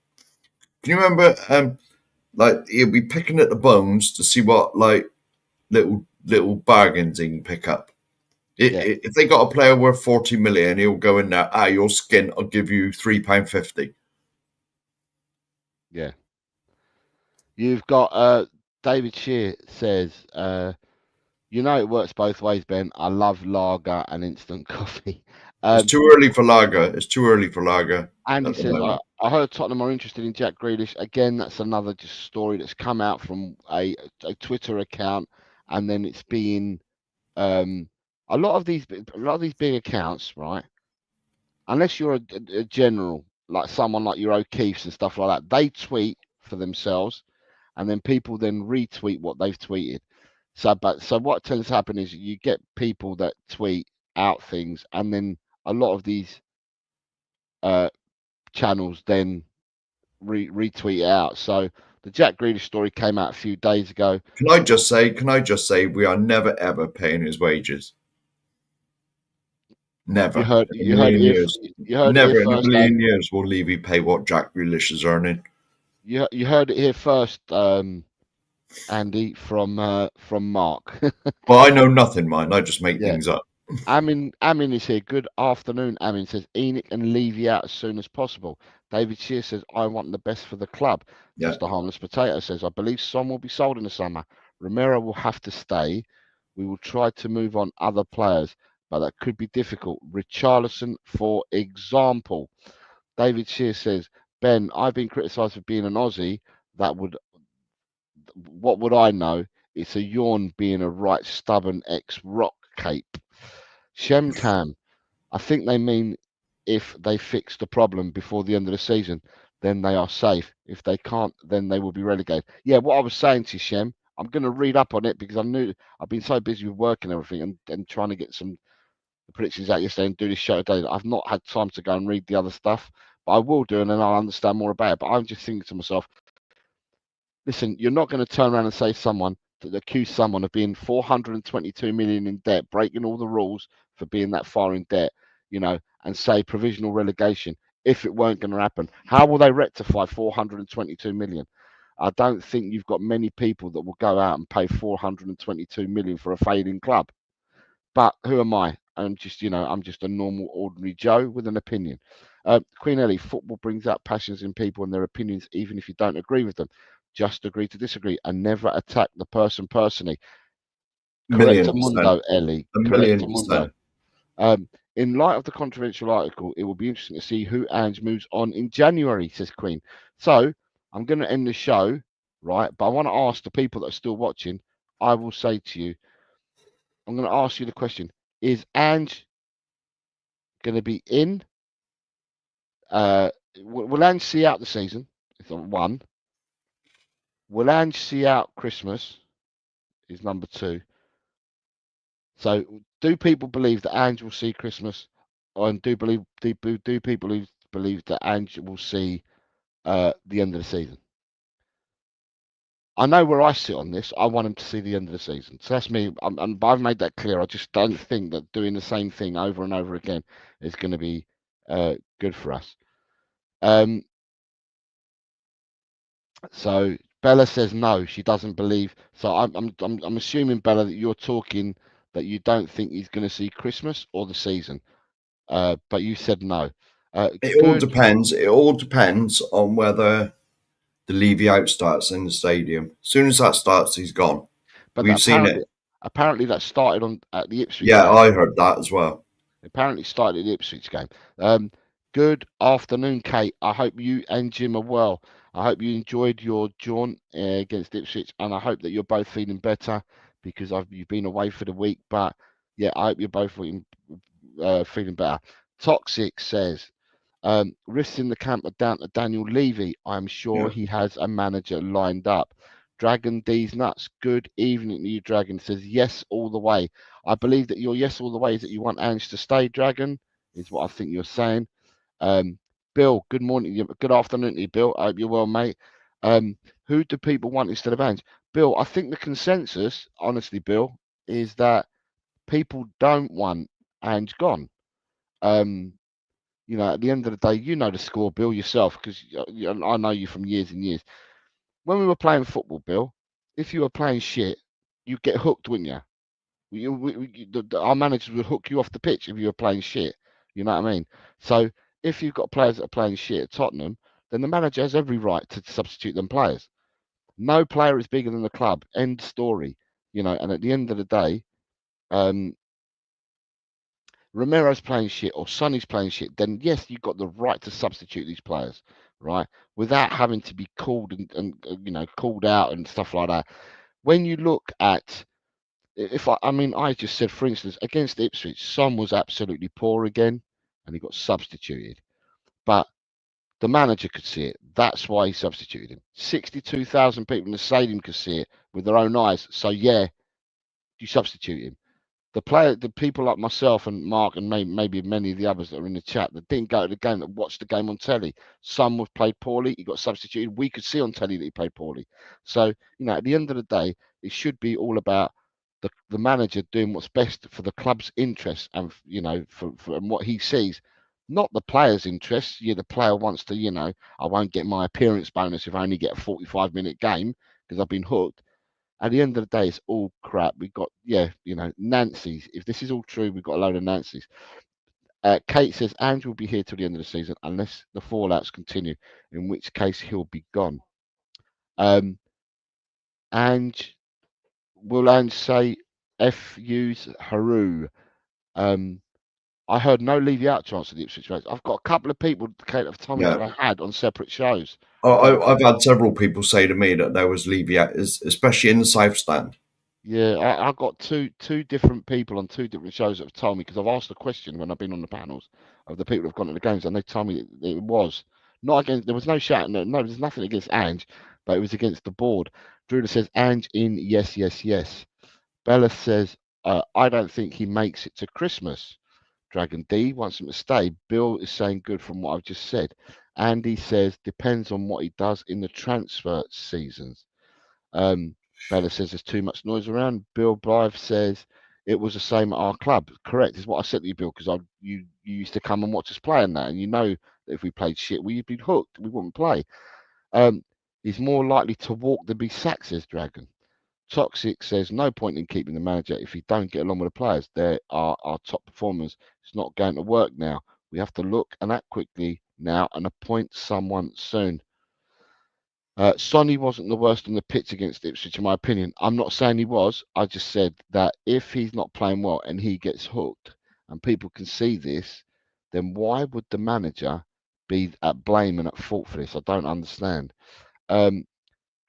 Can you remember? He'll be picking at the bones to see what little bargains he can pick up. If they got a player worth 40 million, he'll go in there. Your skin, I'll give you £3.50. Yeah. You've got David Shear says, it works both ways, Ben. I love lager and instant coffee. It's too early for lager. And he says, I heard Tottenham are interested in Jack Grealish. Again, that's another just story that's come out from a Twitter account, and then it's being a lot of these big accounts, right? Unless you're a general, like someone like your O'Keefe's and stuff like that, they tweet for themselves, and then people then retweet what they've tweeted. So what tends to happen is you get people that tweet out things, and then a lot of these channels then retweet it out. So the Jack Grealish story came out a few days ago. Can I just say we are never ever paying his wages. Never. You heard it here first, in a million years will Levy pay what Jack Grealish is earning. You heard it here first, Andy, from Mark. Well, I know nothing, mine. I just make things up. Amin is here. Good afternoon, Amin says. Enoch and Levy out as soon as possible. David Shear says, I want the best for the club. Yeah. Just a harmless potato says, I believe Son will be sold in the summer. Romero will have to stay. We will try to move on other players, but that could be difficult. Richarlison, for example. David Shear says, Ben, I've been criticised for being an Aussie. What would I know? It's a yawn being a right stubborn ex-rock cape. Shemtam, I think they mean if they fix the problem before the end of the season, then they are safe. If they can't, then they will be relegated. Yeah, what I was saying to you, Shem, I'm going to read up on it, because I've been so busy with work and everything, and trying to get some predictions out yesterday and do this show today. I've not had time to go and read the other stuff, but I will do, and then I'll understand more about it. But I'm just thinking to myself, listen, you're not going to turn around and say accuse someone of being 422 million in debt, breaking all the rules for being that far in debt, and say provisional relegation if it weren't going to happen. How will they rectify 422 million? I don't think you've got many people that will go out and pay 422 million for a failing club. But who am I? I'm just a normal, ordinary Joe with an opinion. Queen Ellie, football brings out passions in people and their opinions, even if you don't agree with them. Just agree to disagree and never attack the person personally. Correctamundo, Ellie. Correctamundo. In light of the controversial article, it will be interesting to see who Ange moves on in January, says Queen. So I'm going to end the show, right? But I want to ask the people that are still watching, I will say to you, I'm going to ask you the question. Is Ange going to be in? Will Ange see out the season? It's on 1. Will Ange see out Christmas? Is number 2. So Do people believe that Ange will see Christmas? And do people believe that Ange will see the end of the season? I know where I sit on this. I want him to see the end of the season. So that's me. I've made that clear. I just don't think that doing the same thing over and over again is going to be good for us. So Bella says no, she doesn't believe. So I'm assuming, Bella, that you're talking that you don't think he's going to see Christmas or the season. But you said no. It all Good. depends. It all depends on whether the levy out starts in the stadium. As soon as that starts, he's gone. But We've seen it. Apparently that started at the Ipswich Yeah, game. I heard that as well. Apparently started at the Ipswich game. Good afternoon, Kate. I hope you and Jim are well. I hope you enjoyed your jaunt against Ipswich, and I hope that you're both feeling better because you've been away for the week. But yeah, I hope you're both feeling better. Toxic says, risks in the camp are down to Daniel Levy. I'm sure he has a manager lined up. Dragon D's nuts. Good evening to you, Dragon. Says yes all the way. I believe that your yes all the way is that you want Ange to stay, Dragon, is what I think you're saying. Bill, good morning. Good afternoon to you, Bill. I hope you're well, mate. Who do people want instead of Ange? Bill, I think the consensus, honestly, Bill, is that people don't want Ange gone. You know, at the end of the day, you know the score, Bill, yourself, because I know you from years and years. When we were playing football, Bill, if you were playing shit, you'd get hooked, wouldn't you? Our managers would hook you off the pitch if you were playing shit. You know what I mean? So if you've got players that are playing shit at Tottenham, then the manager has every right to substitute them players. No player is bigger than the club. End story. You know, and at the end of the day, Romero's playing shit or Sonny's playing shit, then yes, you've got the right to substitute these players, right? Without having to be called and you know, called out and stuff like that. When you look at, I mean, I just said, for instance, against Ipswich, Son was absolutely poor again and he got substituted. But the manager could see it. That's why he substituted him. 62,000 people in the stadium could see it with their own eyes. So, yeah, you substitute him. The people like myself and Mark and maybe many of the others that are in the chat that didn't go to the game, that watched the game on telly. Some was played poorly. He got substituted. We could see on telly that he played poorly. So, you know, at the end of the day, it should be all about the manager doing what's best for the club's interests and, you know, for what he sees, not the player's interests. Yeah, the player wants to, you know, I won't get my appearance bonus if I only get a 45-minute game because I've been hooked. At the end of the day, it's all crap. We've got, yeah, you know, Nancy's. If this is all true, we've got a load of Nancy's. Kate says Ange will be here till the end of the season unless the fallouts continue, in which case he'll be gone. Ange, will Ange say FU's Haru? I heard no Levy out chance at the Ipswich race. I've got a couple of people, Kate, have told me that I had on separate shows. I've had several people say to me that there was levy out, especially in the south stand. Yeah, I got two different people on two different shows that have told me, because I've asked the question when I've been on the panels of the people who've gone to the games, and they told me it was not against. There was no shouting. No, there's nothing against Ange, but it was against the board. Drula says Ange in. Yes, yes, yes. Bella says I don't think he makes it to Christmas. Dragon D wants him to stay. Bill is saying good from what I've just said. Andy says depends on what he does in the transfer seasons. Bella says there's too much noise around. Bill Blythe says it was the same at our club. Correct, is what I said to you, Bill, because you used to come and watch us play in that, and you know that if we played shit, we'd be hooked. We wouldn't play. He's more likely to walk than be sacked, says Dragon. Toxic says no point in keeping the manager if he don't get along with the players. They are our top performers. It's not going to work now. We have to look and act quickly now and appoint someone soon. Sonny wasn't the worst on the pitch against Ipswich, in my opinion. I'm not saying he was. I just said that if he's not playing well and he gets hooked and people can see this, then why would the manager be at blame and at fault for this? I don't understand.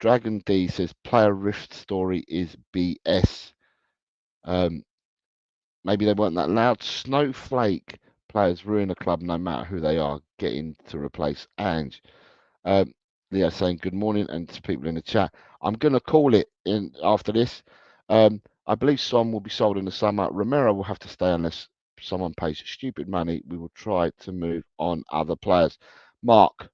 Dragon D says player rift story is BS. Maybe they weren't that loud. Snowflake players ruin a club no matter who they are, getting to replace Ange. Leah saying good morning, and to people in the chat. I'm going to call it in after this. I I believe Son will be sold in the summer. Romero will have to stay unless someone pays stupid money. We will try to move on other players. Mark,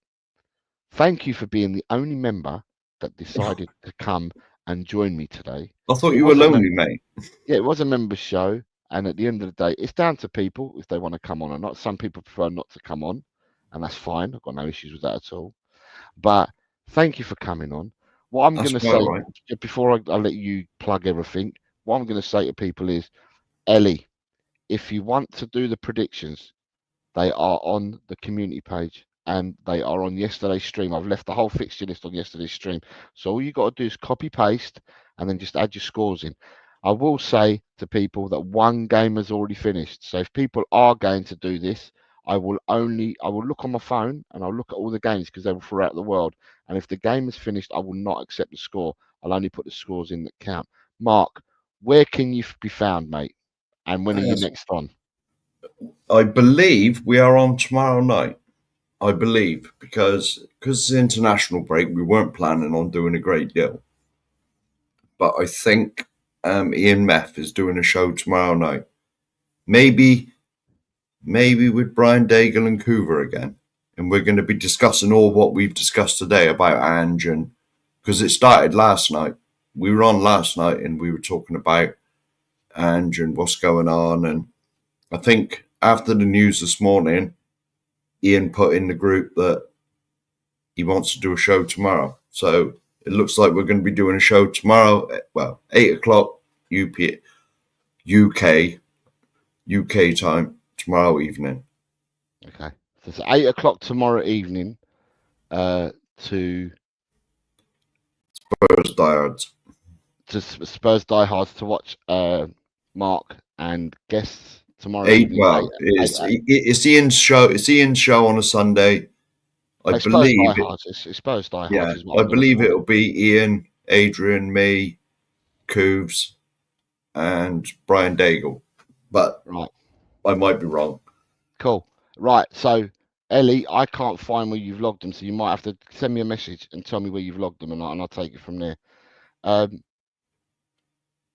thank you for being the only member that decided to come and join me today. I thought It you were was a lonely, mate. Yeah, it was a member show, and at the end of the day, it's down to people if they want to come on or not. Some people prefer not to come on, and that's fine. I've got no issues with that at all. But thank you for coming on. What I'm That's going to quite say right. before I let you plug everything, what I'm going to say to people is, Ellie, if you want to do the predictions, they are on the community page and they are on yesterday's stream. I've left the whole fixture list on yesterday's stream. So all you got to do is copy paste and then just add your scores in. I will say to people that one game has already finished. So if people are going to do this, I will look on my phone and I'll look at all the games because they were throughout the world. And if the game is finished, I will not accept the score. I'll only put the scores in that count. Mark, where can you be found, mate? And when are you next on? I believe we are on tomorrow night. I believe because it's international break, we weren't planning on doing a great deal. But I think Ian Meth is doing a show tomorrow night. Maybe with Brian Daigle and Coover again. And we're going to be discussing all what we've discussed today about Ange, and because it started last night. We were on last night and we were talking about Ange and what's going on. And I think after the news this morning, Ian put in the group that he wants to do a show tomorrow. So it looks like we're going to be doing a show tomorrow. Well, 8 o'clock UK time tomorrow evening. Okay. So it's 8 o'clock tomorrow evening to Spurs diehards. To Spurs diehards to watch Mark and guests tomorrow evening. Well, it's Ian's show. It's Ian's show on a Sunday. I believe it's Spurs diehards. Yeah, is what I believe it'll be Ian, Adrian, me, Cooves, and Brian Daigle. But right, I might be wrong. Cool. Right. So Ellie, I can't find where you've logged them, so you might have to send me a message and tell me where you've logged them, and I'll take it from there.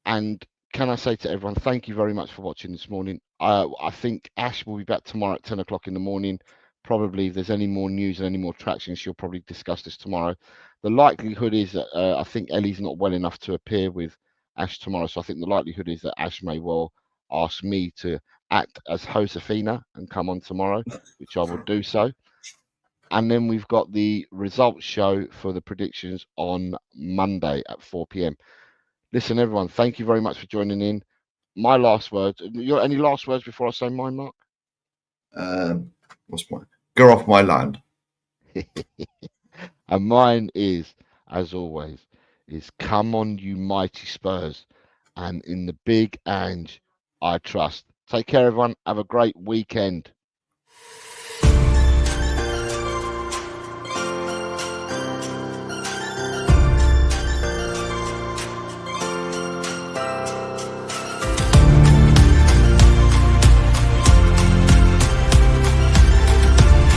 And can I say to everyone, thank you very much for watching this morning. I think Ash will be back tomorrow at 10 o'clock in the morning. Probably if there's any more news and any more traction, she'll probably discuss this tomorrow. The likelihood is that I think Ellie's not well enough to appear with Ash tomorrow. So I think the likelihood is that Ash may well ask me to act as Josefina and come on tomorrow, which I will do so. And then we've got the results show for the predictions on Monday at 4 p.m. Listen, everyone, thank you very much for joining in. My last words. Any last words before I say mine, Mark? What's mine? Go off my land. And mine is, as always, come on, you mighty Spurs. And in the big Ange, I trust. Take care, everyone. Have a great weekend.